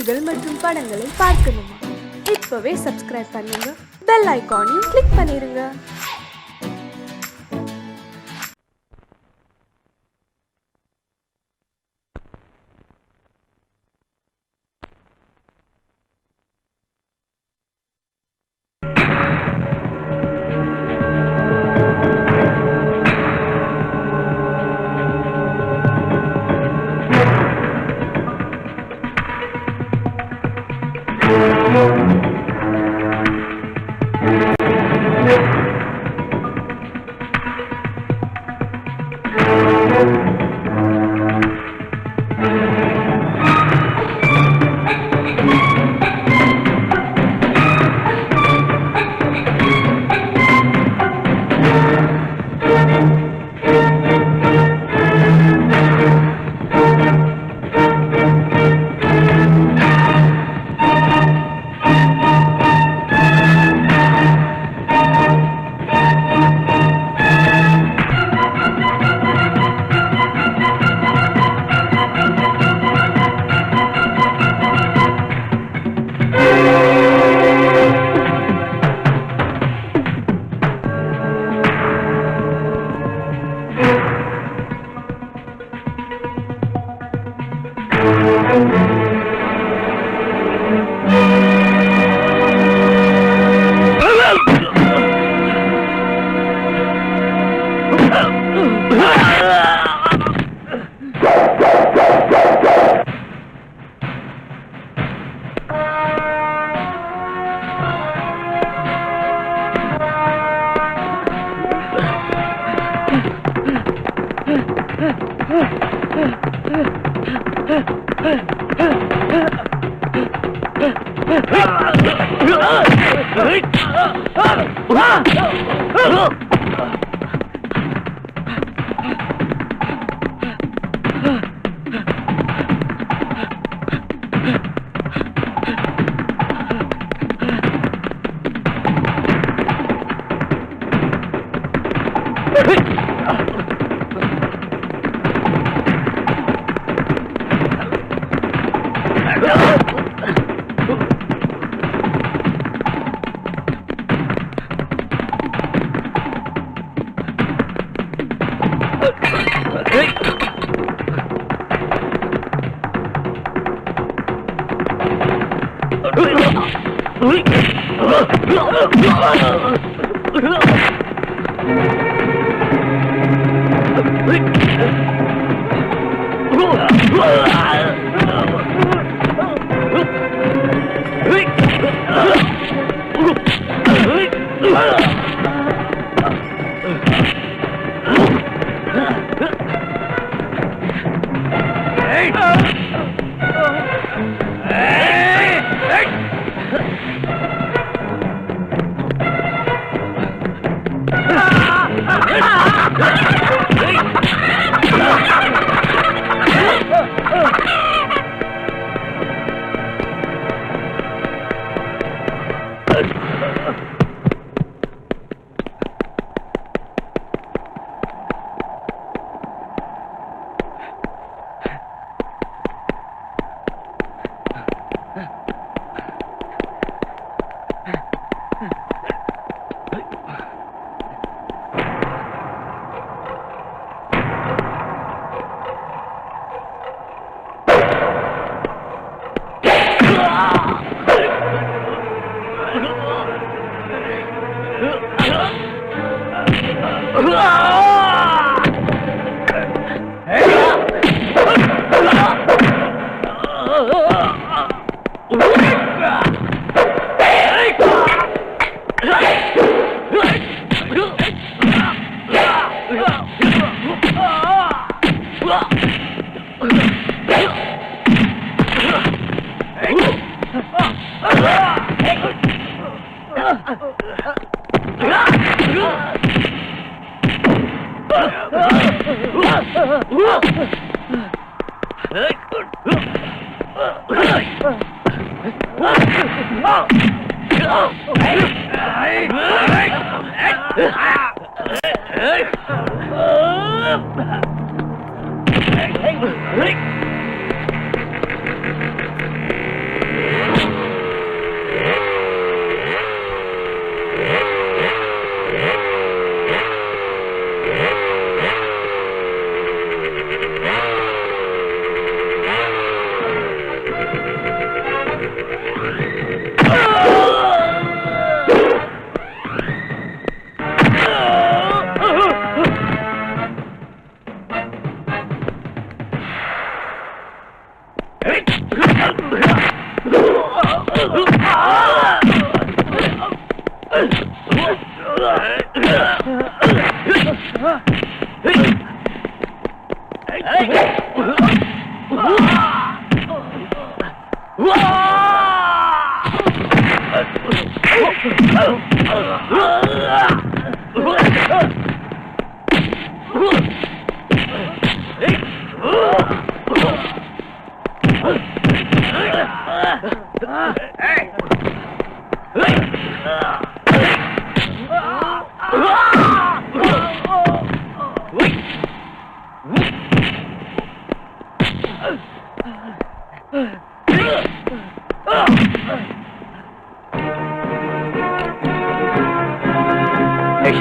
செய்திகள் மற்றும் படங்களை பார்க்கணுமா? இப்பவே சப்ஸ்கிரைப் பண்ணுங்க, பெல் ஐகானையும் கிளிக் பண்ணிருங்க.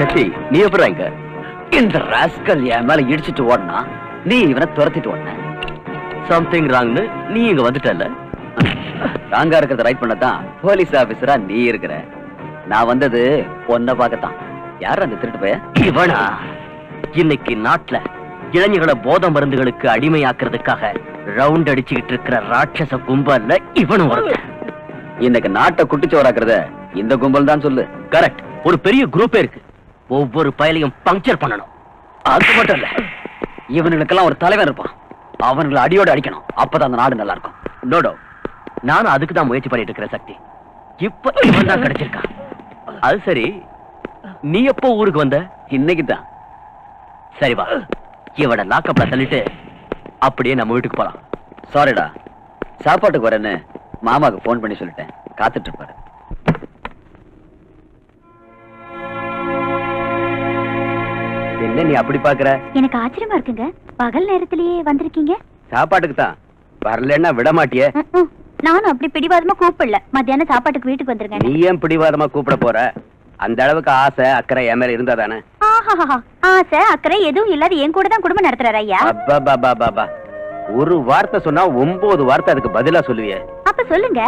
சக்தி, நீ எப்படி இங்க? இந்த ராஸ்கல் என் மேல இடிச்சிட்டு ஓடனா நீ இவனை துரத்திட்டு ஓடன. சம்திங் ராங்னு நீ இங்க வந்துட்டல. ராங்கா இருக்கிறத ரைட் பண்ணதான் போலீஸ் ஆபீசரா நீ இருக்கிற. நான் வந்தது பொண்ண பார்க்கத்தான். யார் அந்த திருட்டு பைய? இவனா? இன்னைக்கு நாட்டுல இளைஞர்களை போத மருந்துகளுக்கு அடிமையாக்குறதுக்காக ரவுண்ட் அடிச்சுக்கிட்டு இருக்கிற ராட்சச கும்பல்ல இவனும் வருது. இன்னைக்கு நாட்டை குட்டிச்சோராக்குறத இந்த கும்பல் தான் சொல்லு. கரெக்ட். ஒரு பெரிய குரூப்பே இருக்கு. ஒவ்வொரு பயலையும் பங்க்சர் பண்ணணும். அது மட்டும் இல்ல, இவனுக்கெல்லாம் ஒரு தலைவர் இருப்பான். அவங்களை அடியோட அடிக்கணும். அப்பதான் அந்த நாடு நல்லா இருக்கும். டோடோ, நானும் அதுக்கு தான் முயற்சி பண்ணிட்டு இருக்கிற சக்தி. இப்ப இவன் தான் கிடைச்சிருக்கான். அது சரி, நீ எப்போ ஊருக்கு வந்த? இன்னைக்கு தான். சரி வா, இவட லாக்கப்ல தள்ளிட்டு அப்படியே நம்ம வீட்டுக்கு போலாம். சாரிடா, சாப்பாட்டுக்கு வரேன்னு மாமாவுக்கு போன் பண்ணி சொல்லிட்டேன். காத்துட்டு இருப்பாரு. என்ன நீ அப்படி பாக்குற? எனக்கு ஆச்சரியமா இருக்குங்க. பகல் நேரத்திலேயே வந்திருக்கீங்க. சாப்பாட்டுக்கு தான். வரலன்னா விட மாட்டியே. நானும் அப்படி பிடிவாதமா கூப்பிடல. மத்தியானம் சாப்பாட்டுக்கு வீட்டுக்கு வந்துருங்க. நீ ஏன் பிடிவாதமா கூப்பிட போற? அந்த அளவுக்கு ஆசை அக்கறை என் மேல இருந்தா தானே? ஆசை அக்கறை எதுவும் இல்லாத என் கூட தான் குடும்பம் நடத்துறாரு ஐயா. அப்பா, ஒரு வார்த்தை சொன்னா 9 வார்த்தை அதுக்கு பதிலா சொல்லுவியே. அப்ப சொல்லுங்க,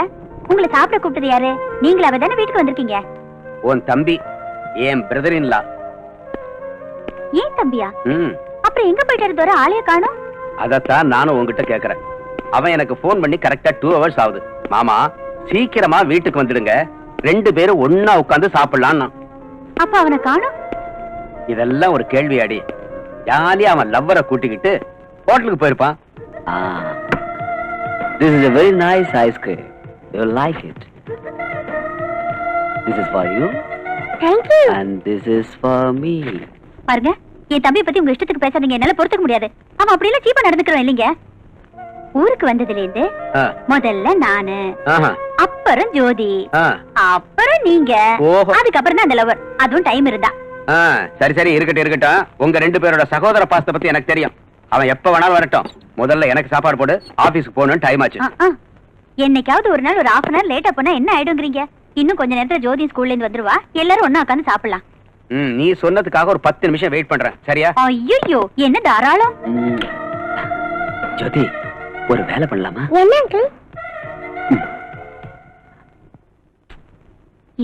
உங்களை சாப்பிட கூப்பிட்டது யாரு? நீங்களாவே தானே வீட்டுக்கு வந்திருக்கீங்க. உன் தம்பி, என் பிரதர் இன் லா. ஏன் தம்பியா? அப்புறம் எங்க போயிட்டாரு? தோற ஆளைய காணோம். அதத்தான் நானும் உங்ககிட்ட கேக்குறேன். அவன் எனக்கு போன் பண்ணி கரெக்டா 2 hours ஆகுது. மாமா சீக்கிரமா வீட்டுக்கு வந்துடுங்க, 2 பேரும் ஒன்னா உட்கார்ந்து சாப்பிடலாம். அப்ப அவனை காணோம். இதெல்லாம் ஒரு கேள்வி அடி. ஜாலியா அவன் லவ்வரை கூட்டிக்கிட்டு ஹோட்டலுக்கு போயிருப்பான். This is a very nice ice cream. You like it? This is for you. Thank you. And this is for me. பாருங்க, என் தம்பியை பத்தி உங்க இஷ்டத்துக்கு பேசாதீங்க. என்னால பொறுத்துக்க முடியாது. அவன் அப்படி எல்லாம் சீப்பா நடந்துக்கிறோம் இல்லைங்க. ஊருக்கு வந்ததுல இருந்து முதல்ல நானு, அப்புறம் ஜோதி, அப்புறம் நீங்க, அதுக்கப்புறம் தான் அந்த லவர். அதுவும் டைம் இருந்தா. சரி இருக்கட்டும். உங்க 2 பேரோட சகோதர பாசத்தை பத்தி எனக்கு தெரியும். அவன் எப்ப வேணாலும் வரட்டும். முதல்ல எனக்கு சாப்பாடு போடு. ஆபீஸ்க்கு போகணும், டைம் ஆச்சு. என்னைக்காவது ஒரு நாள் ஒரு 1/2 hour லேட்டா போனா என்ன ஆயிடுங்கிறீங்க? இன்னும் கொஞ்ச நேரத்துல ஜோதி ஸ்கூல்ல இருந்து வந்துருவா. எல்லாரும் ஒண்ணா உட்கார்ந்து சாப்பிடலாம். நீ சொன்னதுக்காக ஒரு 10 நிமிஷம் வெயிட் பண்றேன். சரியா? ஐயோ, என்ன தாராளம். ஜோதி, ஒரு வேலை பண்ணலாமா? என்ன அங்கிள்?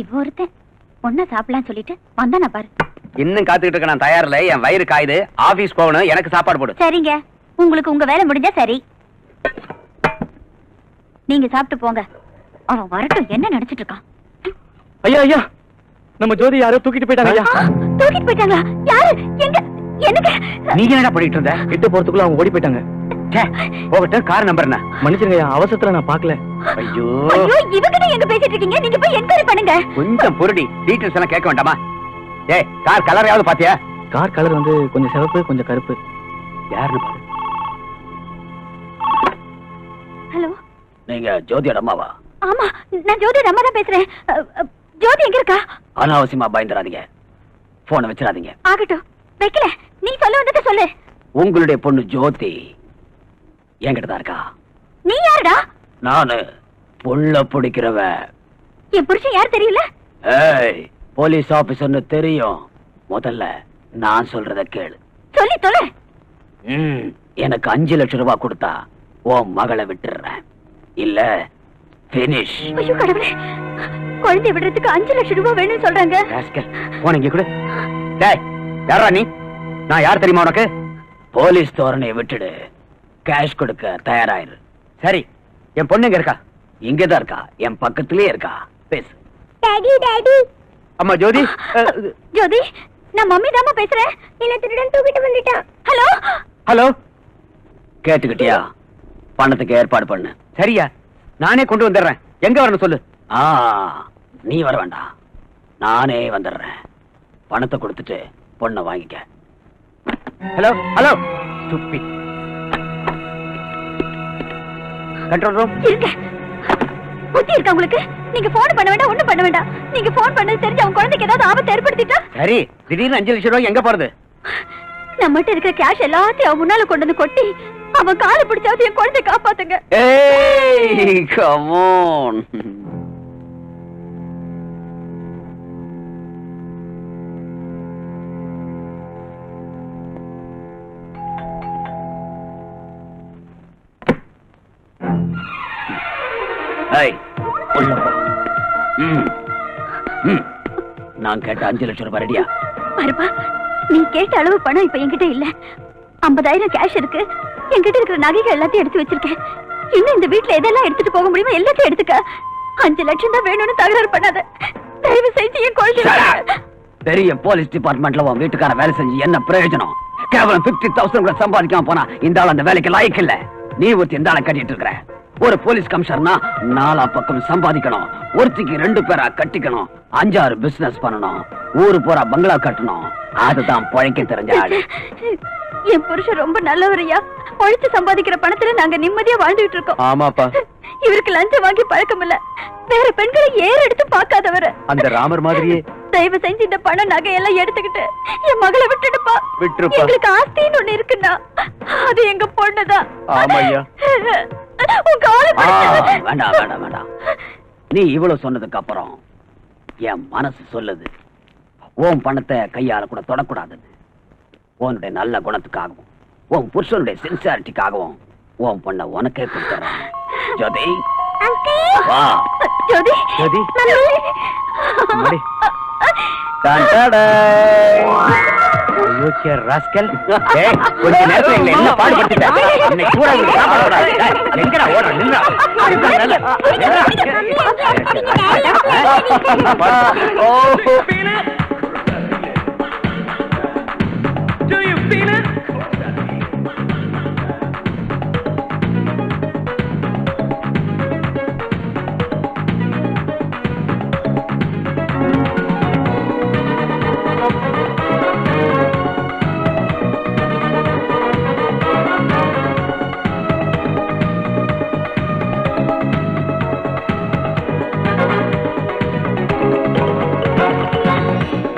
இவ ஒருத்தன் ஒன்னா சாப்பிடலாம் சொல்லிட்டு வந்தானா பாரு. இன்னும் காத்துக்கிட்டு இருக்க. நான் தயாரில்ல. என் வயிறு காயுது. ஆபீஸ் போகணும். எனக்கு சாப்பாடு போடு. சரிங்க, உங்களுக்கு உங்க வேலை முடிஞ்சா சரி. நீங்க சாப்பிட்டு போங்க. அவன் வரட்டும். என்ன நினைச்சிட்டு இருக்கான்? ஐயா, நம்ம ஜோதி யாரோ தூக்கிட்டு போயிட்டாங்க. தூக்கிட்டு போயிட்டாங்களா? யாரு? எங்க? எனக்கு நீங்க என்ன பண்ணிட்டு இருந்த? கிட்ட போறதுக்குள்ள அவங்க ஓடி போயிட்டாங்க. போகட்டும். கார் நம்பர் என்ன? மன்னிச்சிருங்க, அவசரத்துல நான் பாக்கல. ஐயோ, இவங்க எங்க பேசிட்டு இருக்கீங்க? நீங்க போய் என்கொயரி பண்ணுங்க. கொஞ்சம் பொருடி. டீடைல்ஸ் எல்லாம் கேட்க வேண்டாமா? கார் கலரையாவது பாத்தியா? கார் கலர் வந்து கொஞ்சம் சிவப்பு, கொஞ்சம் கருப்பு. யாருன்னு பாரு. ஹலோ, நீங்க ஜோதியோட அம்மாவா? ஆமா, நான் ஜோதியோட அம்மா தான் பேசுறேன். ஜோதி எங்க இருக்கா? அனாவசியமா பயந்துடாதீங்க. போனை வச்சிடாதீங்க. ஆகட்டும், வைக்கல. நீ சொல்ல வந்தத சொல்லு. உங்களுடைய பொண்ணு ஜோதி என்கிட்ட தான் இருக்கா. நீ யாருடா? நானு புள்ள பிடிக்கிறவ. என் புருஷன் யார் தெரியல? போலீஸ் ஆபீசர்னு தெரியும். முதல்ல நான் சொல்றத கேளு. சொல்லி தொலை. எனக்கு 5 லட்சம் ரூபாய் கொடுத்தா உன் மகளை விட்டுறேன். இல்ல finish. ஐயோ கடவுளே, குழந்தை விடுறதுக்கு 5 லட்சம் ரூபாய் வேணும்னு சொல்றாங்க. ராஸ்கல், போன் இங்க கொடு. டேய், யாரா நீ? நான் யார் தெரியுமா உனக்கு? போலீஸ் தோரணையை விட்டுடு, கேஷ் கொடுக்க தயாராயிரு. சரி, என் பொண்ணு எங்க இருக்கா? இங்கதான் இருக்கா, என் பக்கத்திலேயே இருக்கா. பேசு. Daddy daddy. அம்மா ஜோதி. ஜோதி, நான் மம்மி தாமா பேசுறேன். என்ன திருடன் தூக்கிட்டு வந்துட்டான். ஹலோ ஹலோ, கேட்டுக்கிட்டியா? பணத்துக்கு ஏற்பாடு பண்ணு. சரியா, நானே கொண்டு வந்துடுறேன். எங்க வரணும் சொல்லு. நீ வர வேண்டாம், நானே வந்துடுறேன். பணத்தை கொடுத்துட்டு பொண்ணை வாங்கிக்க. Hello hello, stupid. Control room. இருங்க. புத்தி இருக்கா உங்களுக்கு? நீங்க போன் பண்ண வேண்டாம், ஒண்ணும் பண்ண வேண்டாம். நீங்க போன் பண்ணது தெரிஞ்சு அவன் குழந்தைக்கு ஏதாவது ஆபத்து ஏற்படுத்திட்டா? சரி, திடீர்னு 5 லட்சம் ரூபாய் எங்க போறது? நம்மகிட்ட இருக்கிற கேஷ் எல்லாத்தையும் அவன் முன்னால கொண்டு வந்து கொட்டி அவன் காலை பிடிச்சாவது என் குழந்தை காப்பாத்துங்க. ஏய், கம் ஆன். ஏய், உள்ள போ. நான் கேட்ட 5 லட்சம் ரூபாய் ரெடியா? பாருப்பா, நீ கேட்ட அளவு பணம் இப்ப என்கிட்ட இல்ல. 50,000 கேஷ் இருக்கு. என்கிட்ட இருக்கிற நகைகள் எல்லாத்தையும் எடுத்து வச்சிருக்கேன். இன்னும் இந்த வீட்டுல எதெல்லாம் எடுத்துட்டு போக முடியுமோ எல்லாத்தையும் எடுத்துக்க. 5 லட்சம் தான் வேணும்னு தகராறு பண்ணாத. தயவு செஞ்சு என் குழந்தை. பெரிய போலீஸ் டிபார்ட்மெண்ட்ல உன் வீட்டுக்கார வேலை செஞ்சு என்ன பிரயோஜனம்? கேவலம் 50,000 கூட சம்பாதிக்காம போனா இந்த ஆள் அந்த வேலைக்கு லாய்க்கு இல்ல. நீ ஒருத்தி இந்த ஆளை கட்டிட்டு இருக்கிற. ஒரு போலீஸ் கமிஷனர்னா 4 பக்கம் சம்பாதிக்கணும். ஒருத்திக்கு 2 பேரா கட்டிக்கணும். 5-6 பிசினஸ் பண்ணணும். ஊரு போறா பங்களா கட்டணும். அதுதான் பழைக்க தெரிஞ்ச ஆளு. என் புருஷன் ரொம்ப நல்லவரையா. உழைச்சு சம்பாதிக்கிற பணத்துல நாங்க நிம்மதியா வாழ்ந்துட்டு இருக்கோம். ஆமாப்பா, இவருக்கு லஞ்சம் வாங்கி பழக்கம் இல்ல. வேற பெண்களை ஏற எடுத்து பார்க்காதவரு. அந்த ராமர் மாதிரியே. தயவு செஞ்சு இந்த பணம் நகையெல்லாம் எடுத்துக்கிட்டு என் மகளை விட்டுடுப்பா. விட்டுருப்பா. எங்களுக்கு ஆஸ்தின்னு ஒண்ணு இருக்குன்னா அது எங்க பொண்ணுதான். ஆமாய்யா. உன் காலை வேண்டாம் வேண்டாம் வேண்டாம். நீ இவ்வளவு சொன்னதுக்கு அப்புறம் என் மனசு சொல்லுது, உன் பணத்தை கையால கூட தொடக்கூடாதுன்னு. உன்னுடைய நல்ல குணத்துக்காகவும் உன் புருஷனுடைய சின்சியாரிட்டிக்காகவும் உன் பொண்ண உனக்கே கொடுத்துறேன். ஜோதி, வா. ஜோதி, ஜோதி. மடி. ராஸ்கல், கொஞ்ச நேரத்துல எங்களை என்ன பாடுபடுத்திட்ட? இன்னைக்கு கூட உங்களுக்கு சாப்பாடு வராது. எங்கடா ஓடுற? நின்றா. Do you feel it?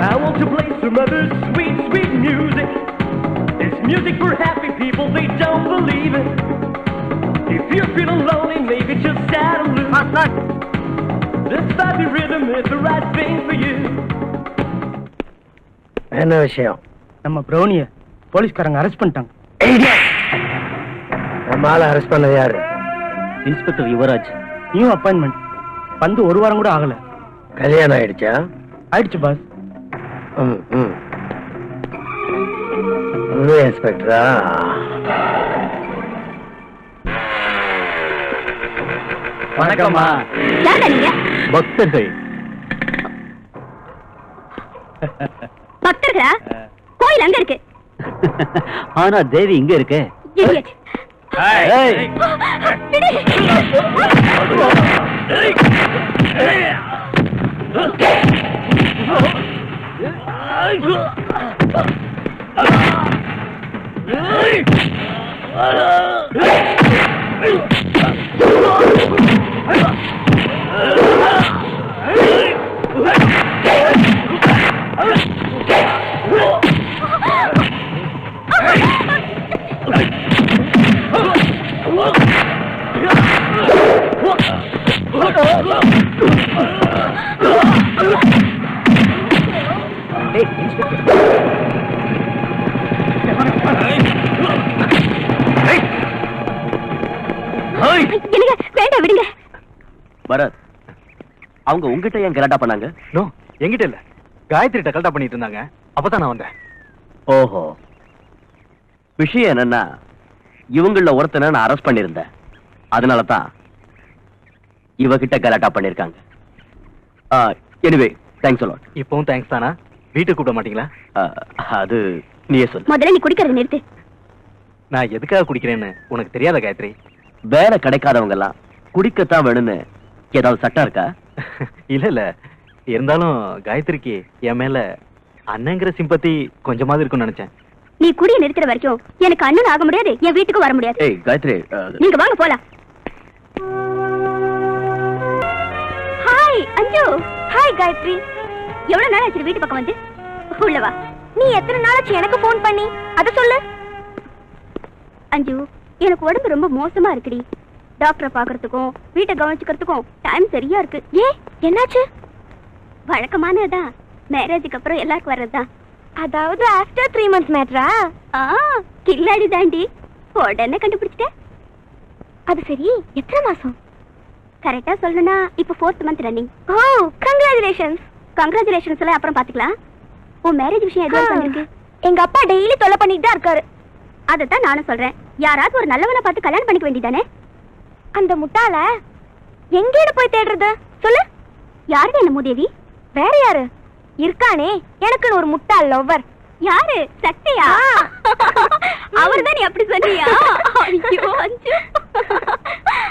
I want to play some other sweet, sweet music. It's music for happy people, they don't believe it. If you're feeling lonely, maybe just sad and blue. This happy rhythm is the right thing for you. என்ன விஷயம்? நம்ம பிரௌனிய போலீஸ்காரங்க arrest பண்ணிட்டாங்க. நம்ம ஆளை arrest பண்ணது யாரு? Inspector Yuvaraj. New appointment. வந்து 1 வாரம் கூட ஆகல. கல்யாணம் ஆயிடுச்சா? ஆயிடுச்சு பாஸ். இன்ஸ்பெக்டரா? வணக்கம்மா. யாரா நீங்க? பக்தர்கள். பக்தர்களா? கோயில் அங்க இருக்கு. ஆனா தேவி இங்க இருக்கு. Idiot. பரத், அவங்க உங்ககிட்ட ஏன் கலாட்டா பண்ணாங்க? நோ, என்கிட்ட இல்ல, காயத்ரிட்ட கலட்டா பண்ணிட்டு இருந்தாங்க. அப்பதான் நான் வந்தேன். ஓஹோ, விஷயம் என்னன்னா இவங்கள ஒருத்தனை நான் அரெஸ்ட் பண்ணிருந்தேன். அதனால தான் இவகிட்ட கலாட்டா பண்ணிருக்காங்க. Anyway thanks a lot. இப்பவும் தேங்க்ஸ் தானா? வீட்டுக்கு கூப்பிட மாட்டீங்களா? அது நீயே சொல்லு. முதல்ல நீ குடிக்கிறது நிறுத்து. நான் எதுக்காக குடிக்கிறேன்னு உனக்கு தெரியாத காயத்ரி? வேலை கிடைக்காதவங்க எல்லாம் குடிக்கத்தான் வேணும்னு ஏதாவது சட்டம் இருக்கா? இல்ல இல்ல, இருந்தாலும் காயத்ரிக்கு என் மேல அண்ணங்கிற சிம்பத்தி கொஞ்சமாவது இருக்கும்னு நினைச்சேன். நீ குடிய நிறுத்துற வரைக்கும் எனக்கு அண்ணன் ஆக முடியாது, என் வீட்டுக்கு வர முடியாது. ஏய் காயத்ரி, நீங்க வாங்க போலாம். ஹாய் அஞ்சு. ஹாய் காயத்ரி. எவ்வளவு நாள் ஆச்சு வீட்டு பக்கம் வந்து? உள்ள வா. நீ எத்தனை நாளாச்சு எனக்கு ஃபோன் பண்ணி? அத சொல்லு. அஞ்சு, எனக்கு உடம்பு ரொம்ப மோசமா இருக்குடி. டாக்டரை பாக்குறதுக்கும் வீட்டை கவனிச்சுக்கிறதுக்கும் டைம் சரியா இருக்கு. ஏன், என்னாச்சு? வழக்கமானதான், மேரேஜுக்கு அப்புறம் எல்லாருக்கும் வர்றதுதான். அதாவது ஆஃப்டர் 3 months மேட்ரா? கில்லாடி தாண்டி, உடனே கண்டுபிடிச்சிட்டேன். அது சரி, எத்தனை மாசம்? கரெக்டா சொல்லணும்னா இப்ப 4th month ரன்னிங். ஓ, கங்க்ராச்சுலேஷன்ஸ். கங்க்ராச்சுலேஷன்ஸ் எல்லாம் அப்புறம் பாத்துக்கலாம். உன் மேரேஜ் விஷயம் எதுவும் பண்ணிருக்கு? எங்க அப்பா டெய்லி தொல்லை பண்ணிட்டு தான் இருக்காரு. அதைத்தான் நானும் சொல்றேன், யாராவது ஒரு நல்லவனை பார்த்து கல்யாணம் பண்ணிக்க வேண்டியதானே? அந்த முட்டாள எங்கேன்னு போய் தேடுறது சொல்லு. யாரு என்ன மூதேவி? வேற யாரு இருக்கானே எனக்குன்னு ஒரு முட்டாள் லவ்வர். யாரு? சக்தியா? அவர்தான். நீ அப்படி சொன்னியா? ஐயோ அஞ்சு.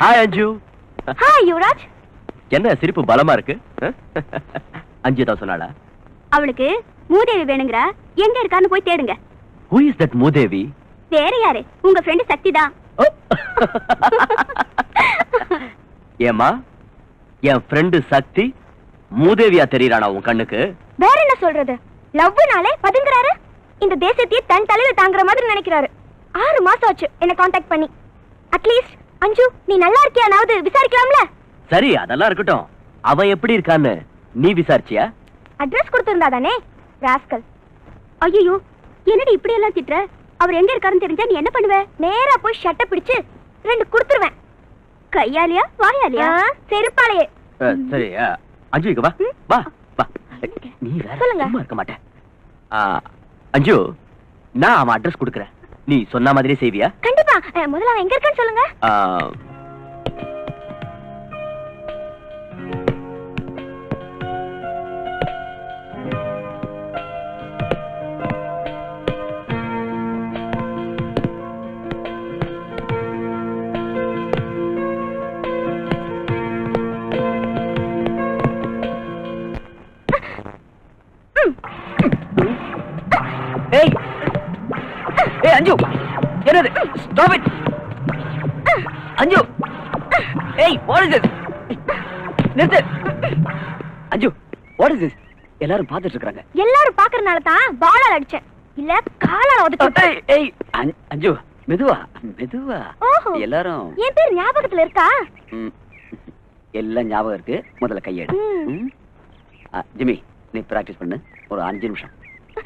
ஹாய் அஞ்சு. ஹாய் யுவராஜ். என்ன சிரிப்பு பலமா இருக்கு? அஞ்சு தான் சொன்னாளா? அவளுக்கு மூதேவி வேணுங்கறா, எங்க இருக்கான்னு போய் தேடுங்க. Who is that மூதேவி? வேற யாரு? உங்க ஃப்ரெண்ட் சக்தி தான். ஏமா, என் ஃப்ரெண்டு சக்தி மூதேவியா தெரியறானா உன் கண்ணுக்கு? வேற என்ன சொல்றது? லவ்னாலே பதுங்குறாரு. இந்த தேசத்தையே தன் தலையில தாங்குற மாதிரி நினைக்கிறாரு. 6 மாசம் ஆச்சு என்ன காண்டாக்ட் பண்ணி. அட்லீஸ்ட் அஞ்சு நீ நல்லா இருக்கியானாவது விசாரிக்கலாம்ல? சரி, அதெல்லாம் இருக்கட்டும். அவன் எப்படி இருக்கான்னு நீ விசாரிச்சியா? அட்ரஸ் கொடுத்திருந்தா தானே ராஸ்கல். ஐயோ, என்னடி இப்படி எல்லாம் திட்டுற? அவர் எங்க இருக்காருன்னு தெரிஞ்சா நீ என்ன பண்ணுவ? நேரா போய் ஷட்டை பிடிச்சு 2 கொடுத்துருவேன். கையாலியா வாயாலியா? செருப்பாலையே. சரி, அஞ்சு இங்க வா. வா வா. நீ வேற சொல்லுங்க. சும்மா இருக்க மாட்டேன். அஞ்சு, நான் அவன் அட்ரஸ் கொடுக்கறேன், நீ சொன்ன மாதிரியே செய்வியா? கண்டிப்பா. முதல்ல அவன் எங்க இருக்கான்னு சொல்லுங்க. ஏய் ஏய் அஞ்சு, என்னது? ஸ்டாப் இட் அஞ்சு. ஏய், what is this? நிறுத்து அஞ்சு. what is this? எல்லாரும் பார்த்துட்டு இருக்காங்க. எல்லாரும் பாக்குறதுனால தான் பாலால் அடிச்சேன், இல்ல காலால உதைச்சேன். ஏய் அஞ்சு, மெதுவா மெதுவா. ஓஹோ, எல்லாரும் என் பேர் ஞாபகத்துல இருக்கா? எல்லாம் ஞாபகம் இருக்கு. முதல்ல கையெடு. ஜிம்மி, நீ பிராக்டிஸ் பண்ணு ஒரு 5 நிமிஷம்.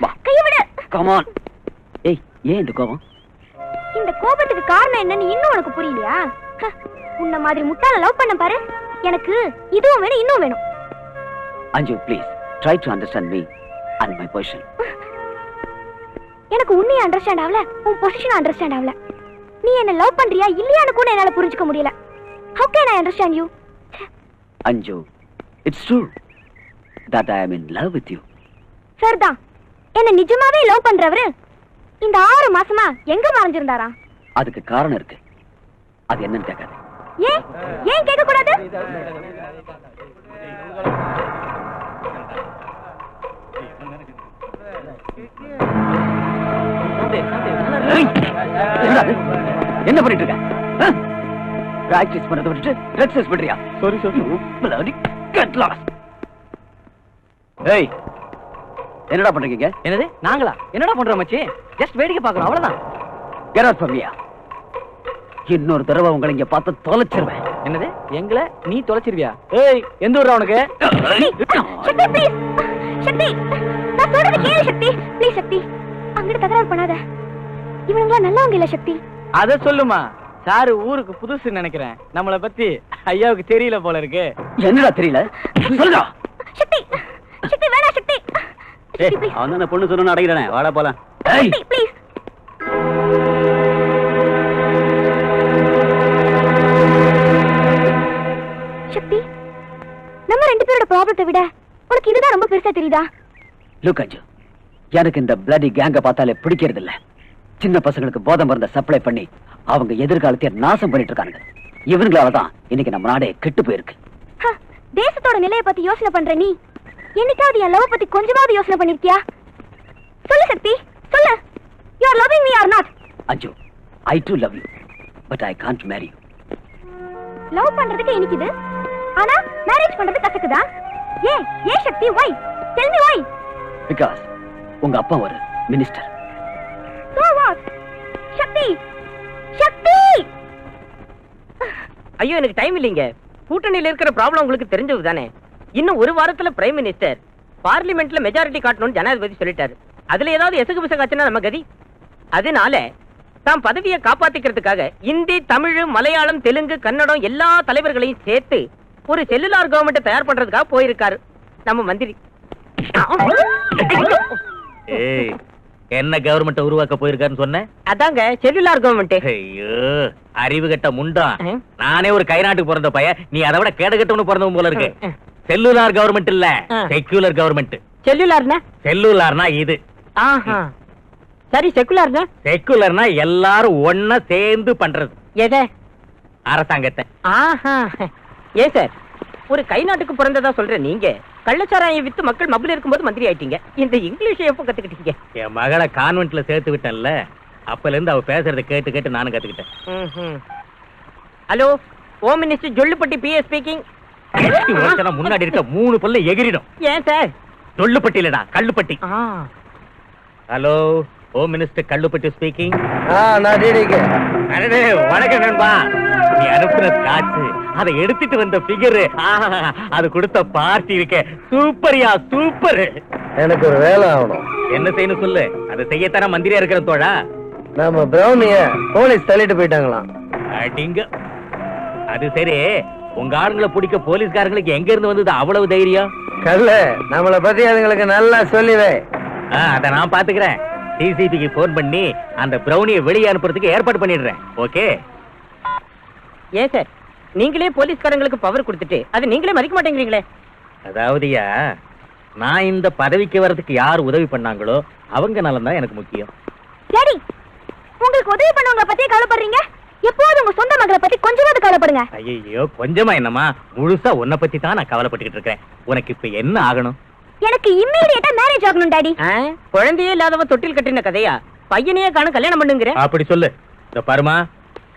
வா, கைய விடு. Come on. ஏய், ஏன் இந்த கோபம்? இந்த கோபத்துக்கு காரணம் என்னன்னு இன்னும் உனக்கு புரியலையா? உன்ன மாதிரி முட்டாள லவ் பண்ண பாரு, எனக்கு இதுவும் வேணும் இன்னும் வேணும். அஞ்சு, please try to understand me and my position. எனக்கு உன்னைய அண்டர்ஸ்டாண்ட் ஆகல, உன் பொசிஷன் அண்டர்ஸ்டாண்ட் ஆகல. நீ என்ன லவ் பண்றியா இல்லையான்னு கூட என்னால புரிஞ்சுக்க முடியல. How can I understand you? அஞ்சு, it's true that I am in love with you. சரிதான், என்ன நிஜமாவே லவ் பண்றவரு இந்த 6 மாசமா எங்க மறைஞ்சிருந்தாரா? அதுக்கு காரணம் இருக்கு, அது என்னன்னு கேட்காது. ஏன் ஏன் கேட்க கூடாது? என்ன பண்ணிட்டு இருக்க? பிராக்டிஸ் பண்றதை விட்டுட்டு ட்ரக்ஸ் பண்றியா? Sorry sir. Get lost. ஏய், என்னடா பண்றீங்க? என்னது நாங்களா? என்னடா பண்றோம் மச்சி? ஜஸ்ட் வேடிக்கை பார்க்கறோம், அவ்வளவுதான். Get out from here. இன்னொரு தடவை உங்களை இங்க பார்த்து தொலைச்சிருவேன். என்னது? எங்கள நீ தொலைச்சிருவியா? ஏய், எந்த ஊர்ரா உனக்கு? சக்தி ப்ளீஸ், சக்தி நான் சொல்றது கேளு சக்தி, ப்ளீஸ் சக்தி, அங்கிட்டு தகராறு பண்ணாத. இவனுங்களா நல்லவங்க இல்ல சக்தி. அத சொல்லுமா. சாரு ஊருக்கு புதுசுன்னு நினைக்கிறேன். நம்மளை பத்தி ஐயாவுக்கு தெரியல போல இருக்கு. என்னடா தெரியல சொல்லுடா. சக்தி சக்தி வேணா சக்தி. ஏய், அவன் தான் பொண்ணு சொன்னு அடைகிறேன். வாடா போலாம். ஏய், சக்தி ப்ளீஸ். சக்தி, நம்ம ரெண்டு பேரோட ப்ராப்ளத்தை விட உனக்கு இதுதான் ரொம்ப பெருசா தெரியுதா? லுக் அஞ்சு, எனக்கு இந்த பிளடி கேங்க பார்த்தாலே பிடிக்கிறது இல்ல. சின்ன பசங்களுக்கு போதை மருந்த சப்ளை பண்ணி அவங்க எதிர்காலத்தை நாசம் பண்ணிட்டு இருக்காங்க. இவங்களாலதான் இன்னைக்கு நம்ம நாடே கெட்டு போயிருக்கு. தேசத்தோட நிலையை பத்தி யோசனை பண்ற நீ என்னைக்காவது என் லவ் பத்தி கொஞ்சமாவது யோசனை பண்ணிருக்கியா? சொல்லு சக்தி சொல்லு. You are loving me or not? அஞ்சு, I too love you, but I can't marry you. Love பண்றதுக்கு இனிக்குது, ஆனா மேரேஜ் பண்றது கசக்குதா? ஏ சக்தி, why? Tell me why? Because உங்க அப்பா ஒரு மினிஸ்டர். So what? சக்தி சக்தி. ஐயோ எனக்கு டைம் இல்லைங்க. கூட்டணியில இருக்கிற ப்ராப்ளம் உங்களுக்கு தெரிஞ்சது தானே. இன்னும் ஒரு வாரத்துல பிரைம் மினிஸ்டர் பார்லிமெண்ட்ல மெஜாரிட்டி காட்டணும்னு ஜனாதிபதி சொல்லிட்டாரு. அதுல ஏதாவது எசகு பிசகாச்சுன்னா நம்ம கதி. அதனால தாம் பதவியை காப்பாத்திக்கிறதுக்காக இந்தி, தமிழ், மலையாளம், தெலுங்கு, கன்னடம் எல்லா தலைவர்களையும் சேர்த்து ஒரு செல்லுலார் கவர்மெண்ட் தயார் பண்றதுக்காக போயிருக்காரு நம்ம மந்திரி. என்ன கவர்மெண்ட் உருவாக்க போயிருக்காருன்னு சொன்னேன்? அதாங்க செல்லுலார் கவர்மெண்ட். ஐயோ, அறிவு கட்ட முண்டா. நானே ஒரு கை நாட்டுக்கு பிறந்த பையன், நீ அதை விட கேடு கட்டவனு பிறந்தவன் போல இருக்கு. செல்லுலார் கவர்மெண்ட் இல்ல, செக்யூலர் கவர்மெண்ட். செல்லுலார்னா? செல்லுலார்னா இது. ஆஹா, சரி. செக்குலார்னா? செக்குலர்னா எல்லாரும் ஒன்னா சேர்ந்து பண்றது. எதை? அரசாங்கத்தை. ஆஹா, ஏன் சார் ஒரு கை நாட்டுக்கு பிறந்ததா சொல்ற நீங்க கள்ளச்சாராயம் வித்து மக்கள் மப்பிள் இருக்கும்போது மந்திரி ஆயிட்டீங்க. இந்த இங்கிலீஷ் எப்போ கத்துக்கிட்டீங்க? என் மகளை கான்வென்ட்ல சேர்த்து விட்டேன்ல, அப்பல இருந்து அவ பேசுறத கேட்டு கேட்டு நானும் கத்துக்கிட்டேன். Hello, home minister Jollupatti PA speaking. முன்னாடி இருக்க 3 பல்ல எகிரிடும். ஏன் சார்? ஜொல்லுப்பட்டி இல்லடா, Kallupatti. Hello, home minister Kallupatti speaking. வணக்கம் நண்பா. நீ அனுப்புற காசு, அதை எடுத்துட்டு வந்த பிகர், அது கொடுத்த பார்ட்டி இருக்க சூப்பரியா, சூப்பர். எனக்கு ஒரு வேலை ஆகணும். என்ன செய்யணும் சொல்லு, அதை செய்யத்தான மந்திரியா இருக்கிற தோழா. நம்ம பிரௌனிய போலீஸ் தள்ளிட்டு போயிட்டாங்களாம். அடிங்க. அது சரி, உங்க ஆளுங்களை பிடிக்க போலீஸ்காரங்களுக்கு எங்க இருந்து வந்தது அவ்வளவு தைரியம்? கல்ல, நம்மளை பத்தி அதுங்களுக்கு நல்லா சொல்லிவே. அத நான் பாத்துக்கிறேன். டிசிபிக்கு போன் பண்ணி அந்த பிரௌனியை வெளியே அனுப்புறதுக்கு ஏற்பாடு பண்ணிடுறேன். ஓகே? ஏன் சார் நீங்களே போலீஸ்காரங்களுக்கு பவர் கொடுத்துட்டு அது நீங்களே மதிக்க மாட்டேங்கிறீங்களே? அதாவதுயா, நான் இந்த பதவிக்கு வர்றதுக்கு யார் உதவி பண்ணாங்களோ அவங்க நலம் தான் எனக்கு முக்கியம். டாடி, உங்களுக்கு உதவி பண்ணவங்க பத்தி கவலைப்படுறீங்க? எப்போது உங்க சொந்த மகளை பத்தி கொஞ்சமாவது கவலைப்படுங்க. ஐயோ, கொஞ்சமா என்னமா, முழுசா உன்னை பத்தி தான் நான் கவலைப்பட்டுக்கிட்டு இருக்கேன். உனக்கு இப்ப என்ன ஆகணும்? எனக்கு இம்மீடியட்டா மேரேஜ் ஆகணும் டாடி. குழந்தையே இல்லாதவ தொட்டில் கட்டின கதையா? பையனையே காண கல்யாணம் பண்ணுங்கிற? அப்படி சொல்லு. இந்த பருமா,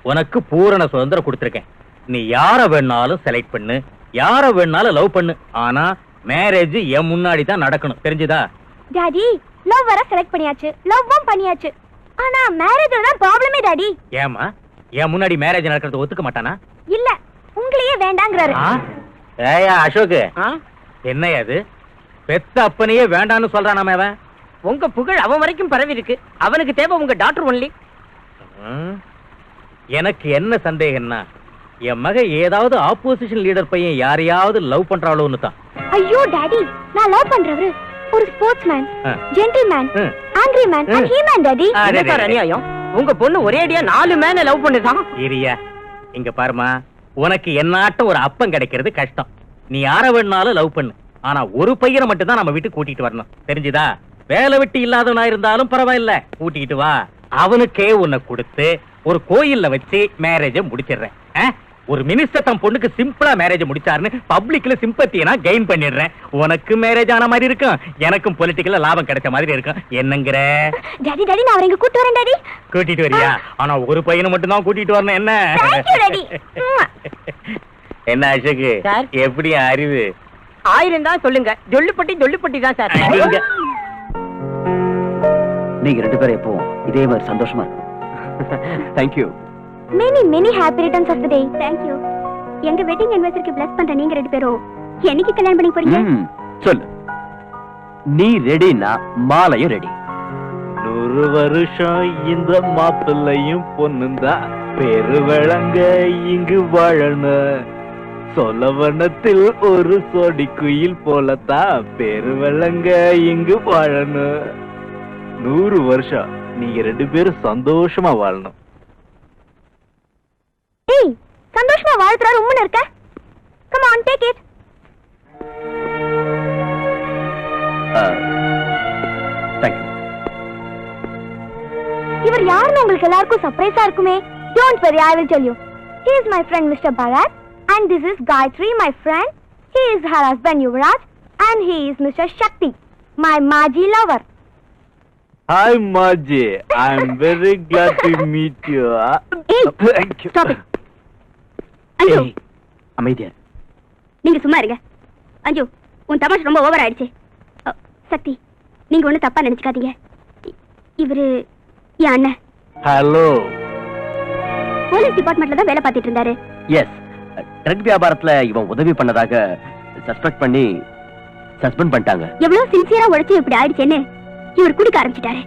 உனக்கு பூரண சுதந்திரம் கொடுத்திருக்கேன். நீ யார வேணாலும் செலக்ட் பண்ணு, யார வேணாலும் லவ் பண்ணு. ஆனா மேரேஜ் என் முன்னாடி தான் நடக்கணும். தெரிஞ்சுதா? டாடி, லவ் வர செலக்ட் பண்ணியாச்சு, லவ்வும் பண்ணியாச்சு. ஆனா மேரேஜ்ல தான் ப்ராப்ளமே டாடி. ஏமா, என் முன்னாடி மேரேஜ் நடக்கிறது ஒத்துக்க மாட்டானா? இல்ல, உங்களையே வேண்டாங்கறாரு. ஏயா அசோக், என்னையா அது? பெத்த அப்பனையே வேண்டான்னு சொல்றானாமே அவன். உங்க புகழ் அவன் வரைக்கும் பரவி இருக்கு. அவனுக்கு தேவை உங்க டாக்டர் ஒன்லி. எனக்கு என்ன சந்தேகம்னா, என் மக ஏதாவது ஆப்போசிஷன் லீடர் பையன் யாரையாவது லவ் பண்றாளோன்னு தான். ஐயோ டாடி, நான் லவ் பண்றவரு ஒரு sportsman, gentleman, angry man and he man daddy. என்ன அநியாயம்? உங்க பொண்ணு ஒரே அடியா 4 மேன லவ் பண்ணுதான். இரியா, இங்க பாருமா, உனக்கு என்னாட்டம் ஒரு அப்பன் கிடைக்கிறது கஷ்டம். நீ யார வேணாலும் லவ் பண்ணு. ஆனா ஒரு பையனை மட்டும் தான் நம்ம வீட்டுக்கு கூட்டிட்டு வரணும். தெரிஞ்சுதா? வேலை வெட்டி இல்லாதவனா இருந்தாலும் பரவாயில்ல, கூட்டிட்டு வா. அவனுக்கே உன்னை கொடுத்து ஒரு கோயில்ல வச்சு மேரேஜ முடிச்சிடுறேன். ஒரு மினிஸ்டர் தன் பொண்ணுக்கு சிம்பிளா மேரேஜ் முடிச்சாருன்னு பப்ளிக்ல சிம்பத்தியை நான் கெயின் பண்ணிடுறேன். உனக்கு மேரேஜ் ஆன மாதிரி இருக்கும், எனக்கும் பொலிட்டிக்கல்ல லாபம் கிடைச்ச மாதிரி இருக்கும். என்னங்கிற? டாடி டாடி, நான் அவரை இங்க கூட்டி வரேன் டாடி. கூட்டிட்டு வரியா? ஆனா ஒரு பையனை மட்டும் தான் கூட்டிட்டு வரணும். என்ன? Thank you daddy. என்ன அசோக், எப்படி அறிவு? 1000 தான் சொல்லுங்க. ஜொல்லுப்பட்டி தான் சார். நீங்க 2 பேரும் எப்பவும் இதே மாதிரி சந்தோஷமா இருக்கும். Thank you. Many happy returns of the day. Thank you. எங்க வெட்டிங் anniversary bless பண்ற நீங்க 2 பேரும் என்னைக்கு கல்யாணம் பண்ணி போறீங்க? சொல்லு. நீ ரெடினா மாலையும் ரெடி. 100 வருஷம் இந்த மாப்பிள்ளையும் பொண்ணுந்தா பெருவழங்க இங்கு வாழணும், சொலவனத்தில் ஒரு சொடி குயில் போலத்தான் பெருவழங்க இங்கு வாழணும். 100 வருஷம் நீங்க 2 பேரும் சந்தோஷமா வாழணும். ஏய் சந்தோஷமா வாழ்த்துறாரு உம்முன்னு இருக்க. Come on take it. Thank you. இவர் யாருன்னு உங்களுக்கு எல்லாருக்கும் சர்ப்ரைஸா இருக்குமே. Don't worry, I will tell you. He is my friend Mr. Bharat and this is Gayatri, my friend. He is her husband Yuvraj and he is Mr. Shakti, my Maji lover. Hi Maji, I am very glad to meet you. Hey, Thank you. stop it. அஞ்சு, அமைதியா. நீங்க சும்மா இருங்க. அஞ்சு, உன் தமாஷ் ரொம்ப over ஆயிடுச்சு. சக்தி, நீங்க ஒண்ணு தப்பா நினைச்சுக்காதீங்க. இவரு என் அண்ணன். Hello. போலீஸ் டிபார்ட்மெண்ட்ல தான் வேலை பார்த்துட்டு இருந்தாரு. எஸ், ட்ரக் வியாபாரத்துல இவன் உதவி பண்ணதாக சஸ்பெக்ட் பண்ணி சஸ்பெண்ட் பண்ணிட்டாங்க. எவ்வளவு சின்சியரா உழைச்சு இப்படி ஆயிடுச்சேன்னு இவர் குடிக்க ஆரம்பிச்சிட்டாரு.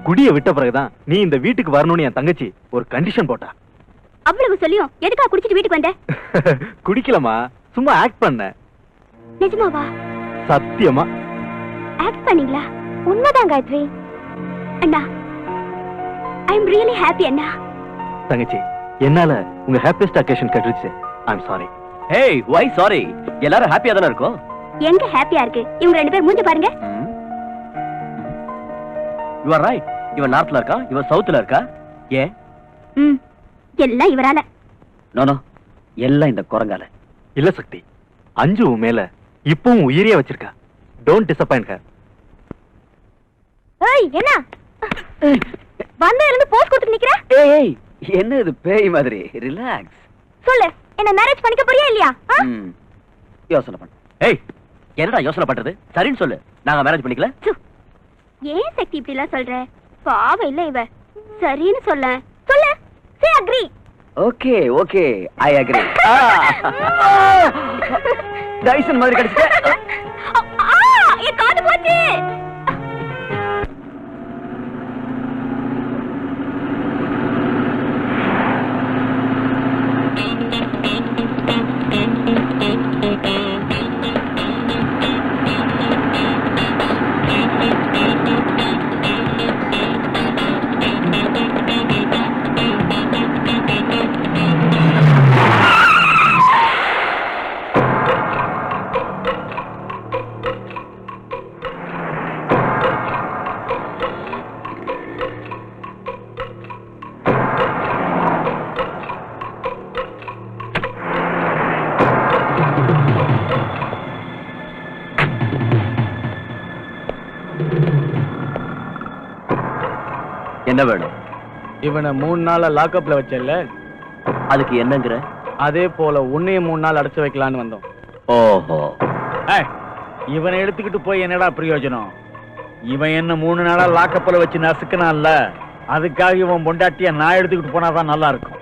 குடிய விட்ட பிறகுதான் நீ இந்த வீட்டுக்கு வரணும்னு என் தங்கச்சி ஒரு கண்டிஷன் போட்டா. அவ்வளவு சொல்லியும் எதுக்கா குடிச்சிட்டு வீட்டுக்கு வந்த? குடிக்கலமா, சும்மா ஆக்ட் பண்ண. நிஜமாவா? சத்தியமா ஆக்ட் பண்ணீங்களா? உண்மைதான் காயத்ரி. அண்ணா, ஐ அம் ரியலி ஹாப்பி அண்ணா. தங்கச்சி, என்னால உங்க ஹாப்பியஸ்ட் அக்கேஷன் கெட்டுருச்சு. I am sorry. Hey, why sorry? எல்லாரும் ஹாப்பியா தானே இருக்கோம். எங்க ஹாப்பியா இருக்கு? இவங்க 2 பேர் மூஞ்சி பாருங்க. You are right. இவன் நார்த்ல இருக்கா, இவன் சவுத்ல இருக்கா. ஏன்? எல்லாம் இவரால. நோ எல்லாம் இந்த குரங்கால. இல்ல சக்தி, அஞ்சு உன் மேல இப்பவும் உயிரியா வச்சிருக்கா. Don't disappoint her. ஏய் என்ன வந்த இருந்து போஸ் கொடுத்து நிக்கிற? ஏய் என்ன இது பேய் மாதிரி? ரிலாக்ஸ். சொல்லு, என்ன மேரேஜ் பண்ணிக்க போறியா இல்லையா? யோசனை பண்ணு. ஏய் என்னடா யோசனை பண்றது? சரின்னு சொல்லு, நாங்க மேரேஜ் பண்ணிக்கல. ஏன் சக்தி இப்படி எல்லாம் சொல்ற? பாவம் இல்ல இவ. சரின்னு சொல்ல. சொல்லு. Say agree. Okay okay, I agree. Tyson மாதிரி கடிச்சிட்ட. என் காது போச்சு. என்ன வேணும்? இவனை 3 நாளா லாக்அப்ல வச்சல, அதுக்கு என்னங்கற? அதே போல உன்னையும் 3 நாள் அடைச்சு வைக்கலான்னு வந்தோம். ஓஹோ. இவனை எடுத்துக்கிட்டு போய் என்னடா பிரயோஜனம்? இவன் என்ன 3 நாளா லாக்கப்ல வச்சு நசுக்கனான்ல, அதுக்காக இவன் பொண்டாட்டிய நான் எடுத்துக்கிட்டு போனாதான் நல்லா இருக்கும்.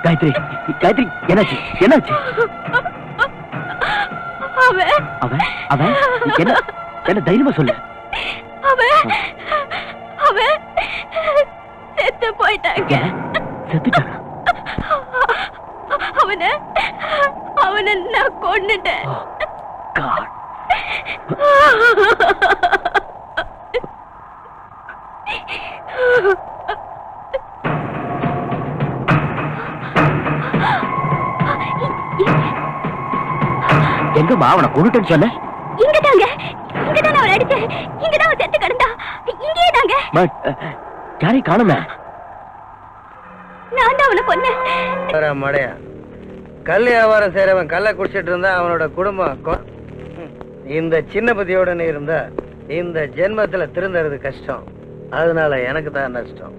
காயத்ரி, காயத்ரி, என்னாச்சு என்னாச்சு? அவன் அவன் அவன் என்ன என்ன தைரியமா சொல்லு. அவன் அவன் செத்து போயிட்டாங்க. செத்துட்டானா? அவனை அவனை நான் கொன்னுட்டேன். God. எங்கம்மா அவனை கொண்டுட்டேன்னு சொன்ன? இங்கதாங்க, இங்கதான் அவன் அடிச்சேன். இங்கதான் அவன் செத்து கிடந்தா. இங்கே தாங்க. பட் யாரையும் காணுமே. நான் தான் அவனை கொன்னேன். மடையா கல் வியாபாரம் செய்யறவன் கல்லை குடிச்சிட்டு இருந்தா அவனோட குடும்பம் இந்த சின்ன புத்தியோட நீ இருந்தா இந்த ஜென்மத்துல திருந்தறது கஷ்டம். அதனால எனக்கு தான் நஷ்டம்.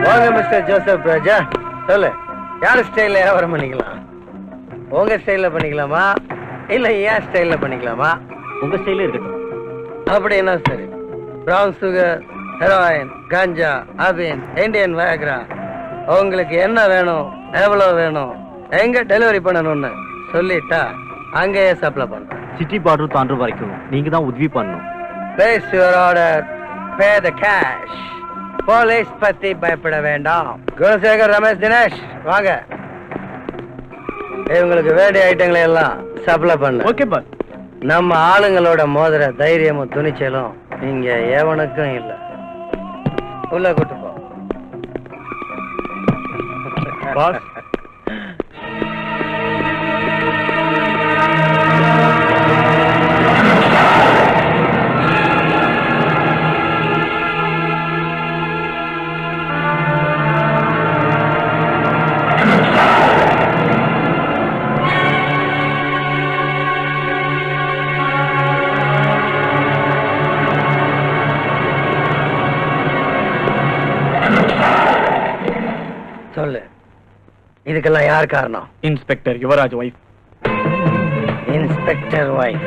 வாங்க மிஸ்டர் ஜோசப் ராஜா, சொல்லு, யார் ஸ்டைல்ல வியாபாரம் பண்ணிக்கலாம்? உங்க ஸ்டைல்ல பண்ணிக்கலாமா இல்ல ஏன் ஸ்டைல்ல பண்ணிக்கலாமா? உங்க ஸ்டைலே இருக்கட்டும். அப்படின்னா சரி. பிரவுன் சுகர், ஹெரோயின், காஞ்சா, அபின், இந்தியன் வயக்ரா, உங்களுக்கு என்ன வேணும், எவ்வளவு வேணும், எங்க டெலிவரி பண்ணணும்னு சொல்லிட்டா அங்கேயே சப்ளை பண்றேன். சிட்டி பார்டர் தாண்டுற வரைக்கும் நீங்க தான் உதவி பண்ணணும். Place your order, pay the cash. Police பத்தி பயப்பட வேண்டாம். குணசேகர், ரமேஷ், தினேஷ் வாங்க. இவங்களுக்கு வேண்டிய ஐட்டங்களை எல்லாம் சப்ளை பண்ண. Okay boss. நம்ம ஆளுங்களோட மோதிர தைரியமும் துணிச்சலும் இங்க எவனுக்கும் இல்ல. உள்ள கூட்டு போ. பாஸ், சொல்லு, இதுக்கெல்லாம் யார் காரணம்? Inspector Yuvaraj wife. Inspector wife.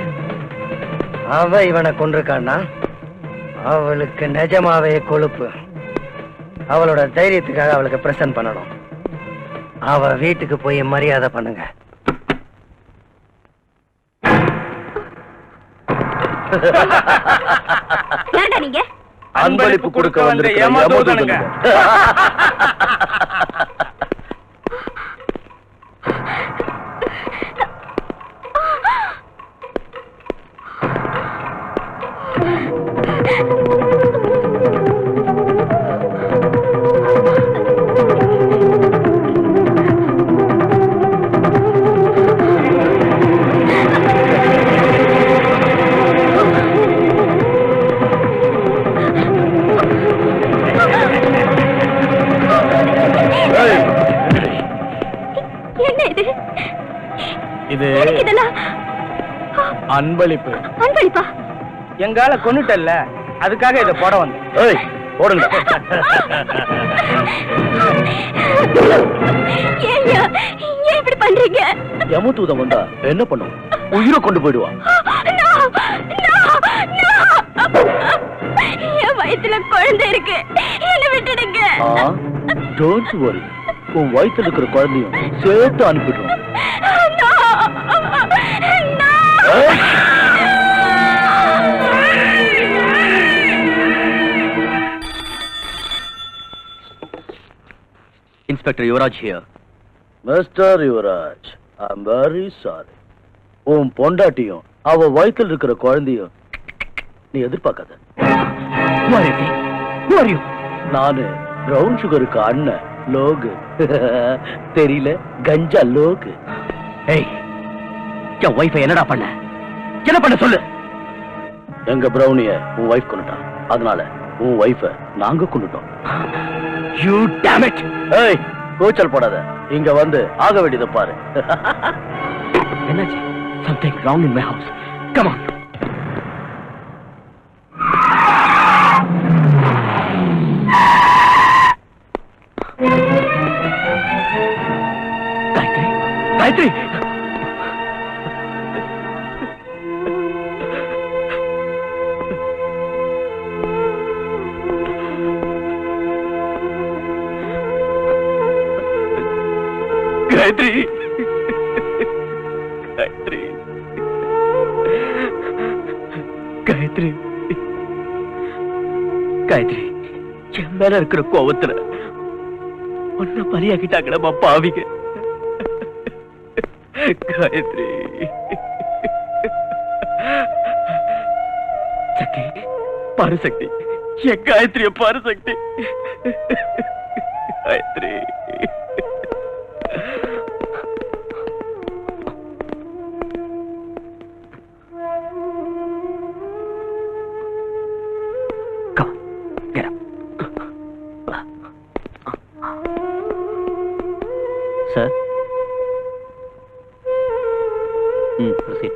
அவ இவனை கொண்டிருக்கான்னா அவளுக்கு நிஜமாவே கொழுப்பு. அவளோட தைரியத்துக்காக அவளுக்கு பிரசன்ட் பண்ணணும். அவ வீட்டுக்கு போய் மரியாதை பண்ணுங்க. ஏன்டா நீங்க அன்பளிப்பு கொடுக்க வந்த ஏமாத்துவதனுங்க. என்ன இது? இது எதுக்கு இதெல்லாம்? அன்பளிப்பு. அன்பளிப்பா? எங்கால கொன்னுட்டல்ல, அதுக்காக இதை போட வந்தேன். ஏய், போடுங்க. ஏய்யா, ஏன் இப்படி பண்றீங்க? யமதூதம் வந்தா என்ன பண்ணும்? உயிரை கொண்டு போயிடுவான். No, no, no. என் வயித்துல குழந்தை இருக்கு, என்ன விட்டுடுங்க. டோன்ட் வரி, உன் வயித்துல இருக்கிற குழந்தையும் சேர்த்து அனுப்பிடுறோம். No, no. Inspector Yuvaraj here. Mister Yuvaraj, I am very sorry. உன் பொண்டாட்டியும் அவ வயித்துல இருக்கிற குழந்தையும் நீ எதிர்பார்க்காத. நானு பிரவுன் சுகருக்கு அண்ணன் லோகு. தெரியல, கஞ்சா லோகு. ஏய், என் வைஃபை என்னடா பண்ண? என்ன பண்ண சொல்லு. எங்க பிரௌனிய உன் வைஃப் கொண்டுட்டான். அதனால உன் வைஃப நாங்க கொண்டுட்டோம். You dam it. ஏய், கூச்சல் போடாத. இங்க வந்து ஆக வேண்டியதை பாரு. என்னாச்சு? Something wrong in my house. Come on. Gayatri, Gayatri. Gayatri. Gayatri. Gayatri. Gayatri. என் மேல இருக்கிற கோவத்துல ஒன்ன பலியாக்கிட்டாங்கடா பாவிங்க. காயத்ரி. சக்தி, பாரு சக்தி, என் காயத்ரிய பாரு சக்தி. Gayatri. Come, get up. Sir? Proceed.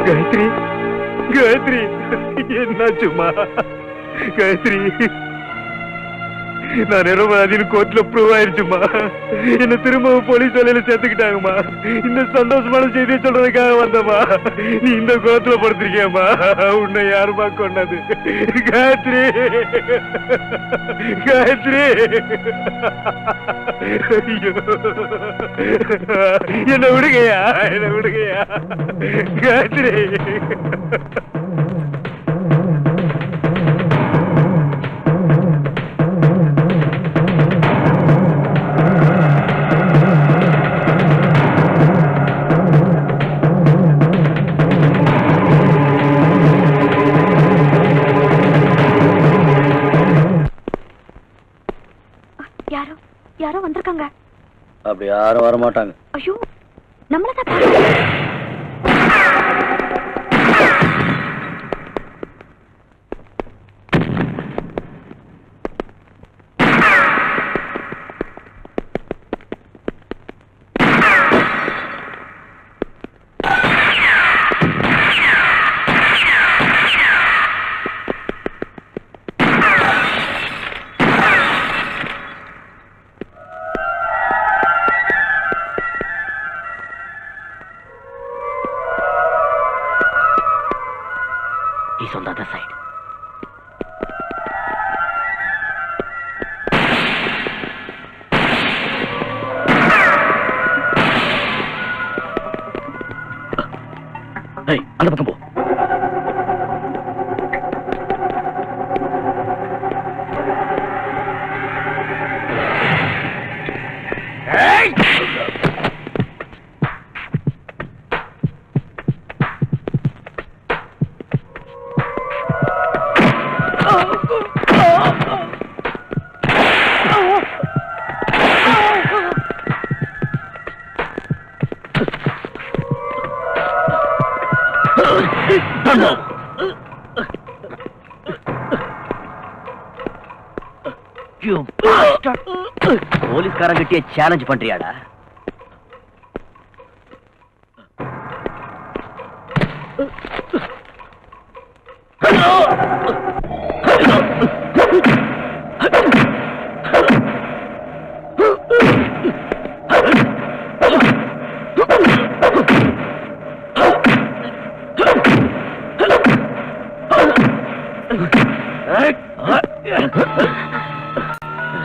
Gayatri, Gayatri, என்னாச்சுமா? காயத்ரி, நான் நிரபராதின்னு கோர்ட்ல ப்ரூவ் ஆயிருச்சுமா. என்ன திரும்ப போலீஸ் வேலையில சேர்த்துக்கிட்டாங்கம்மா. இந்த சந்தோஷமான செய்தியை சொல்றதுக்காக வந்தம்மா. நீ இந்த கோர்ட்ல படுத்திருக்கியம்மா. உன்னை யாருமா கொண்டது? காயத்ரி, காயத்ரி, ஐயோ, என்ன விடுங்கயா, என்ன விடுங்கயா. காயத்ரி. யாரோ வந்திருக்காங்க. அப்படி யாரும் வர மாட்டாங்க. ஐயோ, நம்மளதான். He's on the other side. Hey, அந்த பக்கம் போ. போலீஸ்காரங்கிட்டே சேலஞ்ச் பண்றியாடா?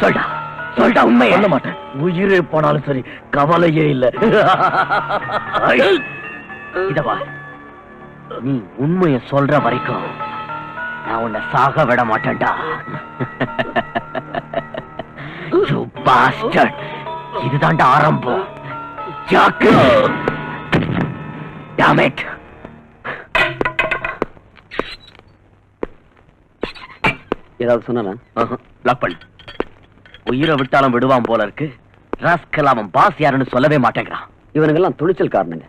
சொல்டா, சொல்டா, உண்மை சொல்ல மாட்டேன். உயிரே போனாலும் சரி, கவலையே இல்ல. இதவா, நீ உண்மைய சொல்ற வரைக்கும் நான் உன்னை சாக விட மாட்டேன்டா. You bastard. இதுதான்டா ஆரம்பம். ஜாக்கு. Damn it. ஏதாவது சொன்னா பிளாக் பண்ணு. உயிரை விட்டாலும் விடுவான் போல இருக்கு. ராஸ்கல் அவன் பாஸ் யாருன்னு சொல்லவே மாட்டேங்கிறான். இவனுங்கெல்லாம் துணிச்சல் காரணங்க.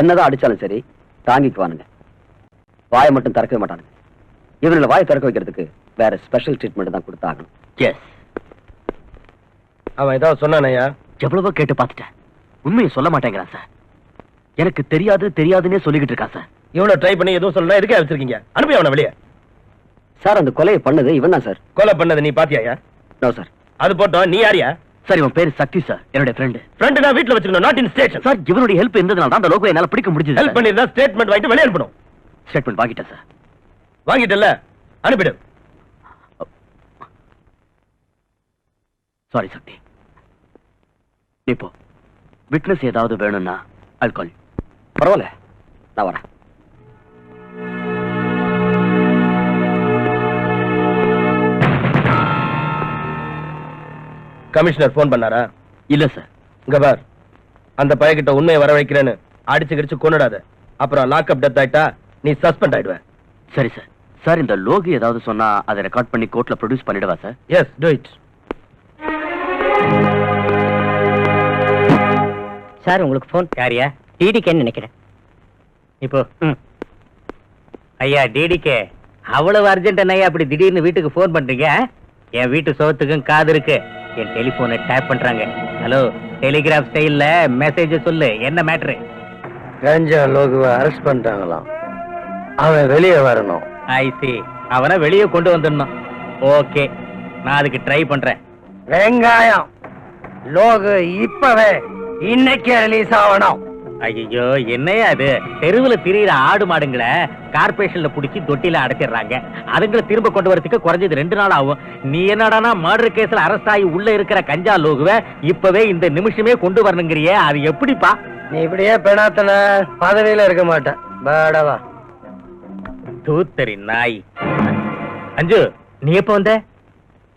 என்னதான் அடிச்சாலும் சரி தாங்கிக்குவானுங்க. வாயை மட்டும் திறக்கவே மாட்டானுங்க. இவனுங்களை வாயை திறக்க வைக்கிறதுக்கு வேற ஸ்பெஷல் ட்ரீட்மெண்ட் தான் கொடுத்தாகணும். எஸ். அவன் ஏதாவது சொன்னானயா? எவ்வளவோ கேட்டு பார்த்துட்டேன். உண்மையை சொல்ல மாட்டேங்கிறான் சார். எனக்கு தெரியாதுன்னே சொல்லிக்கிட்டு இருக்கான் சார். இவனை ட்ரை பண்ணி எதுவும் சொல்லலாம். எதுக்கே வச்சிருக்கீங்க? அனுப்பி அவனை வெளியே. சார் அந்த கொலையை பண்ணது இவன் தான் சார். கொலை பண்ணது நீ பாத்தியாயா? No sir. அது போட்டோம். நீ யாரியா? சார் இவன் பேரு சக்தி சார். என்னுடைய ஃப்ரெண்டு. ஃப்ரெண்டு நான் வீட்ல வச்சுக்கணும், நாட் இன் ஸ்டேஷன். சார் இவனுடைய ஹெல்ப் இருந்ததுனால தான் அந்த லோகோ என்னால பிடிக்க முடிஞ்சது. ஹெல்ப் பண்ணிருந்தா ஸ்டேட்மெண்ட் வாங்கிட்டு வெளியே அனுப்பணும். ஸ்டேட்மெண்ட் வாங்கிட்டேன் சார். வாங்கிட்டல, அனுப்பிடு. சாரி சக்தி. இப்போ விட்னஸ் ஏதாவது வேணும்னா I'll call you. பரவாயில்ல, நான் வரேன். கமிஷனர் போன் பண்ணாரா? இல்ல சார். இங்க பார், அந்த பையன்கிட்ட உண்மையை வர வைக்கிறேன்னு அடிச்சு கிடிச்சு கொன்னுடாத. அப்புறம் லாக்அப் டெத் ஆயிட்டா நீ சஸ்பெண்ட் ஆயிடுவ. சரி சார். சார் இந்த லோகி ஏதாவது சொன்னா அதை ரெக்கார்ட் பண்ணி கோர்ட்ல ப்ரொடியூஸ் பண்ணிடுவா sir? Yes, do it. Sir உங்களுக்கு போன். யாரியா? டிடிகேன்னு நினைக்கிறேன். இப்போ ஐயா டிடிகே, அவ்வளவு அர்ஜென்ட் ஐயா அப்படி திடீர்னு வீட்டுக்கு போன் பண்றீங்க? என் வீட்டு சோத்துக்கும் காது இருக்கு. என் டெலிபோனை டேப் பண்றாங்க. ஹலோ, டெலிகிராஃப் ஸ்டைல்ல மெசேஜ் சொல்லு. என்ன மேட்ரு? கஞ்சா லோகுவை அரெஸ்ட் பண்ணிட்டாங்களாம். அவன் வெளியே வரணும். ஐ சி. அவனை வெளியே கொண்டு வந்துடணும். ஓகே, நான் அதுக்கு ட்ரை பண்றேன். வெங்காயம் லோகு இப்பவே இன்னைக்கே ரிலீஸ் ஆகணும். ஐயோ, என்னையா அது? தெருவுல திரியிற ஆடு மாடுங்களை கார்பரேஷன்ல புடிச்சு தொட்டில அடைச்சிடுறாங்க. அதுங்களை திரும்ப கொண்டு வரதுக்கு குறைஞ்சது 2 நாள் ஆகும். நீ என்னடானா மர்டர் கேஸ்ல அரெஸ்ட் ஆகி உள்ள இருக்கிற கஞ்சா லோகுவை இப்பவே இந்த நிமிஷமே கொண்டு வரணுங்கிறியே, அது எப்படிப்பா? நீ இப்படியே பெணாத்தன பதவியில இருக்க மாட்டேன். பாடவா தூத்தரி நாய். அஞ்சு, நீ எப்ப வந்த?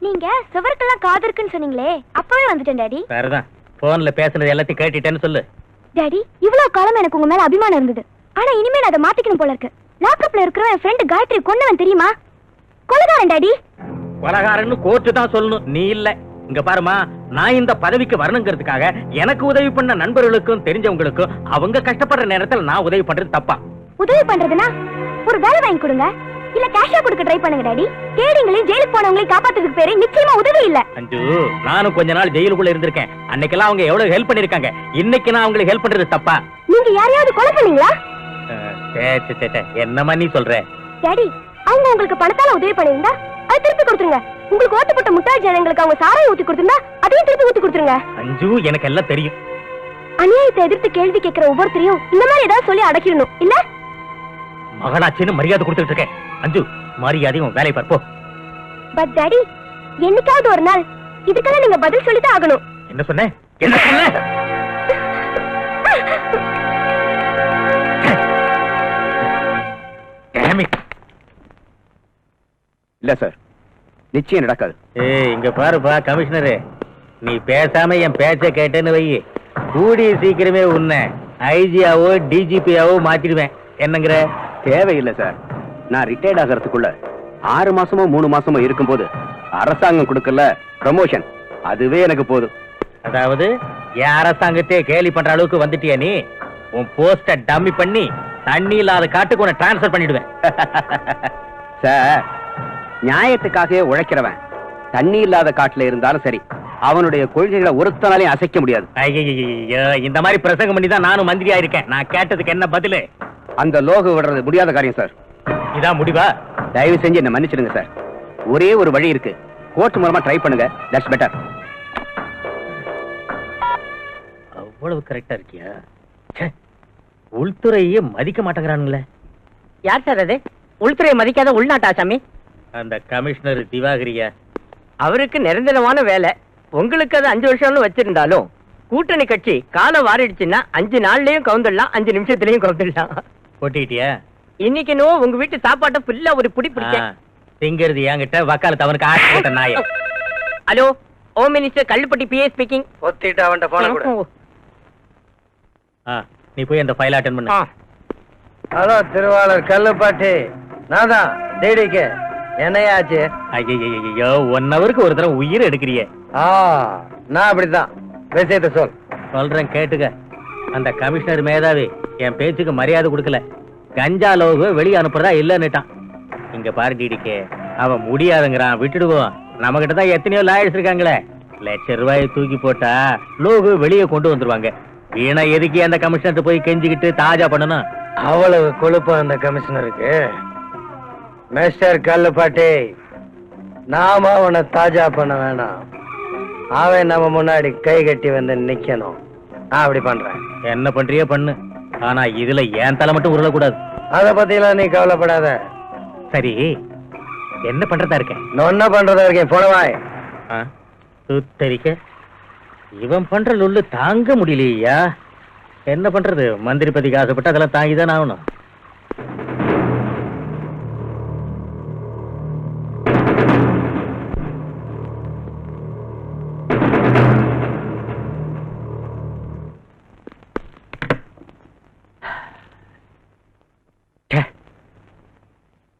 நீங்க சுவருக்கெல்லாம் காது இருக்குன்னு சொன்னீங்களே, அப்பவே வந்துட்டேன் டாடி. வேறதான், போன்ல பேசுனது எல்லாத்தையும் கேட்டுட்டேன்னு சொல்லு. டாடி, இவ்வளவு காலம் எனக்கு உங்க மேல அபிமானம் இருந்தது. ஆனா இனிமே நான் அதை மாத்திக்கணும் போல இருக்கு. லாக்அப்ல இருக்கிற என் ஃப்ரெண்ட் காயத்ரி கொன்னவன் தெரியுமா? கொலைகாரன் டாடி. கொலைகாரன்னு கோர்ட்டு தான் சொல்லணும், நீ இல்ல. இங்க பாருமா, நான் இந்த பதவிக்கு வரணுங்கிறதுக்காக எனக்கு உதவி பண்ண நண்பர்களுக்கும் தெரிஞ்சவங்களுக்கும் அவங்க கஷ்டப்படுற நேரத்தில் நான் உதவி பண்றது தப்பா? உதவி பண்றதுன்னா ஒரு வேலை வாங்கி கொடுங்க, இல்ல கேஷா கொடுக்க ட்ரை பண்ணுங்க டாடி. கேடிங்களையும் ஜெயிலுக்கு போனவங்களையும் காப்பாத்துறதுக்கு பேரு நிச்சயமா உதவி இல்ல. அஞ்சு, நானும் கொஞ்ச நாள் ஜெயிலுக்குள்ள இருந்திருக்கேன். அன்னைக்கெல்லாம் அவங்க எவ்வளவு ஹெல்ப் பண்ணிருக்காங்க. இன்னைக்கு நான் அவங்களுக்கு ஹெல்ப் பண்றது தப்பா? நீங்க யாரையாவது கொலை பண்ணீங்களா? என்னமா நீ சொல்ற? டாடி, அவங்க உங்களுக்கு பணத்தால உதவி பண்ணிருந்தா அதை திருப்பி கொடுத்துருங்க. உங்களுக்கு ஓட்டு போட்ட முட்டாள் ஜனங்களுக்கு அவங்க சாராயம் ஊத்தி கொடுத்திருந்தா அதையும் திருப்பி ஊத்தி கொடுத்துருங்க. அஞ்சு, எனக்கு எல்லாம் தெரியும். அநியாயத்தை எதிர்த்து கேள்வி கேட்கிற ஒவ்வொருத்தரையும் இந்த மாதிரி ஏதாவது சொல்லி அடக்கிடணும் இல்ல? மகனாச்சின்னு மரியாதை கொடுத்துட்டு இருக்கேன். அஞ்சு, மரியாதையும் வேலை பார்ப்போம். பட் டாடி, என்னைக்காவது ஒரு நாள் இதுக்கெல்லாம் நீங்க பதில் சொல்லிதான் ஆகணும். என்ன சொன்ன? என்ன சொன்ன? இல்ல சார், நிச்சயம் நடக்காது. ஏய், இங்க பாருப்பா கமிஷனரு, நீ பேசாம என் பேச்ச கேட்டேன்னு வை, கூடிய சீக்கிரமே உன்னை ஐஜியாவோ டிஜிபியாவோ மாத்திடுவேன். என்னங்கிற? தேவையில்லை சார். நான் ரிட்டையர்ட் ஆகிறதுக்குள்ள 6 மாசமோ 3 மாசமோ இருக்கும்போது அரசாங்கம் கொடுக்கல ப்ரமோஷன், அதுவே எனக்கு போதும். அதாவது என் அரசாங்கத்தையே கேலி பண்ற அளவுக்கு வந்துட்டியா நீ? உன் போஸ்ட டம்மி பண்ணி தண்ணி இல்லாத காட்டுக்கு உன்னை டிரான்ஸ்பர் பண்ணிடுவேன். சார், நியாயத்துக்காகவே உழைக்கிறவன் தண்ணி இல்லாத காட்டுல இருந்தாலும் சரி, அவனுடைய கொள்கைகளை ஒருத்தனாலையும் அசைக்க முடியாது. ஐயோ, இந்த மாதிரி பிரசங்கம் பண்ணி தான் நானும் மந்திரியா இருக்கேன். நான் கேட்டதுக்கு என்ன பதிலு? அந்த லோகு விடுறது முடியாத காரியம் சார். இதான் முடிவா? தயவு செஞ்சு என்ன மன்னிச்சிடுங்க சார். ஒரே ஒரு வழி இருக்கு, கோர்ட் மூலமா ட்ரை பண்ணுங்க. That's better. அவ்வளவு கரெக்டா இருக்கியா? உள்துறையே மதிக்க மாட்டேங்கிறானுங்களே. யார் சார் அது? உள்துறையை மதிக்காத உள்நாட்டு ஆசாமி? அந்த கமிஷனர் திவாகரியா? அவருக்கு நிரந்தரமான வேலை. உங்களுக்கு அது 5 வருஷம்னு வச்சிருந்தாலும் கூட்டணி கட்சி காலம் வாரிடுச்சுன்னா 5 நாள்லயும் கவுந்துடலாம், 5 நிமிஷத்துலயும் கவுந்துடலாம். போட்டிட்டியா? இன்னைக்கு நோ உங்க வீட்டு சாப்பாட்டை ஃபுல்லா ஒரு புடி பிடிச்சேன். திங்கிறது என்கிட்ட, வக்காலத்து அவனுக்கு ஆட்சி போட்ட நாய. Hello, home minister Kallupatti PA speaking. ஒத்திட்டு அவன்கிட்ட போன கூட. நீ போய் அந்த ஃபைல் அட்டெண்ட் பண்ணு. ஹலோ திருவாளர் கல்லுப்பாட்டி, நான் தான் டிடிகே. என்னையாச்சு? ஐயோ 1 ஹவருக்கு ஒரு தடவை உயிர் எடுக்கிறியே. நான் அப்படித்தான். விஷயத்த சொல். சொல்றேன் கேட்டுக்க. அந்த கமிஷனர் மேதாவி என் பேச்சுக்கு மரியாதை கொடுக்கல. கஞ்சா லோகு வெளியே அனுப்புறதா இல்லன்னுட்டான். இங்க பாரு டிடிக்கே, அவன் முடியாதுங்கிறான், விட்டுடுவோம். நம்ம கிட்ட தான் எத்தனையோ லாயர்ஸ் இருக்காங்களே. ₹1,00,000 தூக்கி போட்டா லோகு வெளியே கொண்டு வந்துருவாங்க. வீணா எதுக்கே அந்த கமிஷனர் போய் கெஞ்சிக்கிட்டு தாஜா பண்ணணும்? அவ்வளவு கொழுப்பு அந்த கமிஷனருக்கு. மிஸ்டர் கல்லுப்பாட்டி, நாம அவனை தாஜா பண்ண வேணாம். அவன் நம்ம முன்னாடி கை கட்டி வந்து நிக்கணும். நான் அப்படி பண்றேன். என்ன பண்றியோ பண்ணு, ஆனா இதுல ஏன் தலை மட்டும் உருளக்கூடாது. அத பத்திலாம் நீ கவலைப்படாத. சரி, என்ன பண்றதா இருக்கேன்? என்ன பண்றதா இருக்கேன்? போனவாய். சுத்தரிக்க இவன் பண்ற லொல்லு தாங்க முடியலையா? என்ன பண்றது? மந்திரி பதிக்கு ஆசைப்பட்டு அதெல்லாம் தாங்கிதான் ஆகணும்.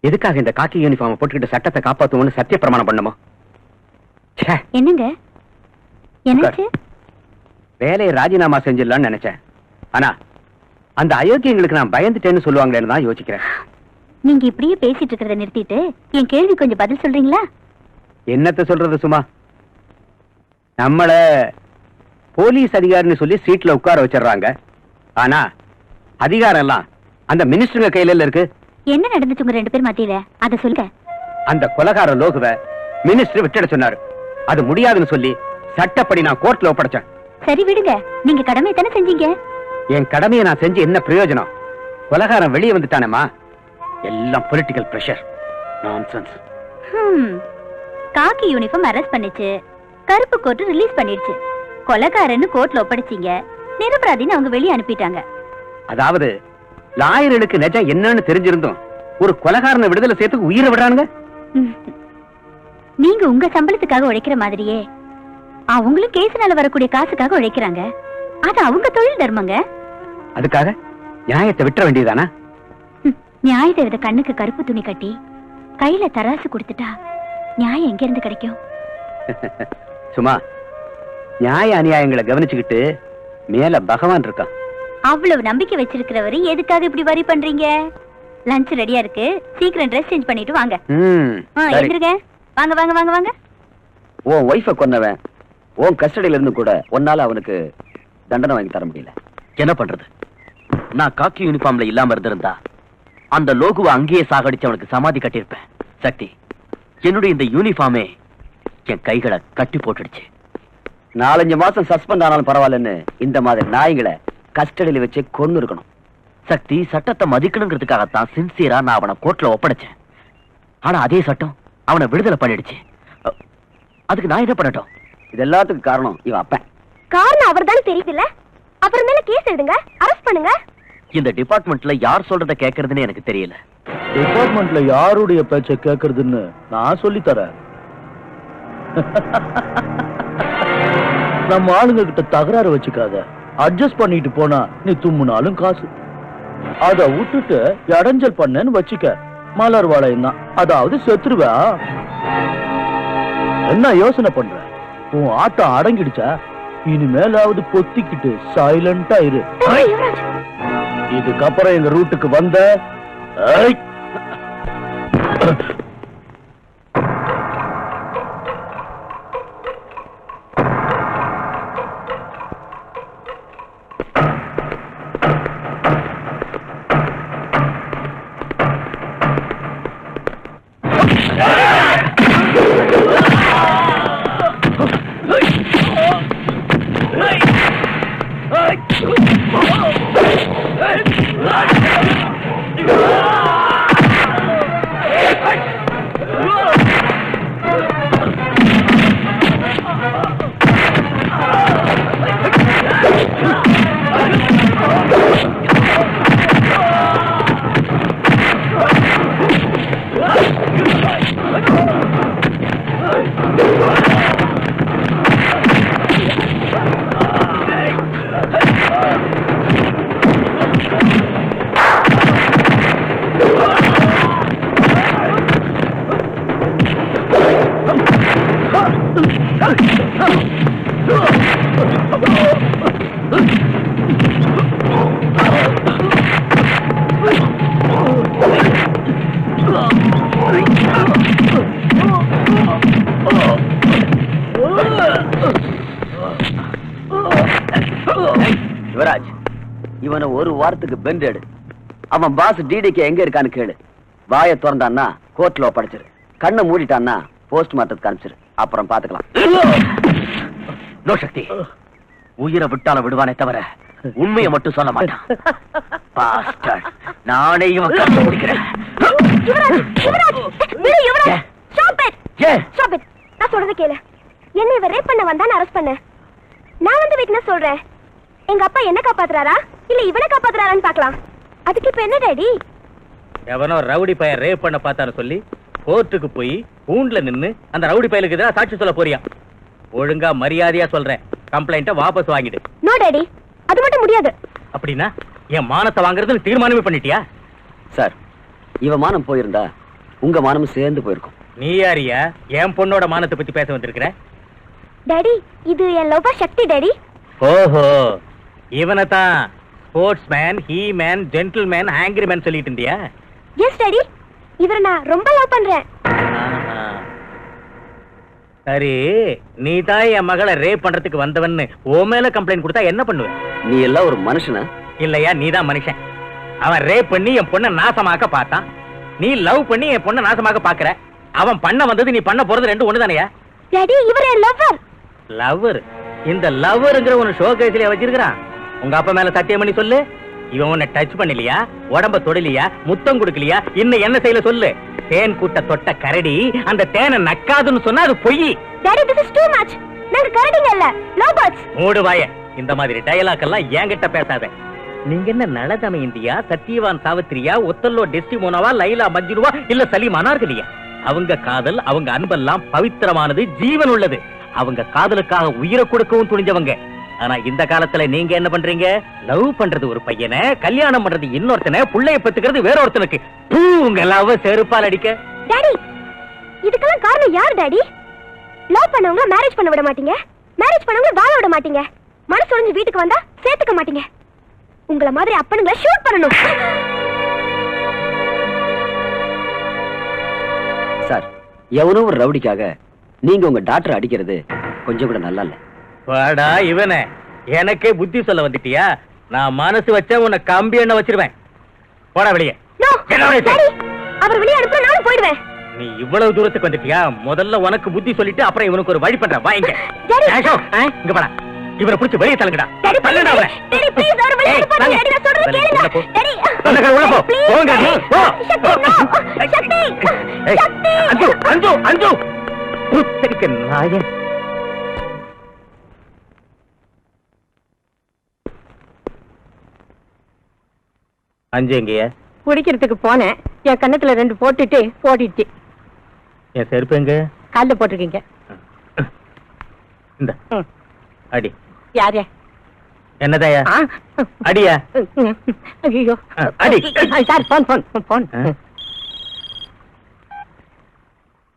எதுக்காக இந்த காக்கி யூனிஃபார்ம் போட்டுக்கிட்டு சட்டத்தை காப்பாத்துவோம்னு சத்திய பிரமாணம் பண்ணுமோ? என்னங்க என்னாச்சு? வேலையை ராஜினாமா செஞ்சிடலாம்னு நினைச்சேன். ஆனா அந்த அயோக்கியங்களுக்கு நான் பயந்துட்டேன்னு சொல்லுவாங்களேன்னு தான் யோசிக்கிறேன். நீங்க இப்படியே பேசிட்டு இருக்கிறத நிறுத்திட்டு என் கேள்வி கொஞ்சம் பதில் சொல்றீங்களா? என்னத்த சொல்றது சும்மா? நம்மள போலீஸ் அதிகாரின்னு சொல்லி சீட்ல உட்கார வச்சிடறாங்க. ஆனா அதிகாரம் எல்லாம் அந்த மினிஸ்டருங்க கையில இருக்கு. என்ன நடந்துச்சு உங்க 2 பேர் மத்தியில? அத சொல்லுங்க. அந்த கொலைகார லோகுவ மினிஸ்டர் விட்டுட சொன்னாரு. அது முடியாதுன்னு சொல்லி சட்டப்படி நான் கோர்ட்ல ஒப்படைச்சேன். சரி விடுங்க, நீங்க கடமையை தானே செஞ்சீங்க. என் கடமையை நான் செஞ்சு என்ன பிரயோஜனம்? கொலைகாரன் வெளியே வந்துட்டானேமா. எல்லாம் பொலிட்டிக்கல் பிரஷர். நான்சென்ஸ். காக்கி யூனிஃபார்ம் அரெஸ்ட் பண்ணிச்சு, கருப்பு கோட் ரிலீஸ் பண்ணிடுச்சு. கொலைகாரன்னு கோர்ட்ல ஒப்படைச்சீங்க, நிரபராதின்னு அவங்க வெளியே அனுப்பிட்டாங்க. அதாவது லாயர்களுக்கு நிஜம் என்னன்னு தெரிஞ்சிருந்தோம் ஒரு கொலைகாரனை விடுதலை செய்யறதுக்கு உயிரை விடுறானுங்க. நீங்க உங்க சம்பளத்துக்காக உழைக்கிற மாதிரியே அவங்களும் கேஸ்னால வரக்கூடிய காசுக்காக உழைக்கிறாங்க. அது அவங்க தொழில் தர்மங்க. அதுக்காக நியாயத்தை விட்டுற வேண்டியதானா? நியாயத்தை விட கண்ணுக்கு கருப்பு துணி கட்டி கையில தராசு கொடுத்துட்டா நியாயம் எங்க இருந்து கிடைக்கும்? சும்மா நியாய அநியாயங்களை கவனிச்சுக்கிட்டு மேல பகவான் இருக்கான். அவ்வளவு நம்பிக்கை வச்சிருக்கிறவரு எதுக்காக இப்படி வரி பண்றீங்க? லஞ்ச் ரெடியா இருக்கு, சீக்கிரம் ட்ரெஸ் சேஞ்ச் பண்ணிட்டு வாங்க. எந்திருங்க, வாங்க வாங்க வாங்க வாங்க. உன் ஒய்ஃபை கொன்னவன் உன் கஸ்டடியில இருந்து கூட உன்னால அவனுக்கு தண்டனை வாங்கி தர முடியல. என்ன பண்றது? நான் காக்கி யூனிஃபார்ம்ல இல்லாம இருந்திருந்தா அந்த லோகுவை அங்கேயே சாகடிச்சு அவனுக்கு சமாதி கட்டியிருப்பேன். சக்தி, என்னுடைய இந்த யூனிஃபார்மே என் கைகளை கட்டி போட்டுடுச்சு. 4-5 மாசம் சஸ்பெண்ட் ஆனாலும் பரவாயில்லன்னு இந்த மாதிரி நாய்களை கஸ்டடியில வச்சு கொன்னு இருக்கணும். சக்தி, சட்டத்தை மதிக்கணுங்கிறதுக்காகத்தான் சின்சியரா நான் அவனை கோர்ட்ல ஒப்படைச்சேன். ஆனா அதே சட்டம் அவனை விடுதலை பண்ணிடுச்சு. அதுக்கு நான் என்ன பண்ணட்டும்? இது எல்லாத்துக்கும் காரணம் இவன் அப்பன். காரணம் அவர் தானே தெரியுதுல்ல? அப்புறம் மேல கேஸ் எடுங்க, அரெஸ்ட் பண்ணுங்க. இந்த டிபார்ட்மெண்ட்ல யார் சொல்றத கேக்குறதுன்னு எனக்கு தெரியல. டிபார்ட்மெண்ட்ல யாருடைய பேச்ச கேக்குறதுன்னு நான் சொல்லி தரேன். நம்ம ஆளுங்க கிட்ட தகராறு வச்சுக்காத. அட்ஜஸ்ட் பண்ணிட்டு போனா நீ தும்முனாலும் காசு. அத விட்டுட்டு இடைஞ்சல் பண்ணேன்னு வச்சுக்க, மலர் வாழையும் தான், அதாவது செத்துருவா. என்ன யோசனை பண்ற? உன் ஆட்டம் அடங்கிடுச்சா? இனிமேலாவது பொத்திக்கிட்டு சைலண்டா இரு. இதுக்கப்புறம் எங்க ரூட்டுக்கு வந்த Hey! யுவராஜ், இவனை ஒரு வாரத்துக்கு பெண்ட் எடு. அவன் பாஸ் டிடிக்கு எங்க இருக்கான்னு கேளு. வாயை திறந்தான்னா கோர்ட்ல ஒப்படைச்சிரு. கண்ணை மூடிட்டான்னா போஸ்ட்மார்ட்டத்துக்கு அனுப்பிச்சிரு. அப்புறம் பாத்துக்கலாம். நோ சக்தி, உயிரை விட்டால விடுவானே தவிர உண்மையை மட்டும் சொல்ல மாட்டான். பாஸ்டர்ட், நானே இவன் கண்ணை முடிக்கிறேன். நான் சொல்றத கேளு. என்ன இவ ரேப் பண்ண வந்தா அரெஸ்ட் பண்ண. நான் வந்து விட்னஸ் சொல்றேன். எங்க அப்பா என்ன காப்பாத்துறாரா இல்ல இவனை காப்பாத்துறாரான்னு பாக்கலாம். அதுக்கு இப்ப என்ன டாடி? எவனோ ரவுடி பையன் ரேப் பண்ண பார்த்தான்னு சொல்லி கோர்ட்டுக்கு போய் கூண்டுல நின்னு அந்த ரவுடி பையலுக்கு எதிராக சாட்சி சொல்ல போறியா? ஒழுங்கா மரியாதையா சொல்றேன், கம்ப்ளைண்ட்டை வாபஸ் வாங்கிடு. நோ டாடி, அது மட்டும் முடியாது. அப்படின்னா என் மானத்தை வாங்குறதுன்னு தீர்மானமே பண்ணிட்டியா? சார், இவன் மானம் போயிருந்தா உங்க மானமும் சேர்ந்து போயிருக்கும். நீ யாரியா என் பொண்ணோட மானத்தை பத்தி பேச வந்திருக்கிற? டாடி, இது என் லவ்வர் சக்தி டாடி. ஓஹோ, இவனை தான் sports man, he man, gentle man, angry man சொல்லிட்டு இருந்தியா? எஸ் டாடி, இவரை நான் ரொம்ப லவ் பண்றேன். சரி, நீ தான் என் மகளை ரேப் பண்றதுக்கு வந்தவன்னு ஓ மேல கம்ப்ளைண்ட் கொடுத்தா என்ன பண்ணுவ? நீ எல்லாம் ஒரு மனுஷனா? இல்லையா, நீ தான் மனுஷன். அவன் ரேப் பண்ணி என் பொண்ணை நாசமாக்க பார்த்தான். நீ லவ் பண்ணி என் பொண்ணை நாசமாக்க பாக்குற. அவன் பண்ண வந்தது நீ பண்ண போறது ரெண்டு ஒண்ணு தானையா? டாடி, இவர் என் லவ்வர். லவ்வர்? இந்த லவ்வருங்கிற ஒரு ஷோ கேஸ்ல வச்சிருக்கான். உங்க அப்பா மேல சத்தியம் பண்ணி சொல்லு. இவன் உன்னை டச் பண்ணலையா, உடம்ப தொடலையா, முத்தம் கொடுக்கலையா, இன்னும் என்ன செய்யல சொல்லு. தேன் கூட்ட தொட்ட கரடி அந்த தேனை நக்காதுன்னு சொன்னா அது பொய். Daddy, this is too much. நாங்க கரடிங்க இல்ல, லவ் பேர்ட்ஸ். மூடு வாய. இந்த மாதிரி டயலாக் எல்லாம் என்கிட்ட பேசாத. நீங்க என்ன நலதம இந்தியா, சத்தியவான் சாவித்திரியா, ஒத்தல்லோ டெஸ்டிமோனாவா, லைலா மஜ்னுவா, இல்ல சலீம் அனார்கலியா? அவங்க காதல், அவங்க அன்பெல்லாம் பவித்திரமானது, ஜீவன் உள்ளது. அவங்க காதலுக்காக உயிரை கொடுக்கவும் துணிஞ்சவங்க. ஆனா இந்த காலத்துல நீங்க என்ன பண்றீங்க? லவ் பண்றது ஒரு பையனை, கல்யாணம் பண்றது இன்னொருத்தனை, புள்ளைய பெத்துக்கிறது வேற ஒருத்தனுக்கு. உங்க லவ் செருப்பால் அடிக்க. டாடி, இதுக்கெல்லாம் காரணம் யார் டாடி? லவ் பண்ணவங்க மேரேஜ் பண்ண விட மாட்டீங்க, மேரேஜ் பண்ணவங்க வாழ விட மாட்டீங்க, மனசு உடைஞ்சு வீட்டுக்கு வந்தா சேர்த்துக்க மாட்டீங்க. உங்கள மாதிரி அப்பனுங்களை ஷூட் பண்ணணும். சார், எவனோ ஒரு ரவுடிக்காக நீங்க உங்க டாக்டர் அடிக்கிறது கொஞ்சம் கூட நல்லா இல்ல. வாடா இவனே, எனக்கே புத்தி சொல்ல வந்துட்டியா? நான் மனசு வச்சா உன்னை கம்பி எண்ணெய் வச்சிருவேன். போடா வெளியே. நோ டாடி, அவர் வெளியே அனுப்ப நானும் போயிடுவேன். நீ இவ்வளவு தூரத்துக்கு வந்துட்டியா? முதல்ல உனக்கு புத்தி சொல்லிட்டு அப்புறம் இவனுக்கு ஒரு வழி பண்றேன். வாங்க இங்க போடா. இவரை புடிச்சு வெளியே தள்ளுங்கடா. தள்ளுடா அவரை. டாடி ப்ளீஸ், அவர் வெளியே அனுப்ப. டாடி, நான் சொல்றது கேளுங்க. டாடி உள்ள போ. போங்க நீ. போ. சக்தி, சக்தி. அஞ்சு அஞ்சு அஞ்சு புத்தரிக்க நாயே. அஞ்சு எங்கயா? குடிக்கிறதுக்கு போனேன். என் கண்ணத்துல ரெண்டு போட்டுட்டு ஓடிடுச்சு. என் செருப்பு எங்க? காலில் போட்டிருக்கீங்க. இந்த அடி. யாரே? என்னதாயா? அடியா? ஐயோ அடி. Sir, phone phone phone.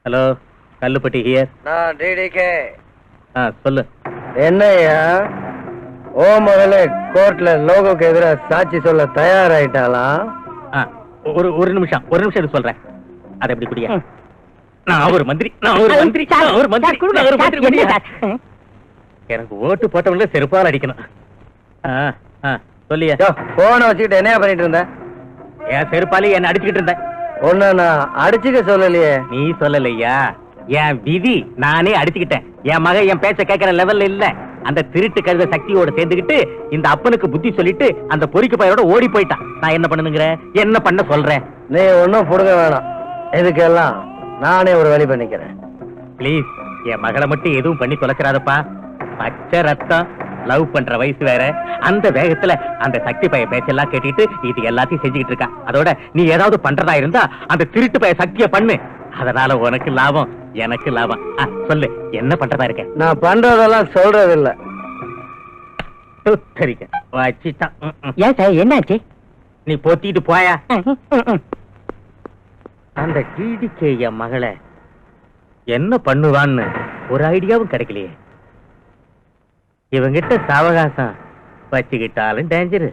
Hello, Kallupatti here. நான் டிடிகே. சொல்லு. என்னையா ஓ மகளே கோர்ட்ல லோகோக்கு எதிராக சாட்சி சொல்ல தயாராயிட்டாளா? ஒரு நிமிஷம் இது சொல்றேன். அதை எப்படி குடியா? நான் ஒரு மந்திரி, நான் ஒரு மந்திரி, நான் ஒரு மந்திரி, நான் ஒரு மந்திரி குடியா? எனக்கு ஓட்டு போட்டவங்கள செருப்பால் அடிக்கணும். சொல்லியா? போனை வச்சுக்கிட்டு என்ன பண்ணிட்டு இருந்த? என் செருப்பாலே என்ன அடிச்சுக்கிட்டு இருந்தேன். ஒன்ன நான் அடிச்சுக்க சொல்லலையே. நீ சொல்லலையா? என் விதி நானே அடிச்சுக்கிட்டேன். என் மகன் என் பேச்ச கேட்கிற லெவல்ல இல்ல. அந்த திருட்டு கழுத சக்தியோட சேர்ந்துக்கிட்டு இந்த அப்பனுக்கு புத்தி சொல்லிட்டு அந்த பொறிக்கு பையோட ஓடி போயிட்டான். நான் என்ன பண்ணுங்கிற? என்ன பண்ண சொல்றேன்? நீ ஒன்னும் புடுங்க வேணாம். இதுக்கெல்லாம் நானே ஒரு வழி பண்ணிக்கிறேன். பிளீஸ், என் மகளை மட்டும் எதுவும் பண்ணி தொலைச்சிடாதப்பா. பச்சை ரத்தம், லவ் பண்ற வயசு வேற. அந்த வேகத்துல அந்த சக்தி பைய பேச்செல்லாம் கேட்டுட்டு இது எல்லாத்தையும் செஞ்சுக்கிட்டு இருக்கா. அதோட நீ ஏதாவது பண்றதா இருந்தா அந்த திருட்டு பைய சக்திய பண்ணு. அதனால உனக்கு லாபம், எனக்கு லாபம். சொல்லு, என்ன பண்றதா இருக்க? நான் பண்றதெல்லாம் சொல்றது இல்ல. வச்சிட்டான். ஏன் சார், என்னாச்சு? நீ போத்திட்டு போயா. அந்த டிடிகே என் மகளை என்ன பண்ணுவான்னு ஒரு ஐடியாவும் கிடைக்கலையே. இவங்கிட்ட சாவகாசம் வச்சுக்கிட்டாலும் டேஞ்சரு,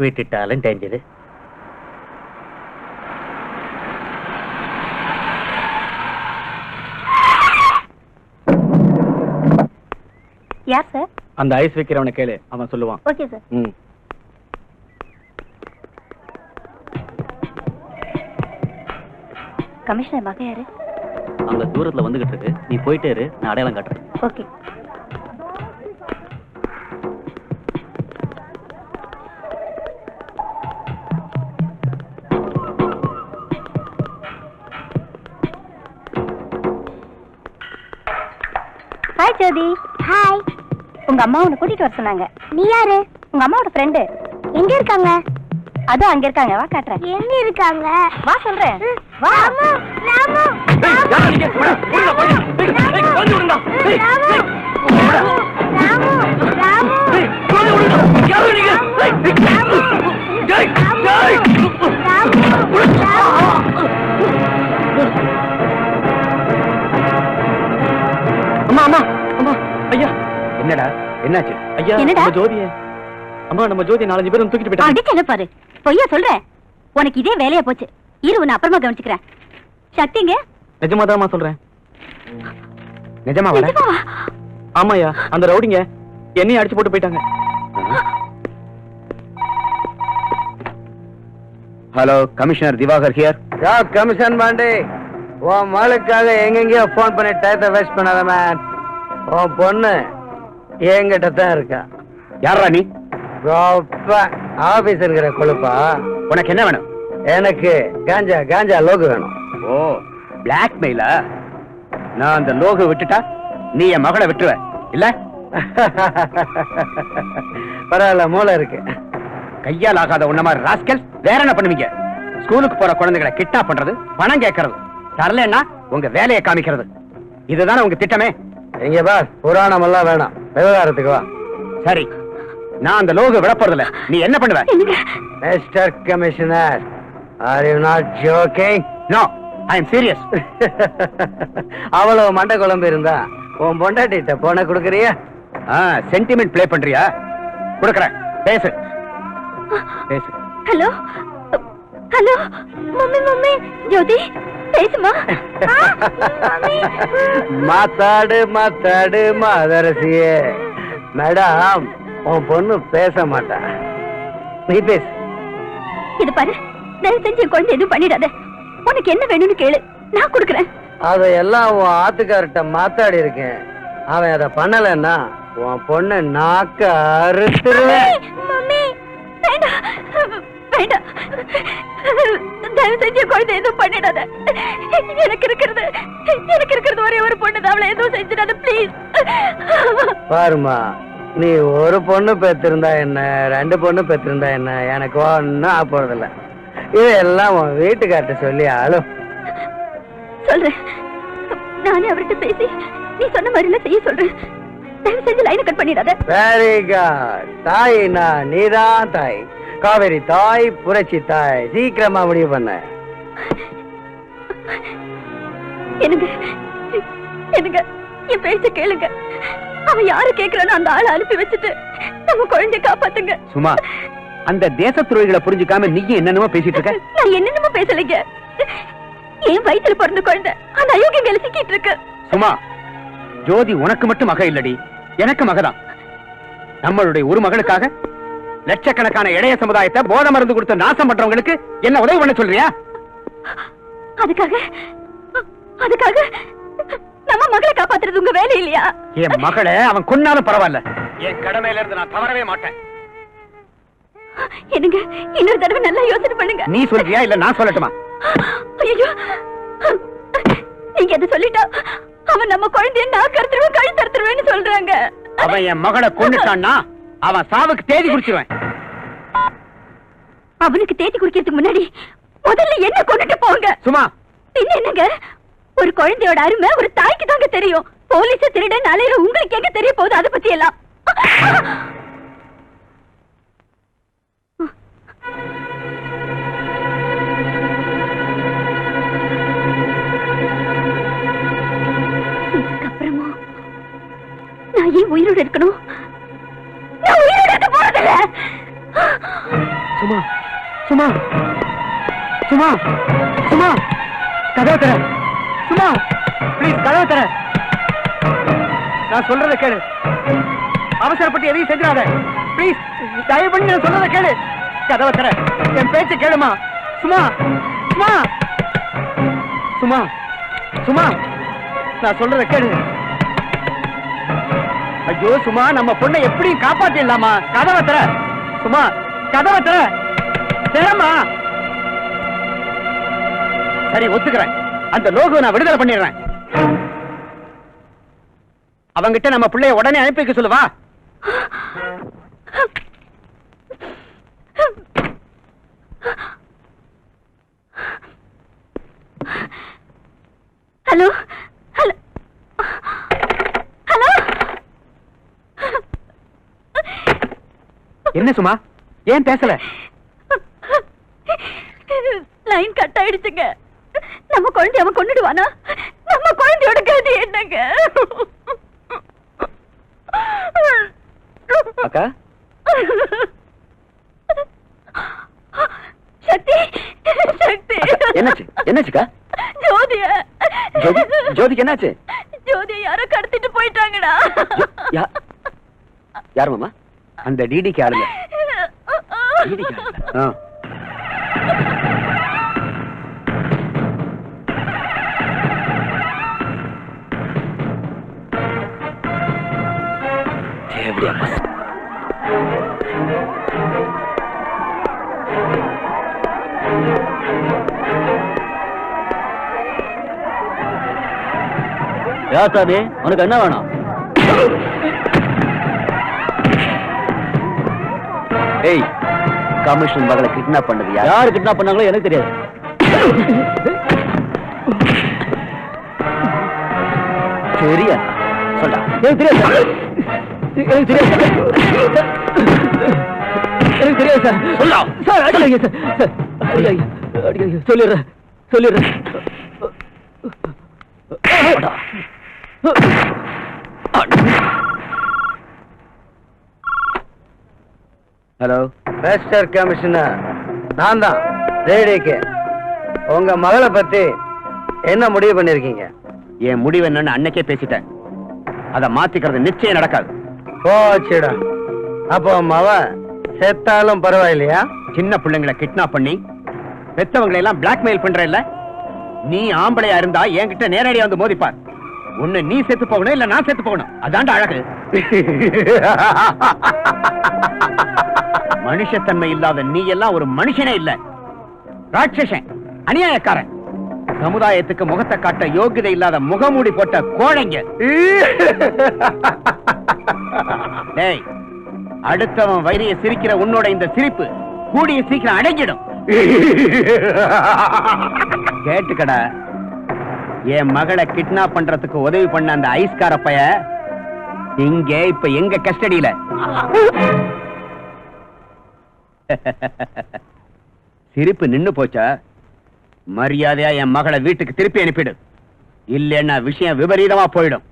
விட்டுட்டாலும் டேஞ்சரு. யார் சார்? அந்த ஐஸ் வைக்கிறவனை கேளு, அவன் சொல்லுவான். Okay sir. ம். கமிஷனர் மக யாரு? அங்க தூரத்துல வந்துகிட்டு இருக்கு, நீ போயிட்டே இரு, நான் அடையாளம் காட்டுறேன். ஓகே. ஹாய் ஜோதி. ஹாய். உங்க அம்மா உன்னை கூட்டிட்டு வர சொன்னாங்க. நீ யாரு? உங்க அம்மாவோட ஃப்ரெண்டு. எங்க இருக்காங்க? அதோ அங்க இருக்காங்க, வா காட்டுறேன். எங்க இருக்காங்க? வா சொல்றேன். வா. ராமு, ராமு, அம்மா அம்மா அம்மா, ஐயா என்னடா என்னாச்சு? ஐயா என்னடா? நம்ம ஜோதிய அம்மா, நம்ம ஜோதி 4-5 பேரும் தூக்கிட்டு போயிட்டாங்க. அடிச்சல பாரு, பொய்யா சொல்றேன். உனக்கு இதே வேலையா போச்சு. இரு, உன்னை அப்புறமா கவனிச்சுக்கிறேன். சக்திங்க? நிஜமாதாம்மா சொல்றேன். நிஜமா வர? ஆமாயா, அந்த ரவுடிங்க என்னையும் அடிச்சு போட்டு போயிட்டாங்க. Hello, commissioner Diwakar here. Yeah commission Pandi, உன் மகளுக்காக எங்கெங்கயோ போன் பண்ணி டயத்தை வேஸ்ட் பண்ணாத மேன். உன் பொண்ணு என்கிட்ட தான் இருக்கா. யாரா நீ? ஆபீஸ்ங்கிற கொழுப்பா. உனக்கு என்ன வேணும்? எனக்கு காஞ்சா காஞ்சா லோகு வேணும். ஓ, பிளாக்மெயிலா? நான் அந்த லோகு விட்டுட்டா நீ என் மகளை விட்டுருவ இல்ல? பரவாயில்ல, மூளை இருக்கு. கையால் ஆகாத உன்ன மாதிரி ராஸ்கல் வேற என்ன பண்ணுவீங்க? ஸ்கூலுக்கு போற குழந்தைகளை கிட்டா பண்றது, பணம் கேட்கறது, தரலன்னா உங்க வேலையை காமிக்கிறது, இதுதானே உங்க திட்டமே? இங்க பார், புராணம் எல்லாம் வேணாம், விவகாரத்துக்கு வா. சரி, நான் அந்த லோகு விட போறதில்ல. நீ என்ன பண்ணுவ? Mister commissioner, are you not joking? No, I am serious. அவ்வளவு மண்டை குழம்பு இருந்தா உன் பொண்டாட்டிட்ட போன குடுக்கறியா? சென்டிமெண்ட் ப்ளே பண்றியா? கொடுக்கறேன், பேசு பேசு. ஹலோ ஹலோ, மம்மி மம்மி, ஜோதி பேசுமா? மாத்தாடு மாத்தாடு மாதரசியே. மேடம், உன் பொண்ணு பேச மாட்டா, நீ பேசு. இது பாரு, தயவு செஞ்சு என் குழந்தை எதுவும் பண்ணிடாத. உனக்கு என்ன வேணும்னு கேளு, நான் கொடுக்குறேன். அதையெல்லாம் உன் ஆத்துக்கார்ட்ட மாத்தாடி இருக்கேன். அவன் அதை பண்ணலன்னா உன் பொண்ணு நாக்க அறுத்துருவேன். மம்மி, வேண்டாம் வேண்டாம், தயவு செஞ்சு என் குழந்தை எதுவும் பண்ணிடாத. எனக்கு இருக்கிறது ஒரே ஒரு பொண்ணு தான், அவளை எதுவும் செஞ்சிடாத ப்ளீஸ். பாருமா, நீ ஒரு பொண்ணு பெற்றிருந்தா என்ன, 2 பொண்ணு பெற்றிருந்தா என்ன, எனக்கு ஒன்னும் ஆக போறதில்ல. இதெல்லாம் உன் வீட்டுக்கார்ட்ட சொல்லி ஆளும். சொல்றேன், நானே அவர்கிட்ட பேசி நீ சொன்ன மாதிரில செய்ய சொல்றேன். தயவு செஞ்சு லைனை கட் பண்ணிடாத. Very good. தாய்னா நீதான் தாய், காவேரி தாய், புரட்சி தாய். சீக்கிரமா முடிவு பண்ண. எனக்கு என் பேச்ச கேளுங்க. அவன் யாரு கேக்குறானோ அந்த ஆளை அனுப்பி வச்சுட்டு நம்ம குழந்தைய காப்பாத்துங்க. சும்மா, அந்த தேச துறைகளை புரிஞ்சுக்காம நீ என்னென்னமோ பேசிட்டு இருக்க. நான் என்னென்னமோ பேசலைங்க. என் வயித்துல பிறந்த குழந்தை அந்த அயோக்கியங்களை சிக்கிட்டு இருக்கு. சும்மா, ஜோதி உனக்கு மட்டும் மக இல்லடி, எனக்கு மகதான். நம்மளுடைய ஒரு மகளுக்காக லட்சக்கணக்கான இளைய சமுதாயத்தை போதை மருந்து கொடுத்து நாசம் பண்றவங்களுக்கு என்ன உதவி பண்ண சொல்றியா? அதுக்காக நம்ம மகளை காப்பாத்துறது உங்க வேலை இல்லையா? என் மகளை அவன் கொன்னாலும் பரவாயில்ல, என் கடமையில இருந்து நான் தவறவே மாட்டேன். என்னங்க, இன்னொரு தடவை நல்லா யோசனை பண்ணுங்க. நீ சொல்றியா இல்ல நான் சொல்லட்டுமா? ஐயோ, நீங்க எது சொல்லிட்டா அவன் நம்ம குழந்தைய நாக்கு அறுத்துருவேன், கழுத்து அறுத்துருவேன்னு சொல்றாங்க. அவன் என் மகளை கொன்னுட்டான்னா அவன் சாவுக்கு தேதி குறிச்சிருவேன். அவனுக்கு தேதி குறிக்கிறதுக்கு முன்னாடி முதல்ல என்ன கொண்டுட்டு போங்க. சும்மா, பின்ன என்னங்க, ஒரு குழந்தையோட அருமை ஒரு தாய்க்கு தாங்க தெரியும். போலீஸ் திருடன் அலையிற உங்களுக்கு எங்க தெரிய போகுது அதை பத்தி எல்லாம்? இதுக்கப்புறமா நான் ஏன் உயிரோடு இருக்கணும்? நான் உயிரோடு இருக்க போறதில்ல. சும்மா சும்மா சும்மா சும்மா, கதவை தர. சும்மா ப்ளீஸ், கதவை தர. நான் சொல்றத கேளு. அவசரப்பட்டு எதையும் செஞ்சிடாத ப்ளீஸ். தயவு பண்ணி நான் சொன்னதை கேளு. கதவை தர, என் பேச்ச கேளுமா. சும்மா சும்மா சும்மா சும்மா நான் சொல்றத கேளு. ஐயோ சும்மா, நம்ம பொண்ணை எப்படியும் காப்பாத்திடலாமா. கதவை தர சும்மா, கதவை தர. திறமா. சரி ஒத்துக்கிறேன், அந்த லோகு நான் விடுதலை பண்ணிடுறேன். அவங்கிட்ட நம்ம பிள்ளைய உடனே அனுப்பி வைக்க சொல்லுவா. Hello hello hello. என்ன சும்மா, ஏன் பேசல? லைன் கட் ஆயிடுச்சுங்க. நம்ம குழந்தை அவன் கொன்னுடுவானா? நம்ம குழந்தையோட கதி என்னங்க? அக்கா, சக்தி சக்தி. என்னாச்சு? என்னாச்சுக்கா? ஜோதிய ஜோதிக்கு என்னாச்சு? ஜோதிய யாரோ கடத்திட்டு போயிட்டாங்கடா. யார் மாமா? அந்த டிடிக்கு ஆளுங்க. யாசாமி, உனக்கு என்ன வேணும்? ஏய், கமிஷன் மகளை கிட்னாப் பண்ணது யாரு கிட்னாப் பண்ணாங்களோ எனக்கு தெரியாது. சரியா சொல்றா. எனக்கு தெரியாது, எனக்கு தெரியாது, எனக்கு தெரியாது சார். சொல்லா சார். அடிக்காதீங்க சார், அடிக்காதீங்க, சொல்லிடுறேன் சொல்லிடுறேன். ஹலோ மிஸ்டர் கமிஷனர், நான் தான் ஜேடிக்கு. உங்க மகளை பத்தி என்ன முடிவு பண்ணிருக்கீங்க? என் முடிவு என்னன்னு அன்னைக்கே பேசிட்டேன். அதை மாத்திக்கிறது நிச்சயம் நடக்காது. போச்சுடா. அப்போ மவ செத்தாலும் பரவாயில்லையா? சின்ன பிள்ளைங்களை கிட்னாப் பண்ணி பெத்தவங்களை எல்லாம் பிளாக்மெயில் பண்ற இல்ல, நீ ஆம்பளையா இருந்தா என்கிட்ட நேரடியா வந்து மோதிப்பார். ஒண்ணு நீ செத்து போகணும், இல்ல நான் செத்து போகணும். அதான்டா அழகு. மனுஷத்தன்மை இல்லாத நீ எல்லாம் ஒரு மனுஷனே இல்ல, ராட்சசன், அநியாயக்காரன், சமுதாயத்துக்கு முகத்தை காட்ட யோகிதை இல்லாத முகமூடி போட்ட கோழைங்க. டேய், அடுத்தவன் வயிறைய சிரிக்கிற உன்னோட இந்த சிரிப்பு கூடிய சீக்கிரம் அடங்கிடும். கேட்டுக்கடா, என் மகளை கிட்னாப் பண்றதுக்கு உதவி பண்ண அந்த ஐஸ்கார பைய இங்க இப்ப எங்க கஸ்டடியில. சிரிப்பு நின்னு போச்சா? மரியாதையா என் மகளை வீட்டுக்கு திருப்பி அனுப்பிடு, இல்லைன்னா விஷயம் விபரீதமா போயிடும்.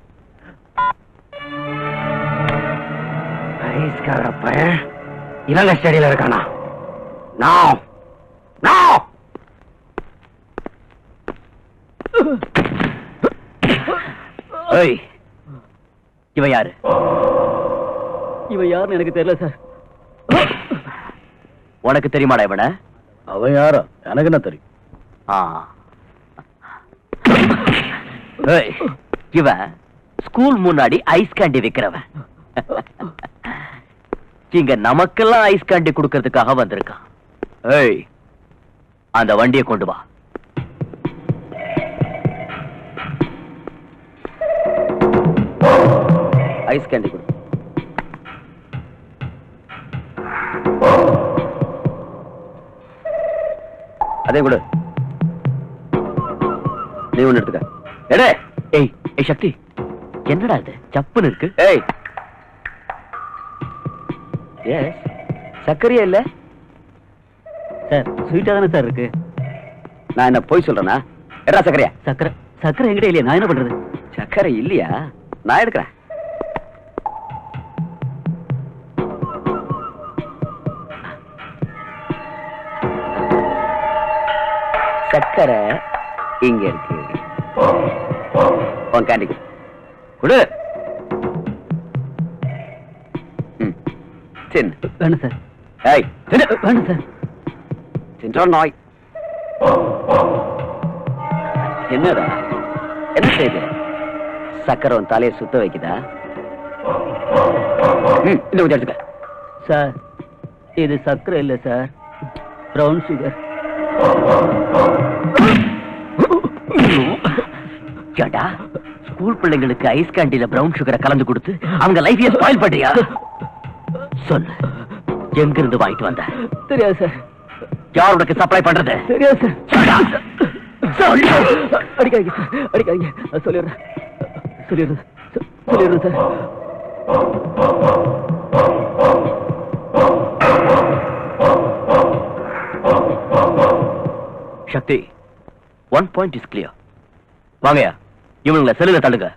ஐஸ்கார பையன் இவங்க கஸ்டடியில இருக்கானா? நான் இவ யாரு? இவ யாருன்னு எனக்கு தெரியல சார். உனக்கு தெரியுமாடா இவன? அவன் யாரோ எனக்கு என்ன தெரியும். இவன் ஸ்கூல் முன்னாடி ஐஸ் கேண்டி விக்கிறவன். இங்க நமக்கெல்லாம் ஐஸ் கேண்டி கொடுக்கறதுக்காக வந்திருக்கான். ஏய், அந்த வண்டியை கொண்டு வா. ஐஸ் கேண்டி கொடு. அதே கொடு. நீ ஒண்ணு எடுத்துக்க. எடே. ஏய் ஏய் சக்தி, என்னடா இது சப்புன்னு இருக்கு? ஏய், எஸ், சர்க்கரையா இல்ல சார்? ஸ்வீட்டா தானே சார் இருக்கு. நான் என்ன போய் சொல்றேனா? எடா சர்க்கரையா? சக்கரை எங்கிட்ட இல்லையா? நான் என்ன பண்றது? சர்க்கரை இல்லையா? நான் எடுக்கிறேன். சர்க்கரை இங்க இருக்கு. உன் கேண்டி கொடு. தின். வேணும் சார். ஏய் தின்னு. வேணும் சார். தின்றா நாய். என்னடா என்ன செய்து சக்கரம் தலையை சுத்த வைக்குதா? இந்த கொஞ்சம் எடுத்துக்க. சார் இது சர்க்கரை இல்லை சார், ப்ரௌன் சுகர். ஏண்டா ஸ்கூல் பிள்ளைங்களுக்கு ஐஸ் கேண்டில பிரவுன் சுகரை கலந்து கொடுத்து அவங்க லைஃபையே ஸ்பாயில் பண்றியா? சொல்லு, எங்க இருந்து வாங்கிட்டு வந்த? தெரியாது சார். யார் உனக்கு சப்ளை பண்றது? தெரியாது சார். சொல்லு. அடிக்காதீங்க சார், அடிக்காதீங்க. சொல்லிடுறேன் sir. Sakthi, 1 point is clear. வாங்கயா, இவனுங்களை செல்லுல தள்ளுங்க.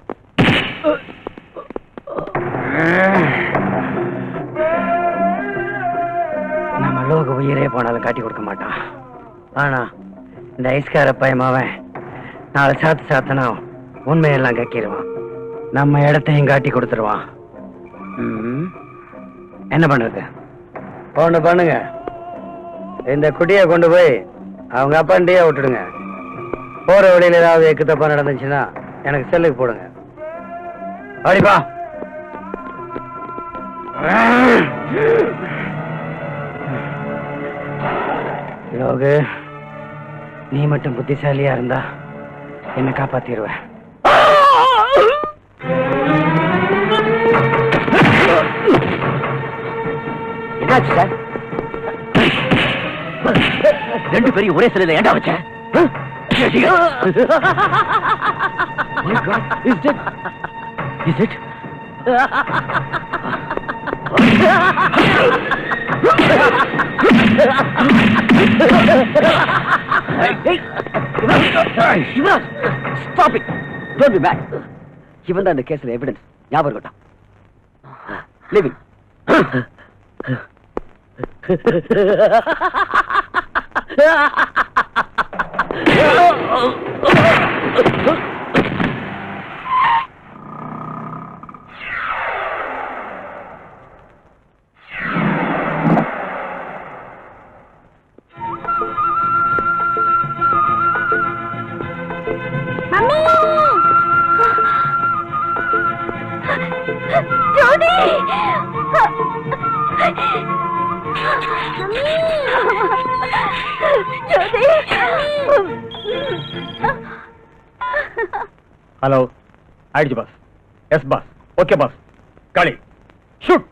நம்ம லோக உயிரே போனாலும் காட்டி கொடுக்க மாட்டான். ஆனா இந்த ஐஸ்கார பயமாவன் 4 சாத்தனா உண்மையெல்லாம் கக்கிடுவான். நம்ம இடத்தையும் காட்டி கொடுத்துருவான். என்ன பண்றது? ஒண்ணு பண்ணுங்க, இந்த குட்டியை கொண்டு போய் அவங்க அப்பாண்டியே விட்டுடுங்க. போற வழியில ஏதாவது எக்கு தப்பா நடந்துச்சுன்னா எனக்கு செல்லுக்கு போடுங்க. அடிப்பா. யோகு, நீ மட்டும் புத்திசாலியா இருந்தா என்ன காப்பாத்திடுவ. என்னாச்சு சார்? 2 பேரையும் ஒரே சிலையில ஏண்டா வச்சேன்? Is it? Stop it! Don't be mad. இவன் தான் இந்த கேஸ்ல எவிடன்ஸ். ஞாபகம் இருக்கட்டும். Leave it. Jyothi! Jyothi! Hello, ஆயிடுச்சு boss. Yes boss. Okay boss. Kali shoot.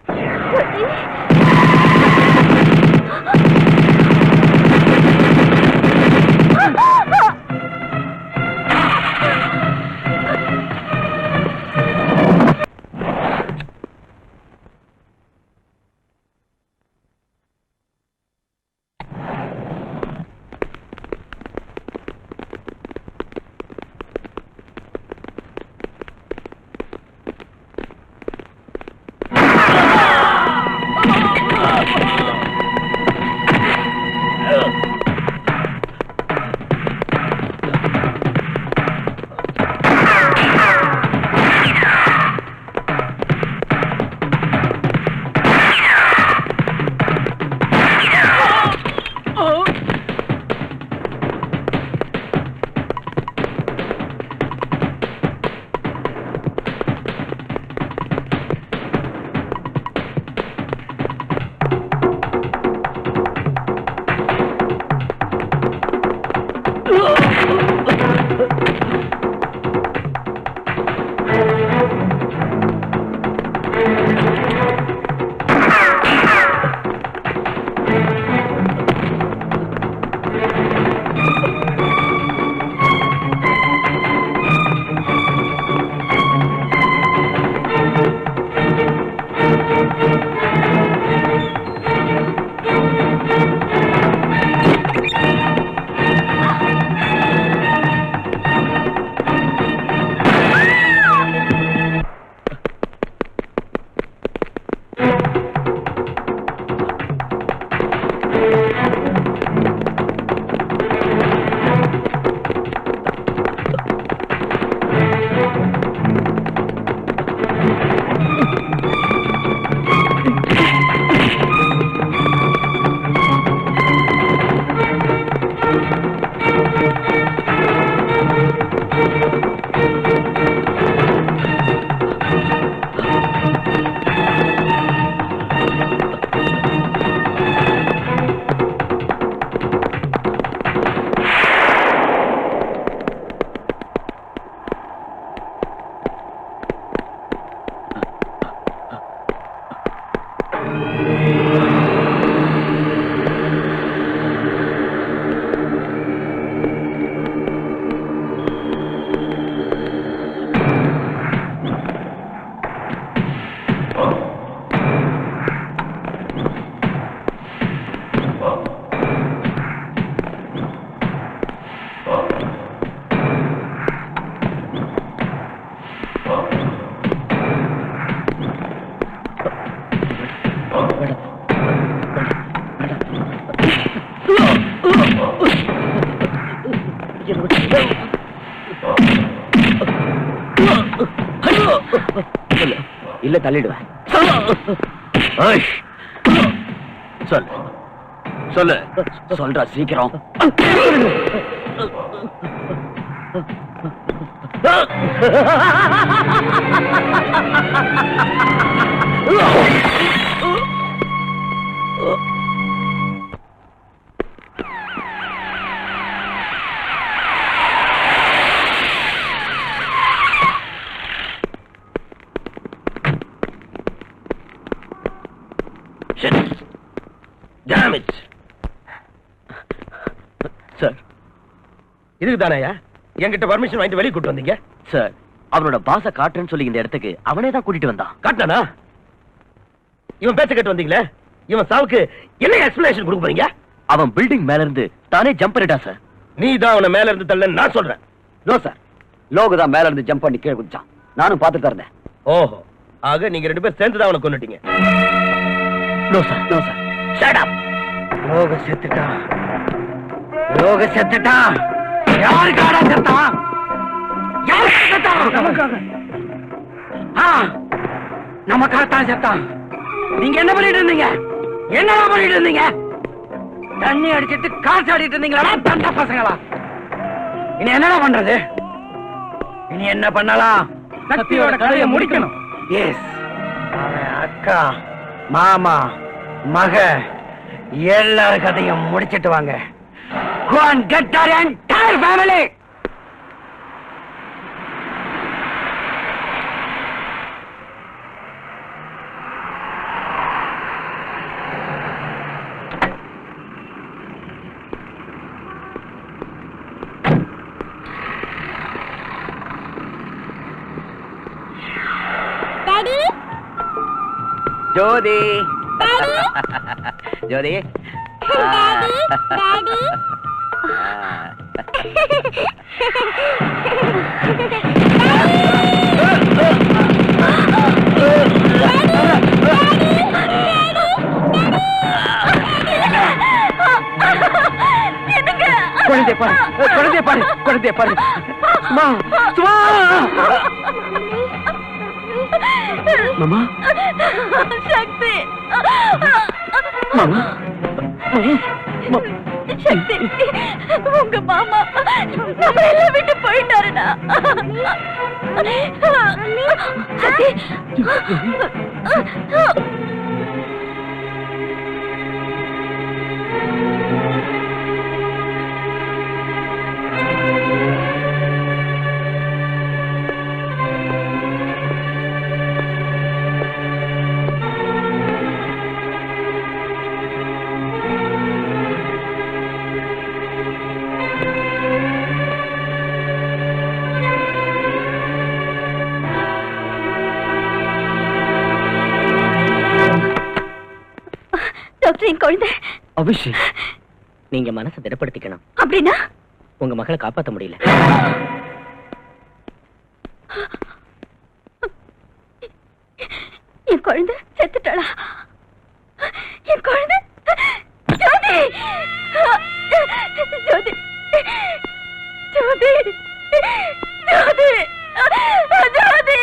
இல்ல தள்ளிடுவேன். சொல்லு சொல்லு சொல்றா சீக்கிரம். Damn it. சார் இதுக்கு தானேயா என்கிட்ட பர்மிஷன் வாங்கிட்டு வெளியே கூட்டு வந்தீங்க? சார் அவனோட பாச காட்டுன்னு சொல்லி இந்த இடத்துக்கு அவனே தான் கூட்டிட்டு வந்தான். காட்டினானா? இவன் பேச்ச கேட்டு வந்தீங்களே, இவன் சாவுக்கு என்ன எக்ஸ்பிளனேஷன் கொடுக்க போறீங்க? அவன் பில்டிங் மேல இருந்து தானே ஜம்ப் பண்ணிட்டான் சார். நீ தான் அவனை மேல இருந்து தள்ளன்னு நான் சொல்றேன். நோ சார், லோகு தான் மேல இருந்து ஜம்ப் பண்ணி கீழே குதிச்சான். நானும் பார்த்துட்டு இருந்தேன். ஓஹோ, ஆக நீங்க ரெண்டு பேரும் சேர்ந்து தான் அவனை கொன்னுட்டீங்க. No sir, no sir. Shut up. Loka செத்துட்டான். லோக செத்துட்டான். யாருக்காடா செத்தான்? யாருக்கு செத்தான்? நமக்காகத்தான் செத்தான். நீங்க என்ன பண்ணிட்டு இருந்தீங்க? என்னடா பண்ணிட்டு இருந்தீங்க? தண்ணி அடிச்சிட்டு காசு ஆடிட்டு இருந்தீங்களா தண்ட பசங்களா? இனி என்னடா பண்றது? இனி என்ன பண்ணலாம்? சக்தியோட கதையை முடிக்கணும். எஸ், அக்கா, மாமா, மக எல்லார் கதையும் முடிச்சிட்டு வாங்க. Go and get our entire family. Daddy? Jothi. Daddy? Jothi. Daddy? Daddy? குழந்தை பாரு, குழந்தை பாரு, குழந்தை பாரு. சும்மா, சும்மா. மாமா, சக்தி, மாமா, சக்தி, உங்க மாமா நம்ம எல்லாம் விட்டு போயிட்டாருடா. சக்தி, டாக்டர், என் குழந்தை அபிஷேக். நீங்க மனசை திடப்படுத்திக்கணும். அப்படின்னா உங்க மகளை காப்பாத்த முடியல. என் குழந்தை செத்துட்டாளா? என் குழந்தை ஜோதி, ஜோதி, ஜோதி, ஜோதி, ஜோதி, ஜோதி.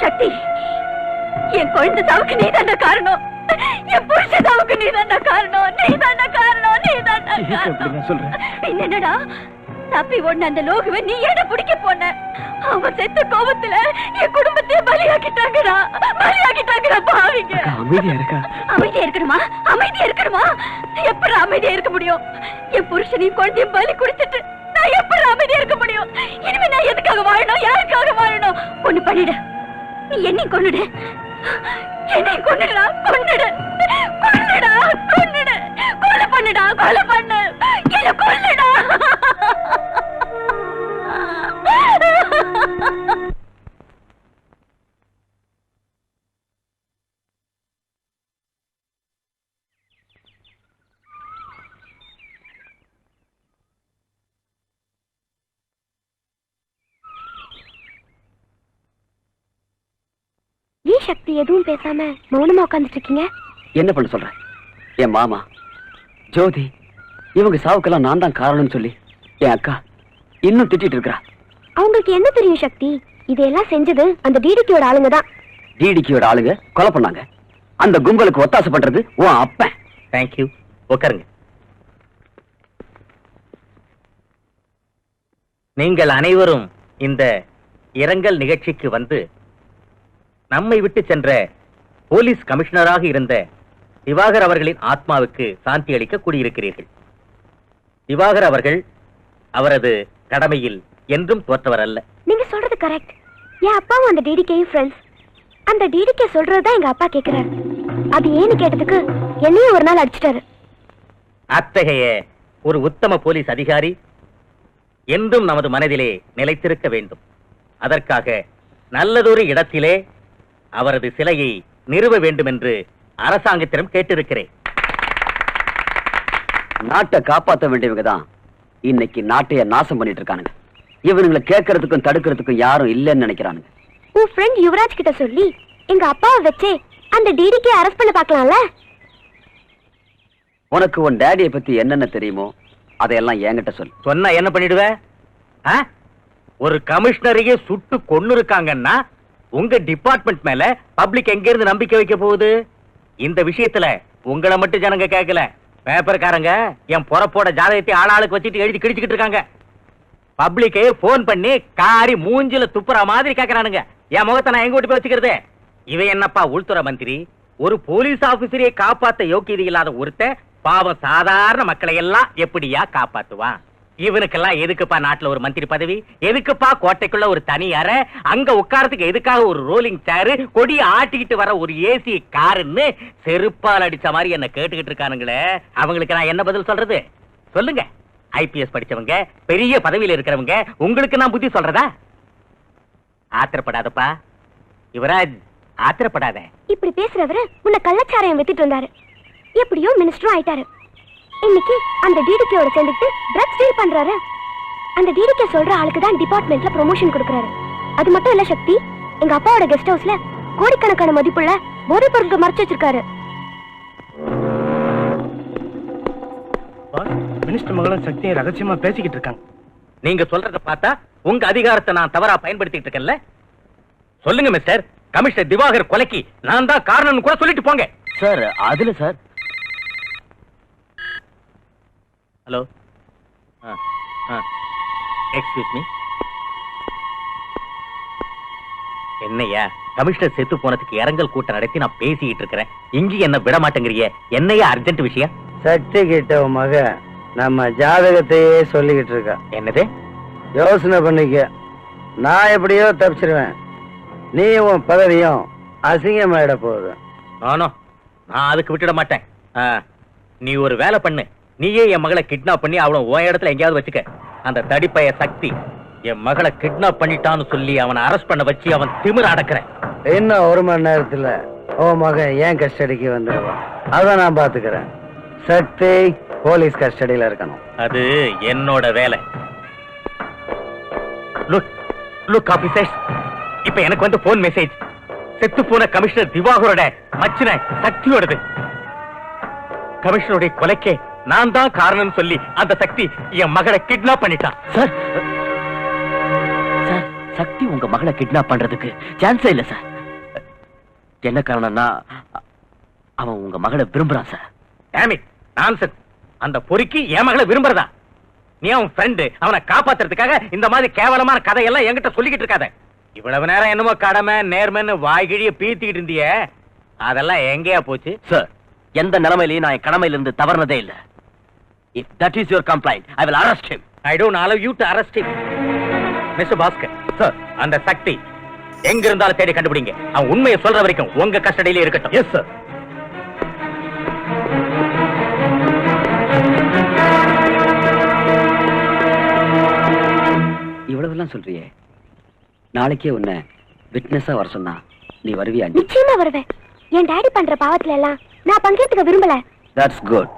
சக்தி, என் குழந்தை சாவுக்கு நீதான காரணம். என் புருஷ சாவுக்கு நீதான காரணம். நீதான காரணம். நீதான காரணம். என்னடா தப்பி ஒண்ணு அந்த லோகுவை நீ ஏட பிடிக்க போன? அவன் செத்த கோபத்துல என் குடும்பத்தையே பலியாக்கிட்டாங்கடா. பலியாக்கிட்டாங்கடா பாவிங்க. அமைதியா இருக்கா? அமைதியா இருக்கணுமா? அமைதியா இருக்கணுமா? எப்படி அமைதியா இருக்க முடியும்? என் புருஷனையும் குழந்தையும் பலி குடிச்சிட்டு நான் எப்படி அமைதியா இருக்க முடியும்? இனிமே நான் எதுக்கு ஒண்ணு பண்ணிடு. நீ என்னை கொன்னுடு. என்னை கொன்னுடா, கொன்னுடு. கொன்னுடா, கொன்னுடு. கொலை பண்ணுடா, கொலை பண்ணு. என்ன கொல்லுடா. ஏன் சக்தி எதுவும் பேசாம மௌனமா உட்காந்துட்டு இருக்கீங்க? என்ன பண்ண சொல்ற? என் மாமா ஜோதி இவங்க சாவுக்கெல்லாம் நான் தான் காரணம்னு சொல்லி என் அக்கா இன்னும் திட்டிட்டு இருக்கா. அவங்களுக்கு என்ன தெரியும் சக்தி? இதெல்லாம் செஞ்சது அந்த டிடிக்கியோட ஆளுங்க தான். டிடிக்கியோட ஆளுங்க கொலை பண்ணாங்க. அந்த கும்பலுக்கு ஒத்தாசை பண்றது உன் அப்பன். தேங்க்யூ. உட்காருங்க. நீங்கள் அனைவரும் இந்த இரங்கல் நிகழ்ச்சிக்கு வந்து நம்மை விட்டு சென்ற போலீஸ் கமிஷனராக இருந்த திவாகர் அவர்களின் ஆத்மாவுக்கு சாந்தி அளிக்க கூடியிருக்கிறீர்கள். திவாகர் அவர்கள் அவரது கடமையில் என்றும் தோற்றவர் அல்ல. நீங்க சொல்றது கரெக்ட். என் அப்பாவும் அந்த டிடிகேயும் ஃப்ரெண்ட்ஸ். அந்த டிடிகே சொல்றதுதான் எங்க அப்பா கேக்குறாரு. அது ஏன்னு கேட்டதுக்கு என்னையும் ஒரு நாள் அடிச்சிட்டாரு. அத்தகைய ஒரு உத்தம போலீஸ் அதிகாரி என்றும் நமது மனதிலே நிலைத்திருக்க வேண்டும். அதற்காக நல்லதொரு இடத்திலே அவரது சிலையை நிறுவ வேண்டும் என்று அரசாங்கத்திடம் கேட்டிருக்கிறேன். நாட்டை காப்பாற்ற வேண்டியவங்க தான் இன்னைக்கு நாட்டைய நாசம் பண்ணிட்டு இருக்கானுங்க. இவனுங்களை கேட்கறதுக்கும் தடுக்கிறதுக்கும் யாரும் இல்லைன்னு நினைக்கிறானுங்க. உன் ஃப்ரெண்ட் யுவராஜ் கிட்ட சொல்லி எங்க அப்பாவை வச்சே அந்த டிடிகே அரெஸ்ட் பண்ண பார்க்கலாம்ல? உனக்கு உன் டேடியை பத்தி என்னென்ன தெரியுமோ அதையெல்லாம் என்கிட்ட சொல்லு. சொன்னா என்ன பண்ணிடுவ? ஒரு கமிஷனரையே சுட்டு கொன்னு இருக்காங்கன்னா உங்க டிபார்ட்மெண்ட் மேல பப்ளிக் எங்க இருந்து நம்பிக்கை வைக்க போகுது? இந்த விஷயத்துல உங்களை மட்டும் ஜனங்க கேட்கல, பேப்பர்காரங்க என் பொறப்போட ஜாதகத்தை ஆளாளுக்கு வச்சுட்டு எழுதி கிழிச்சுக்கிட்டு இருக்காங்க. பப்ளிக்கே போன் பண்ணி காரி மூஞ்சில துப்புற மாதிரி கேட்கறானுங்க. என் முகத்தை நான் எங்க ஓட்டி போய் வச்சுக்கிறது? இவன் என்னப்பா உள்துறை மந்திரி? ஒரு போலீஸ் ஆபீசரையே காப்பாத்த யோக்கியதை இல்லாத ஒருத்தன் பாவம் சாதாரண மக்களை எல்லாம் எப்படியா காப்பாத்துவான்? இவனுக்கெல்லாம் எதுக்குப்பா நாட்டுல ஒரு மந்திரி பதவி? எதுக்குப்பா கோட்டைக்குள்ள ஒரு தனி அறை? அங்க உட்காரத்துக்கு எதுக்காக ஒரு ரோலிங் சேரு? கொடியை ஆட்டிக்கிட்டு வர ஒரு ஏசி காருன்னு செருப்பால் அடிச்ச மாதிரி என்ன கேட்டுக்கிட்டு இருக்கானுங்களே, அவங்களுக்கு நான் என்ன பதில் சொல்றது? சொல்லுங்க. ஐபிஎஸ் படிச்சவங்க, பெரிய பதவியில இருக்கிறவங்க, உங்களுக்கு நான் புத்தி சொல்றதா? ஆத்திரப்படாதப்பா யுவராஜ், ஆத்திரப்படாத. இப்படி பேசுறவரு உன்னை கள்ளச்சாராயம் வித்துட்டு இருந்தாரு. எப்படியோ மினிஸ்டரும் ஆயிட்டாரு. இன்னைக்கு அந்த டிடிகேயோட சேர்ந்துட்டு ட்ரக்ஸ் டீல் பண்றாரு. அந்த டிடிகே சொல்ற ஆளுக்கு தான் டிபார்ட்மெண்ட்ல ப்ரொமோஷன் கொடுக்கறாரு. அது மட்டும் இல்ல சக்தி, எங்க அப்பாவோட கெஸ்ட் ஹவுஸ்ல கோடிக்கணக்கான மதிப்புள்ள போதைப் பொருட்கள் மறைச்சு வச்சிருக்காரு. மினிஸ்டர் மகளும் சக்தியை ரகசியமா பேசிக்கிட்டு இருக்காங்க. நீங்க சொல்றத பார்த்தா உங்க அதிகாரத்தை நான் தவறா பயன்படுத்திட்டு இருக்கேன்ல? சொல்லுங்க மிஸ்டர், கமிஷனர் திவாகர் கொலைக்கு நான் தான் காரணம்னு கூட சொல்லிட்டு போங்க. சார் அதுல சார். Hello, excuse me. என்னையா கமிஷனர் செத்து போனதுக்கு இரங்கல் கூட்டம் நடத்தி நான் பேசிக்கிட்டு இருக்கிறேன். இங்க என்ன விட மாட்டேங்கிறிய? என்னையா அர்ஜென்ட் விஷயம்? சக்தி கிட்ட உன் மக நம்ம ஜாதகத்தையே சொல்லிக்கிட்டு இருக்கா. என்னது? யோசனை பண்ணிக்க. நான் எப்படியோ தப்பிச்சிருவேன், நீ உன் பதவியும் அசிங்கமாயிட போகுது. நானும் நான் அதுக்கு விட்டுட மாட்டேன். நீ ஒரு வேலை பண்ணு, நீயே என் மகளை கிட்னாப் பண்ணி அவளை உன் இடத்துல எங்கேயாவது வச்சுக்க. அந்த தடிப்பைய சக்தி என் மகளை கிட்னாப் பண்ணிட்டான்னு சொல்லி அவனை அரெஸ்ட் பண்ண வச்சு அவன் திமிர அடக்குறேன். இன்னும் 1 மணி நேரத்துல உன் மகன் ஏன் கஸ்டடிக்கு வந்துடுவான். அதை நான் பாத்துக்கிறேன். சக்தி போலீஸ் கஸ்டடியில இருக்கணும். அது என்னோட வேலை. லுக் லுக் ஆபீசர்ஸ், இப்ப எனக்கு வந்து போன் மெசேஜ். செத்து போன கமிஷனர் திவாகரோட மச்சின சக்தியோடது. கமிஷனருடைய கொலைக்கே நான் தான் காரணம் சொல்லி அந்த சக்தி என் மகளை கிட்னாப் பண்ணிட்டான். சார் சார், சக்தி உங்க மகளை கிட்னாப் பண்றதுக்கு சான்ஸே இல்ல சார். என்ன காரணம்னா அவன் உங்க மகளை விரும்புறான் சார். Dam it, nonsense. அந்த பொறுக்கி என் மகளை விரும்புறதா? நீ அவன் ஃப்ரெண்டு, அவனை காப்பாத்துறதுக்காக இந்த மாதிரி கேவலமான கதையெல்லாம் என்கிட்ட சொல்லிக்கிட்டு இருக்காத. இவ்வளவு நேரம் என்னமோ கடமை நேர்மைன்னு வாய்கிழிய பீத்திக்கிட்டு இருந்திய, அதெல்லாம் எங்கேயா போச்சு? சார், எந்த நிலைமையிலையும் நான் என் கடமையிலிருந்து தவறுனதே இல்ல. If that is your complaint, I will arrest him. I don't allow you to arrest him. Mr. Bhaskar, Sir, அந்த சக்தி எங்க இருந்தாலும் தேடி கண்டுபிடிங்க. அவன் உண்மையை சொல்ற வரைக்கும் உங்க கஸ்டடியிலே இருக்கட்டும். Yes sir. இவ்வளவுலாம் சொல்றியே, நாளைக்கே உன்னை விட்னஸா வர சொன்னா நீ வருவியா? நிச்சயமா வருவேன். என் டாடி பண்ற பாவத்துல எல்லாம் நான் பங்கேற்றுக்க விரும்பல. That's good.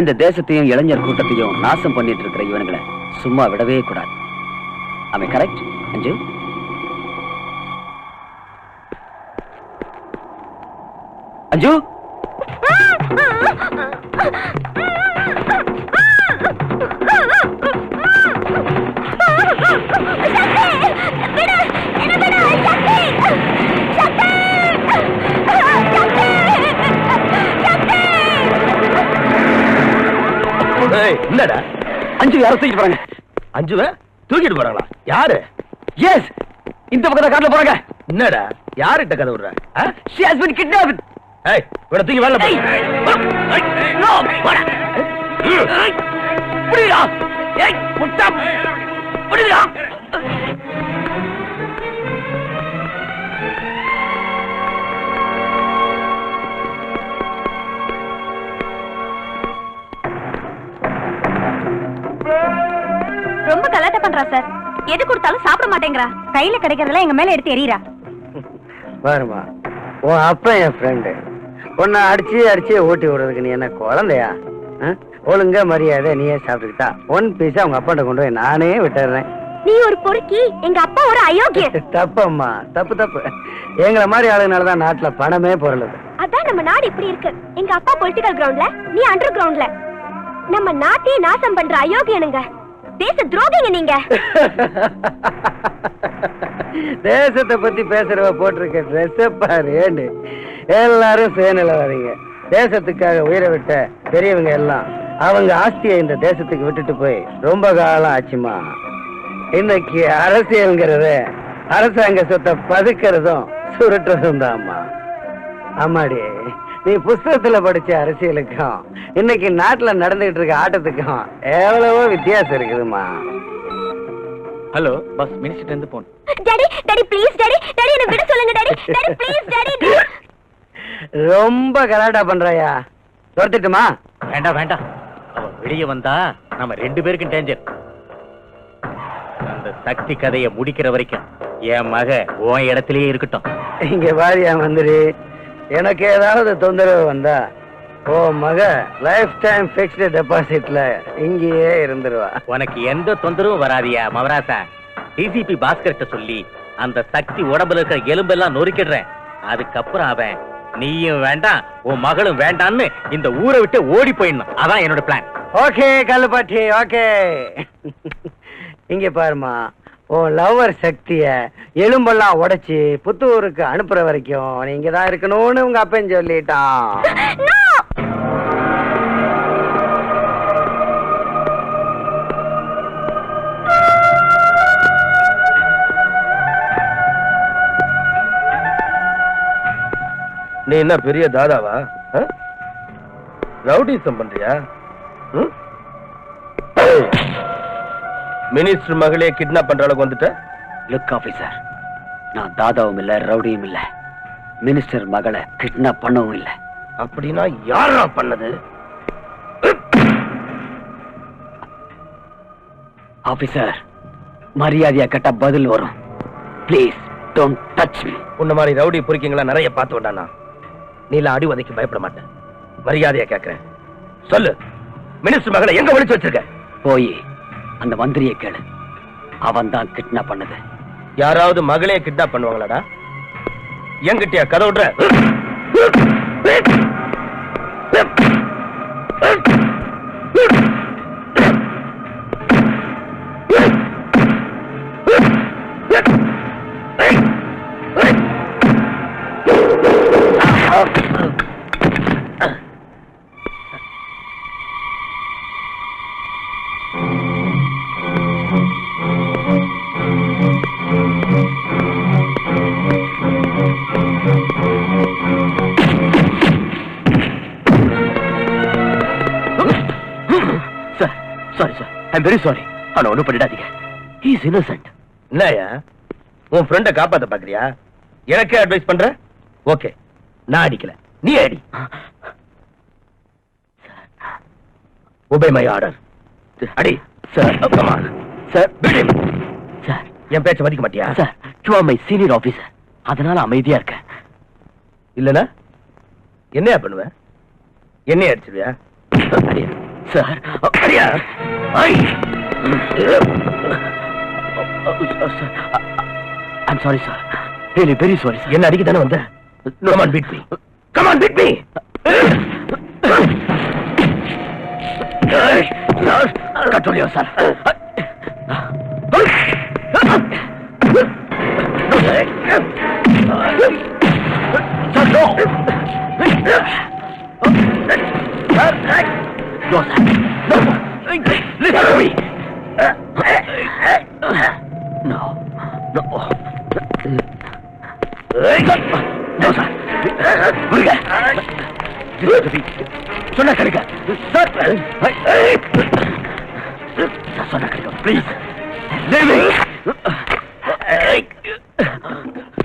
இந்த தேசத்தையும் இளைஞர் கூட்டத்தையும் நாசம் பண்ணிட்டு இருக்கிற இவனுங்களை சும்மா விடவே கூடாது. Am I correct, அஞ்சு? அஞ்சு, என்னடா அஞ்சு யாரை தூக்கிட்டு போறாங்க? அஞ்சுவ தூக்கிட்டு போறாங்களா? யாரு? எஸ், இந்த பக்கத்துல காட்டுல போறாங்க. என்னடா யார்கிட்ட கதை விடுற? She has been kidnapped. ஏய், இவனை தூக்கி வரல. No, போடா. புடிடா. ஏய், முட்டா. புடிடா. ரொம்ப கலாட்டா பண்றா சார். எது கொடுத்தாலும் சாப்பிட மாட்டேங்கிறா. கையில கிடைக்கிறதெல்லாம் எங்க மேல எடுத்து எறியறா. பாருமா, உன் அப்பா என் ஃப்ரெண்டு. உன்னை அடிச்சு ஓட்டி விடுறதுக்கு நீ என்ன குழந்தையா? ஒழுங்கா மரியாதை நீயே சாப்பிட்டுக்கிட்டா ஒன் பீஸா உங்க அப்பாட்ட கொண்டு போய் நானே விட்டுறேன். நீ ஒரு பொறுக்கி, எங்க அப்பா ஒரு அயோக்கிய. தப்பம்மா, தப்பு. எங்களை மாதிரி ஆளுனாலதான் நாட்டுல பணமே பொருளுது. அதான் நம்ம நாடு இப்படி இருக்கு. எங்க அப்பா பொலிட்டிக்கல் கிரவுண்ட்ல, நீ அண்டர் கிரவுண்ட்ல. நம்ம நாட்டையே நாசம் பண்ற அயோக்கியனுங்க. தேச துரோகிங்க நீங்க. தேசத்தை பத்தி பேசுறவ போட்டிருக்க ட்ரெஸ் பாரு. எல்லாரும் சேனல வரீங்க. தேசத்துக்காக உயிரை விட்ட பெரியவங்க எல்லாம் அவங்க ஆஸ்தியை இந்த தேசத்துக்கு விட்டுட்டு போய் ரொம்ப காலம் ஆச்சுமா. இன்னைக்கு அரசியல்ங்கிறத அரசாங்க சொத்தை பதுக்கிறதும் சுருட்டுறதும் தான்மா. ஆமாடி, நீ புஸ்தகத்துல படிச்ச அரசியலுக்கும் இன்னைக்கு நாட்டுல நடந்துகிட்டு இருக்க ஆட்டத்துக்கும் எவ்வளவோ வித்தியாசம் இருக்குதுமா. ஹலோ பஸ், மினிஸ்டர் இருந்து போன். டாடி ப்ளீஸ் டாடி என்ன விட சொல்லுங்க டாடி ப்ளீஸ் டாடி. ரொம்ப கலாட்டா பண்றாயா? துரத்திட்டுமா? வேண்டாம். அவ வெளியே வந்தா நம்ம 2 பேருக்கும் டேஞ்சர். அந்த சக்தி கதையை முடிக்கிற வரைக்கும் என் மக உன் இடத்திலேயே இருக்கட்டும். இங்க பாரியா மந்திரி, எனக்கு ஏதாவது தொந்தரவு வந்தா ஓ மக லைஃப் டைம் பிக்ஸ்டு டெபாசிட்ல இங்கேயே இருந்துருவா. உனக்கு எந்த தொந்தரவும் வராதியா மவராசா. டிசிபி பாஸ்கர்ட்ட சொல்லி அந்த சக்தி உடம்புல இருக்கிற எலும்பெல்லாம் நொறுக்கிடுறேன். அதுக்கப்புறம் அவன் நீயும் வேண்டாம் உன் மகளும் வேண்டான்னு இந்த ஊரை விட்டு ஓடி போயிடணும். அதான் என்னோட பிளான். Okay கல்லுப்பாட்டி, okay. இங்க பாருமா, உன் லவ்வர் சக்திய எலும்பெல்லாம் உடைச்சு புத்தூருக்கு அனுப்புற வரைக்கும் நீங்க தான் இருக்கணும்னு உங்க அப்பன் சொல்லிட்டான். நீ என்ன பெரிய தாதாவா? ரவுடிசம் பண்றியா? மினிஸ்டர் மகளே கிட்னாப் பண்ற அளவுக்கு வந்துட்ட? லுக் ஆபீசர், நான் தாதாவும் இல்ல ரவுடியும் இல்ல. மினிஸ்டர் மகளை கிட்னாப் பண்ணவும் இல்ல. அப்படின்னா யாரா பண்ணது? ஆபீசர், மரியாதையா கேட்டா பதில் வரும். Please don't touch me. உன்ன மாதிரி ரவுடி பொறுக்கிங்களா நிறைய பார்த்து விட்டானா? நீல அடி உதைக்கு பயப்பட மாட்டேன். மரியாதையா கேட்கிறேன், சொல்லு, மினிஸ்டர் மகளை எங்க ஒளிச்சு வச்சிருக்க? போய் அந்த மந்திரியை கேளு. அவன் தான் கிட்னாப் பண்ணது. யாராவது மகளே கிட்னாப் பண்ணுவாங்களாடா? என்கிட்டயா கதை விடுற? Sorry sir, I am very sorry. ஆனா ஒண்ணும் பண்ணிடாதீங்க. He is innocent. என்னயா உன் ஃப்ரெண்ட காப்பாத்த பாக்குறியா? எனக்கே அட்வைஸ் பண்ற? ஓகே, நான் அடிக்கல, நீ அடி. Obey my order. அடி sir. Come on sir. Beat him. Sir, என் பேச்ச மதிக்க மாட்டியா? Sir, you are my senior officer, அதனால அமைதியா இருக்கேன். இல்லனா என்னையா பண்ணுவ? என்னைய அடிச்சிருவியா? அடியா சார், அடியா. ஐ I'm sorry, sir. Really, very sorry, sir. என்ன அடிக்க தானே வந்த? Come on, beat me. Come on, beat me. Sir, control yourself. Sir, no. Sir, no, sir. No. Listen to me. No. No. No, sir. Murga. Sonna karega. Sir. Sonna karega. Please. Leave me.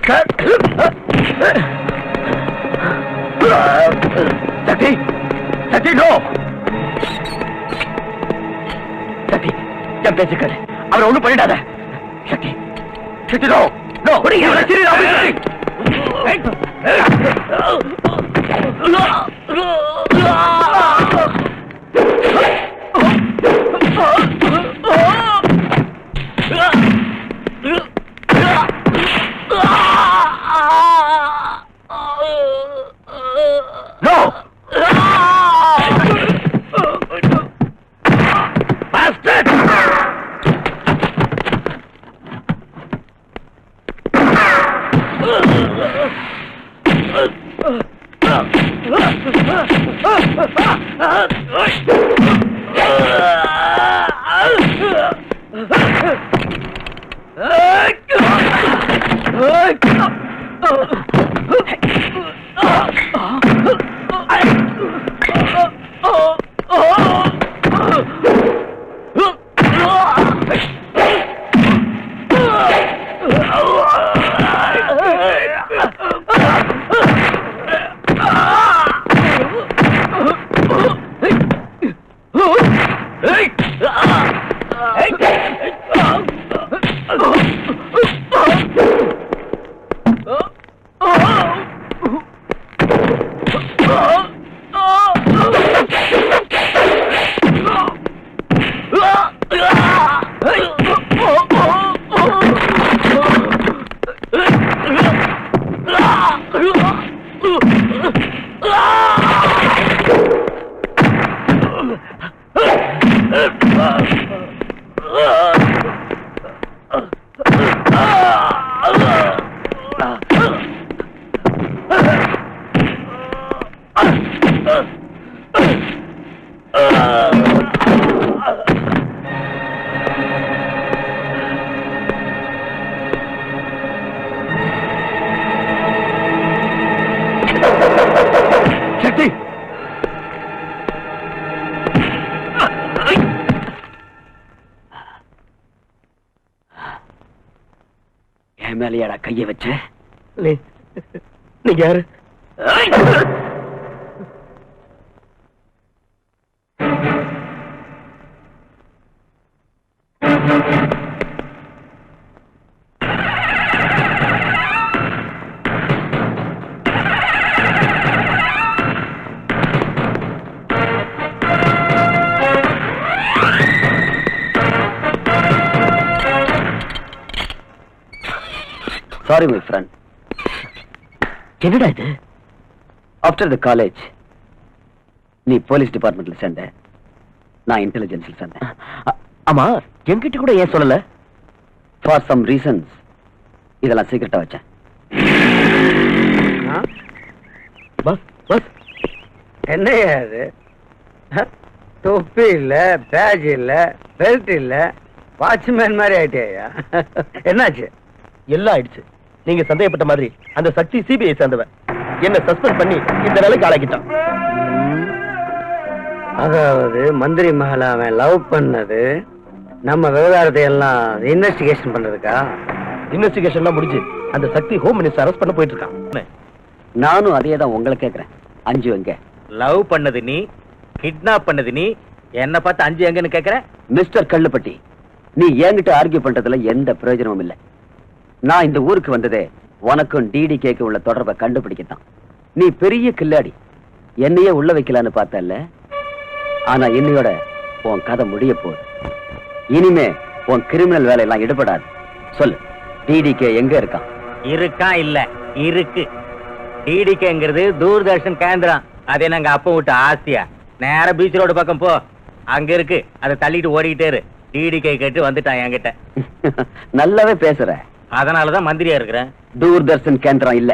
Sir. Sakti. Sakti, no. Sakti, என் பேச்சு கேளு. அவரை ஒண்ணும் பண்ணிடாத. சக்தி, சக்தி, no no. No. Bastard. மேலையாடா கைய வச்ச? நீங்க யாரு? Sorry, my friend. என்னடா இது? ஆஃப்டர் த காலேஜ் நீ போலீஸ் டிபார்ட்மெண்ட்ல சேர்ந்த, நான் இன்டெலிஜென்ஸ்ல சேர்ந்தேன். ஆமா, என்கிட்ட கூட ஏன் சொல்லல? ஃபார் சம் ரீசன்ஸ் இதெல்லாம் சீக்கிரட்டா வச்சேன். பஸ் பஸ் என்னையா அது? தொப்பி இல்ல, பேஜ் இல்ல, பெல்ட் இல்ல, வாட்ச்மேன் மாதிரி ஆயிட்டியா? என்னாச்சு? எல்லாம் ஆயிடுச்சு. நீங்க சந்தேகப்பட்ட மாதிரி அந்த சக்தி சிபிஐ சேர்ந்தவன் என்ன சஸ்பெண்ட் பண்ணி இந்த வேலைக்கு ஆளாக்கிட்டான். அதாவது மந்திரி மகளை அவன் லவ் பண்ணது நம்ம விவகாரத்தை எல்லாம் இன்வெஸ்டிகேஷன் பண்றதுக்கா? இன்வெஸ்டிகேஷன் முடிஞ்சு அந்த சக்தி ஹோம் மினிஸ்டர் அரெஸ்ட் பண்ண போயிட்டு இருக்கான். நானும் அதே தான் உங்களை கேட்கிறேன். அஞ்சு எங்க? லவ் பண்ணது நீ, கிட்னாப் பண்ணது நீ, என்ன பார்த்து அஞ்சு எங்கன்னு கேக்குற? மிஸ்டர் கல்லுப்பட்டி, நீ என்கிட்ட ஆர்கியூ பண்றதுல எந்த பிரயோஜனமும் இல்லை. நான் இந்த ஊருக்கு வந்ததே உனக்கும் டிடிகேக்கு உள்ள தொடர்பை கண்டுபிடிக்கத்தான். நீ பெரிய கில்லாடி, என்னையே உள்ள வைக்கலான்னு பார்த்தல்ல. ஆனா என்னையோட உன் கதை முடிய போகுது. இனிமே உன் கிரிமினல் வேலையெல்லாம் ஈடுபடாது. சொல்லு, டிடிகே எங்க இருக்கான்? இருக்கா இல்ல இருக்கு. டிடிகேங்கிறது தூர்தர்ஷன் கேந்திரம். அது என்னங்க அப்ப விட்டு ஆசியா நேர பீச் ரோடு பக்கம் போ, அங்க இருக்கு. அதை தள்ளிட்டு ஓடிக்கிட்டே இரு. டிடிகே கேட்டு வந்துட்டான் என்கிட்ட. நல்லாவே பேசுற. அதனாலதான் மந்திரியா இருக்கிறேன். தூர்தர்ஷன் கேந்திரம் இல்ல,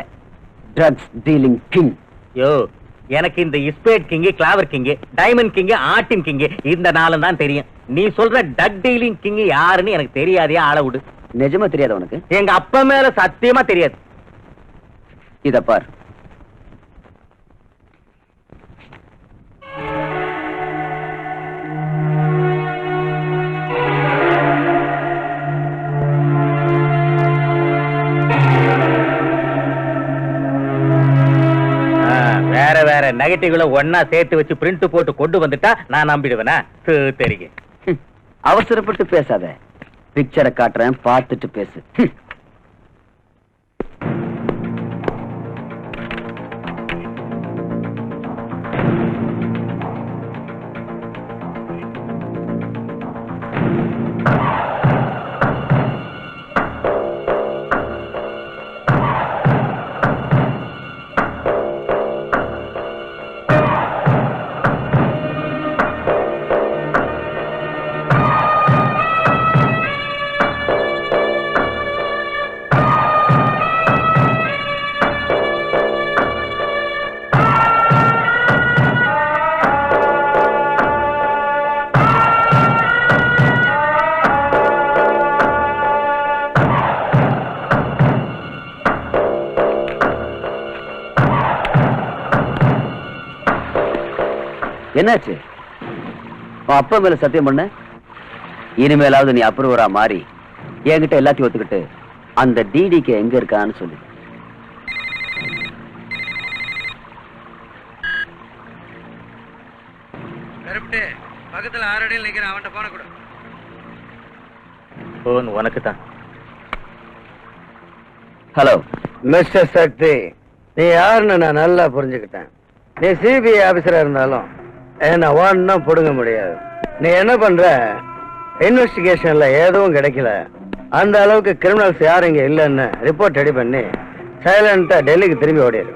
ட்ரக்ஸ் டீலிங் கிங். யோ, எனக்கு இந்த இஸ்பேட் கிங், கிளாவர் கிங், டைமண்ட் கிங், ஆட்டின் கிங் இந்த நாளும் தான் தெரியும். நீ சொல்ற டக் டீலிங் கிங் யாருன்னு எனக்கு தெரியாதே. ஆள விடு. நிஜமா தெரியாத உனக்கு? எங்க அப்பா மேல சத்தியமா தெரியாது. இத பார், வேற வேற நெகட்டிவ்ல ஒன்னா சேர்த்து வச்சு பிரிண்ட் போட்டு கொண்டு வந்துட்டா நான் நம்பிடுவேனா? தெரியும். அவசரப்பட்டு பேசாத. பிக்சரை காட்டுறேன், பார்த்துட்டு பேசு. என்னாச்சு? உன் அப்பா மேல சத்தியம் பண்ண. இனிமேலாவது நீ அப்ரூவரா மாறி என்கிட்ட எல்லாத்தையும் ஒத்துக்கிட்டு அந்த டிடிகே எங்க இருக்கான்னு சொல்லு. பக்கத்துல 6 அடியில் நிக்கிறேன், அவன்கிட்ட போன கூட. போன் உனக்கு தான். ஹலோ மிஸ்டர் சக்தி, நீ யாருன்னு நான் நல்லா புரிஞ்சுக்கிட்டேன். நீ சிபிஐ ஆபீசரா இருந்தாலும் என்ன ஒன்னும் புடுங்க முடியாது. நீ என்ன பண்ற, இன்வெஸ்டிகேஷன்ல எதுவும் கிடைக்கல, அந்த அளவுக்கு கிரிமினல்ஸ் யாரும் இங்க இல்லைன்னு ரிப்போர்ட் ரெடி பண்ணி சைலண்டா டெல்லிக்கு திரும்பி ஓடிடு.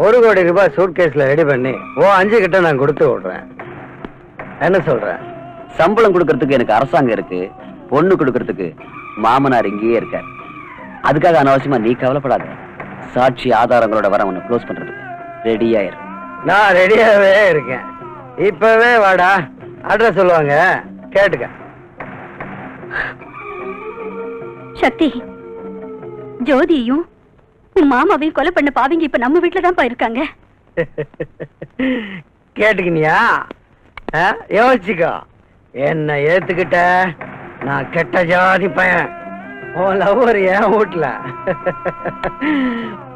1 கோடி ரூபாய் சூட் கேஸ்ல ரெடி பண்ணி 5 கிட்ட நான் கொடுத்து விடுறேன். என்ன சொல்ற? சம்பளம் கொடுக்கறதுக்கு எனக்கு அரசாங்கம் இருக்கு, பொண்ணு கொடுக்கறதுக்கு மாமனார் இங்கேயே இருக்கார். அதுக்காக அனாவசியமா நீ கவலைப்படாத. சாட்சி ஆதாரங்களோட வர உன்னை க்ளோஸ் பண்றதுக்கு ரெடியாயிரு. நான் ரெடியாவே இருக்கேன். இப்பவே வாடா, அட்ரஸ் சொல்லுவாங்க, கேட்டுக்க. சக்தி, ஜோதியையும் உன் மாமாவையும் கொலை பண்ண பாவிங்க இப்ப நம்ம வீட்டுல தான் இருக்காங்க. கேட்டுக்கினியா? யோசிச்சுக்கோ. என்ன ஏத்துக்கிட்ட, நான் கெட்ட ஜாதி பையன். உன் லவ்வர் என் வீட்டுல,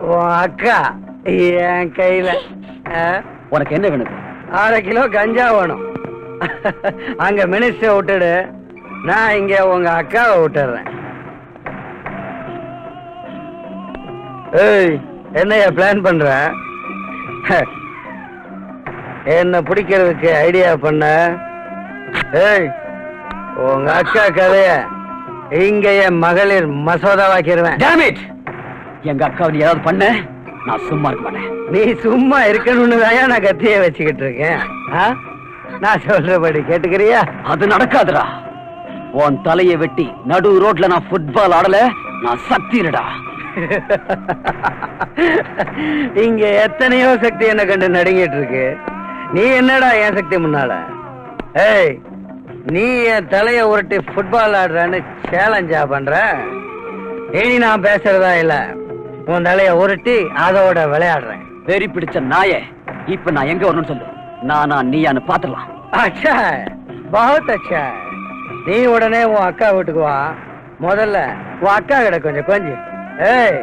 உன் அக்கா என் கையில. உனக்கு என்ன வேணும்? 1/2 கிலோ கஞ்சா வேணும். அங்க மினிஸ்டர் விட்டுடு, நான் இங்க உங்க அக்காவை விட்டுறேன். ஏய், என்னையா பிளான் பண்ற? என்ன பிடிக்கிறதுக்கு ஐடியா பண்ண? ஏய், உங்க அக்கா கதைய இங்க என் மகளிர் மசோதாவாக்கிடுவேன். Damn it! எங்க அக்காவை நீ ஏதாவது பண்ண, நான் சும்மா இருக்க மாட்டேன். நீ சும்மா இருக்கணும்னு தான் நான் கத்திய வச்சுக்கிட்டு இருக்கேன். நான் சொல்றபடி கேட்டுக்கிறியா? அது நடக்காதுடா. உன் தலையை வெட்டி நடு ரோட்ல நான் ஃபுட்பால் ஆடல, நான் சக்திடா. இங்க எத்தனையோ சக்தி என்ன கண்டு நடுங்கிட்டு இருக்கு. நீ என்னடா என் சக்தி முன்னால? ஏய், நீ என் தலைய உருட்டி ஃபுட்பால் ஆடுறன்னு சேலஞ்சா பண்ற? இனி நான் பேசுறதா இல்ல, உன் தலைய உருட்டி அதோட விளையாடுறேன். வெறி பிடிச்ச நாயே, இப்ப நான் எங்க வரணும்னு சொல்லு. நானா நீயான்னு பாத்துடலாம். அச்சா, பகுத் அச்சா. நீ உடனே உன் அக்கா வீட்டுக்கு வா, முதல்ல உன் அக்கா கிட்ட கொஞ்சம் ஏய்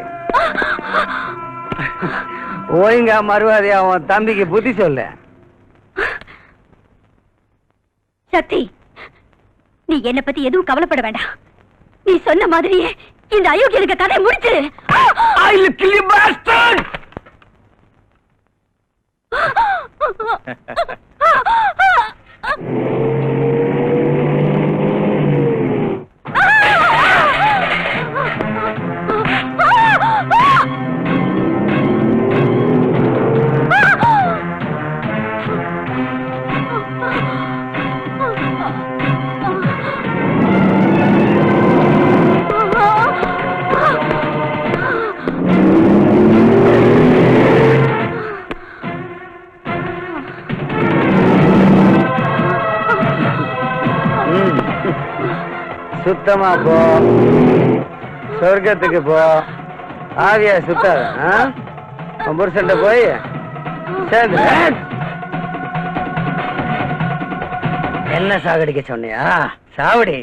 ஒழுங்கா மறுவாதியா அவன் தம்பிக்கு புத்தி சொல்லு. சக்தி, நீ என்ன பத்தி எதுவும் கவலைப்பட வேண்டாம். நீ சொன்ன மாதிரியே இந்த அயோக்கியனுக்கு கதை முடிச்சிரு. I will kill you bastard! சுத்தமா போ, சொர்க்கத்துக்கு போ. ஆவியா சுத்தாத. புருஷன்ட்ட போய் சேர்ந்து என்ன சாகடிக்க சொன்னியா? சாவடி.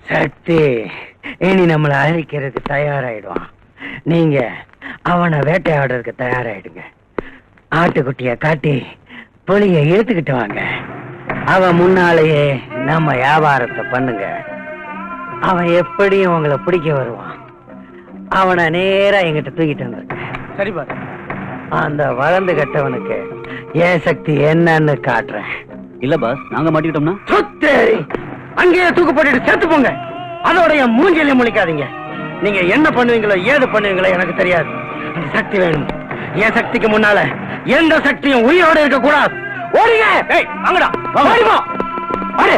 சக்தி இனி நம்மளை அழிக்கிறதுக்கு தயாராயிடுவான். நீங்க அவனை வேட்டையாடுறதுக்கு தயாராயிடுங்க. ஆட்டுக்குட்டிய காட்டி புலிய ஏத்துக்கிட்டு வாங்க. அவன் முன்னாலேயே நம்ம வியாபாரத்தை பண்ணுங்க. அவன் எப்படியும் உங்களை பிடிக்க வருவான். அவனை நேரா எங்கிட்ட தூக்கிட்டு வந்திருக்க. சரி பாஸ். அந்த வளர்ந்து கட்டவனுக்கு ஏன் சக்தி என்னன்னு காட்டுறேன். இல்ல பாஸ், நாங்க மாட்டிக்கிட்டோம்னா சுத்தேரி அங்கேயே தூக்கு போட்டுட்டு செத்து போங்க. அதோட என் மூஞ்சிலே முழிக்காதீங்க. நீங்க என்ன பண்ணுவீங்களோ ஏது பண்ணுவீங்களோ எனக்கு தெரியாது. அந்த சக்தி வேணும். என் சக்திக்கு முன்னால எந்த சக்தியும் உயிரோடு இருக்க கூடாது. ஓடுங்க. ஏய் வாங்கடா, ஓடிப்போ. ஓடு.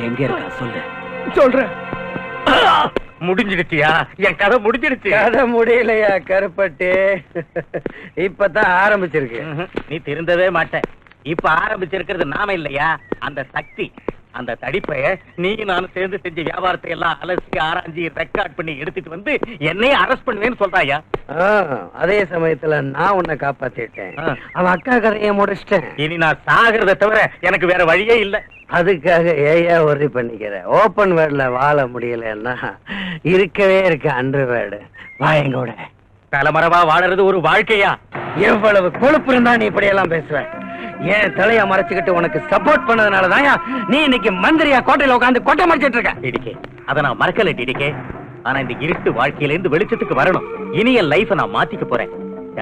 எங்க இருக்கா சொல்லு. சொல்றேன். முடிஞ்சிடுச்சியா? என் கதை முடிஞ்சிடுச்சு. கதை முடியலையா கருப்பட்டி? இப்பதான் ஆரம்பிச்சிருக்கு. நீ திருந்தவே மாட்ட. இப்ப ஆரம்பிச்சிருக்கிறது நாம இல்லையா, அந்த சக்தி. அந்த தடிப்பைய நீ நானும் சேர்ந்து செஞ்ச வியாபாரத்தை எல்லாம் அலசி ஆராய்ச்சி ரெக்கார்ட் பண்ணி எடுத்துட்டு வந்து என்னையே அரெஸ்ட் பண்ணுவேன்னு சொல்றாயா? அதே சமயத்துல நான் உன்னை காப்பாத்திட்டேன். அவன் அக்கா கதையை முடிச்சிட்டேன். இனி நான் சாகிறத தவிர எனக்கு வேற வழியே இல்ல. அதுக்காக ஏயா ஒர்ரி பண்ணிக்கிற? ஓபன் வேர்ட்ல வாழ முடியலன்னா இருக்கவே இருக்க அண்டர் வேர்டு வாயங்கூட. தலைமறைவா வாழறது ஒரு வாழ்க்கையா? எவ்வளவு கொழுப்பு இருந்தா நீ இப்படி எல்லாம் பேசுவ? ஏன் தலைய மறைச்சுக்கிட்டு உனக்கு சப்போர்ட் பண்ணதுனாலதான் நீ இன்னைக்கு மந்திரியா கோட்டையில உட்காந்து கொட்டை மறைச்சிட்டு இருக்க. டிடிகே, அத நான் மறக்கல டிடிகே. ஆனா இந்த இருட்டு வாழ்க்கையில இருந்து வெளிச்சத்துக்கு வரணும். இனி என் லைஃப நான் மாத்திக்க போறேன்.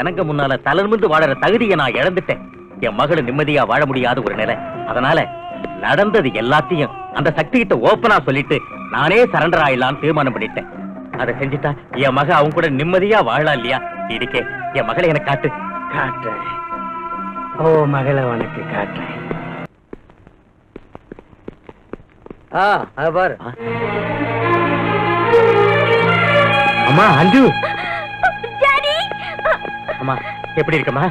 எனக்கு முன்னால தளர்ந்து வாழற தகுதியை நான் இழந்துட்டேன். என் மகளை நிம்மதியா வாழ முடியாத ஒரு நிலை. அதனால நடந்தது எல்லாத்தையும் அந்த சக்தி கிட்ட ஓப்பனா சொல்லிட்டு நானே சரண்டர் ஆயிடலான்னு தீர்மானம் பண்ணிட்டேன். அதை செஞ்சுட்டா என் மக அவங்க கூட நிம்மதியா வாழலாம் இல்லையா? டிடிகே, என் மகளை எனக்கு காட்டு. காட்டுறேன். ஓ மகளை உனக்கு காட்டுறேன். பாரு. அம்மா அஞ்சு. டாடி, அம்மா எப்படி இருக்கம்மா?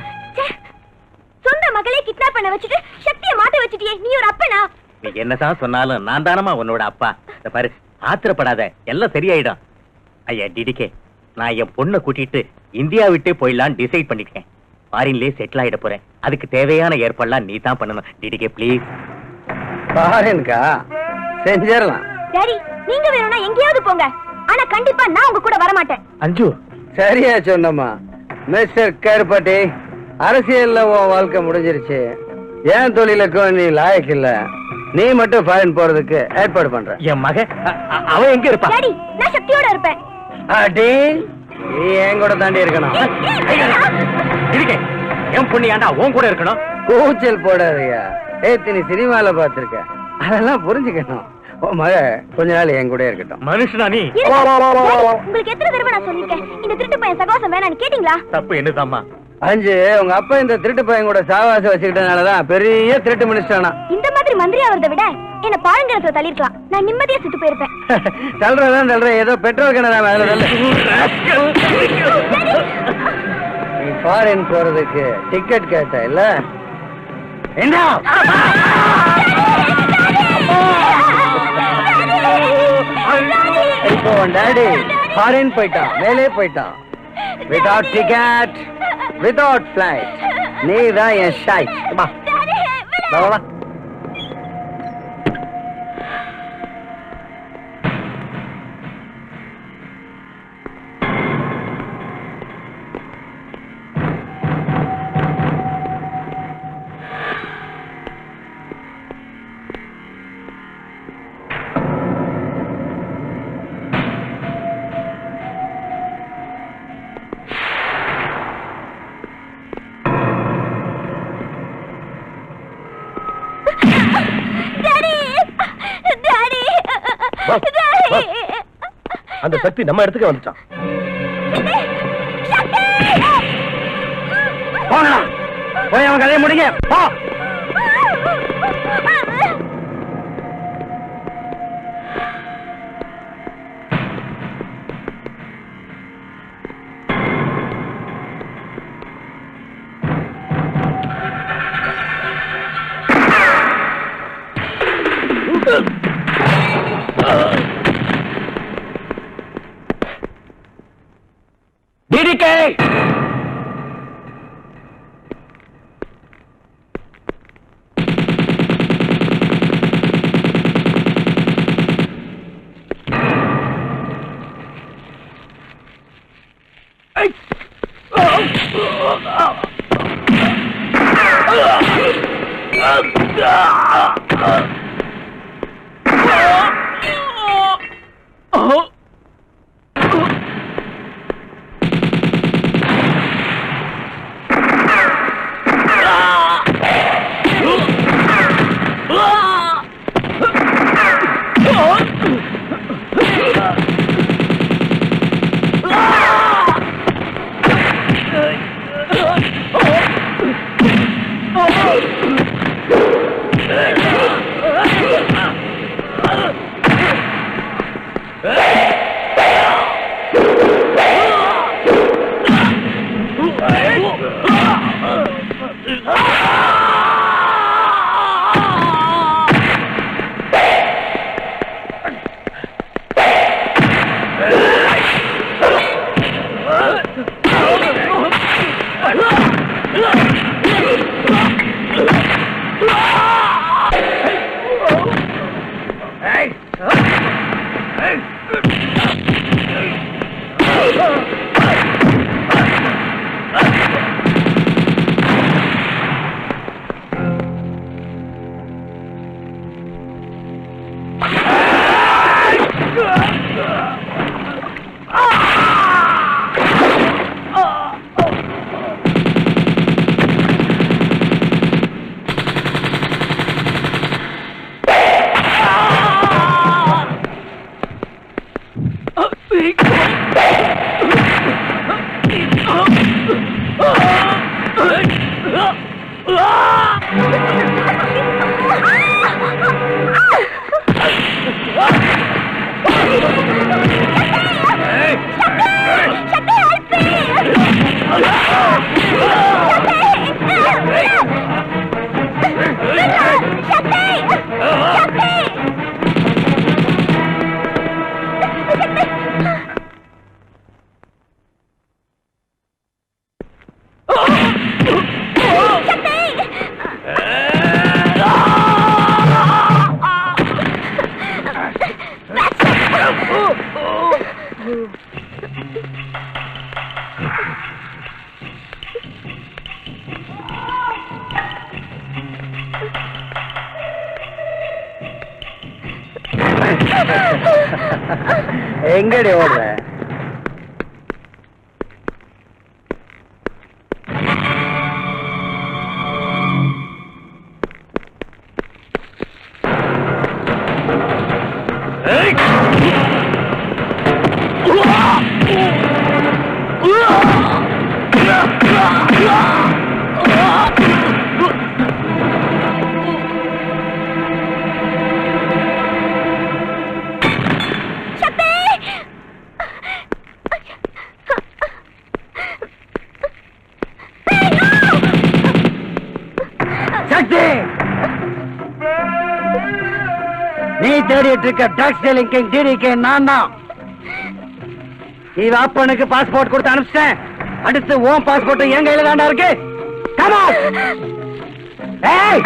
சொந்த மகளே கிட்னாப் பண்ண வச்சுட்டு சக்தியை மாட்ட வச்சிட்டியே, நீ ஒரு அப்பனா? நீ என்னதான் சொன்னாலும் நான் தானமா உன்னோட அப்பா. இந்த பாரு, ஆத்திரப்படாத, எல்லாம் சரியாயிடும். ஐயா டிடிகே, நான் என் பொண்ணை கூட்டிட்டு இந்தியா விட்டே போயிடலான்னு டிசைட் பண்ணிட்டேன். ஃபாரின்லயே செட்டில் ஆயிட போறேன். அதுக்கு தேவையான ஏற்பாடுலாம் நீ தான் பண்ணணும். TTK please. பாருங்கா, செஞ்சிடலாம். டாடி, நீங்க வேணும்னா எங்கேயாவது போங்க, ஆனா கண்டிப்பா நான் உங்க கூட வர மாட்டேன். அஞ்சு, சரியா சொன்னம்மா. மிஸ்டர் கருப்பட்டி, அரசியல்ல உன் வாழ்க்கை முடிஞ்சிருச்சு. ஏன் தொழிலுக்கும் நீ லாயக்கு இல்ல. நீ மட்டும் ஃபாரின் போறதுக்கு ஏற்பாடு பண்ற. என் மக அவன் எங்க இருப்பா? டாடி, நான் சக்தியோட இருப்பேன். அடி, நீ என் கூட தாண்டி இருக்கணும். டிடிகே, என் பொண்ணு ஏன்டா உன் கூட இருக்கணும்? கூச்சல் போடாதயா. நீ சினிமால பாத்திருக்க, அதெல்லாம் புரிஞ்சுக்கணும். உன் மக கொஞ்ச நாள் என் கூட இருக்கட்டும். மனுஷனா நீ? உங்களுக்கு எத்தனை தடவை நான் சொல்லிருக்கேன், இந்த திருட்டு பையன் சகவாசம் வேணான்னு கேட்டீங்களா? தப்பு என்னதாம்மா? அஞ்சு, உங்க அப்பா இந்த திருட்டு பையன் கூட சாவாசம் வச்சுக்கிட்டனாலதான் பெரிய திருட்டு மினிஸ்டரானா. இந்த மாதிரி ராத்திரி மந்திரி ஆவறதை விட என்ன பாழங்கிணத்துல தள்ளிருக்கலாம். நான் நிம்மதியா செத்து போயிருப்பேன். தள்ளுறேன் ஏதோ பெட்ரோல் கிணறு நீ ஃபாரின் போறதுக்கு டிக்கெட் கேட்ட இல்ல என்ன இப்போ டாடி ஃபாரின் போயிட்டான், மேலே போயிட்டான். Without ticket, without flight. நீ தான் என் ஷாய். வா வா. அந்த சக்தி நம்ம இடத்துக்கு வந்துட்டான். போய் அவன் கதையை முடிங்க. போ. எங்கடி ஓடுற? தேடிட்டு இருக்க ட்ரக்ஸ் டீலிங் கிங் டிடிகே நான் தான். இவ அப்பனுக்கு பாஸ்போர்ட் கொடுத்து அனுப்பிச்சிட்டேன். அடுத்து உன் பாஸ்போர்ட் என் கையில தாண்டா இருக்கு. Come on! ஏய்!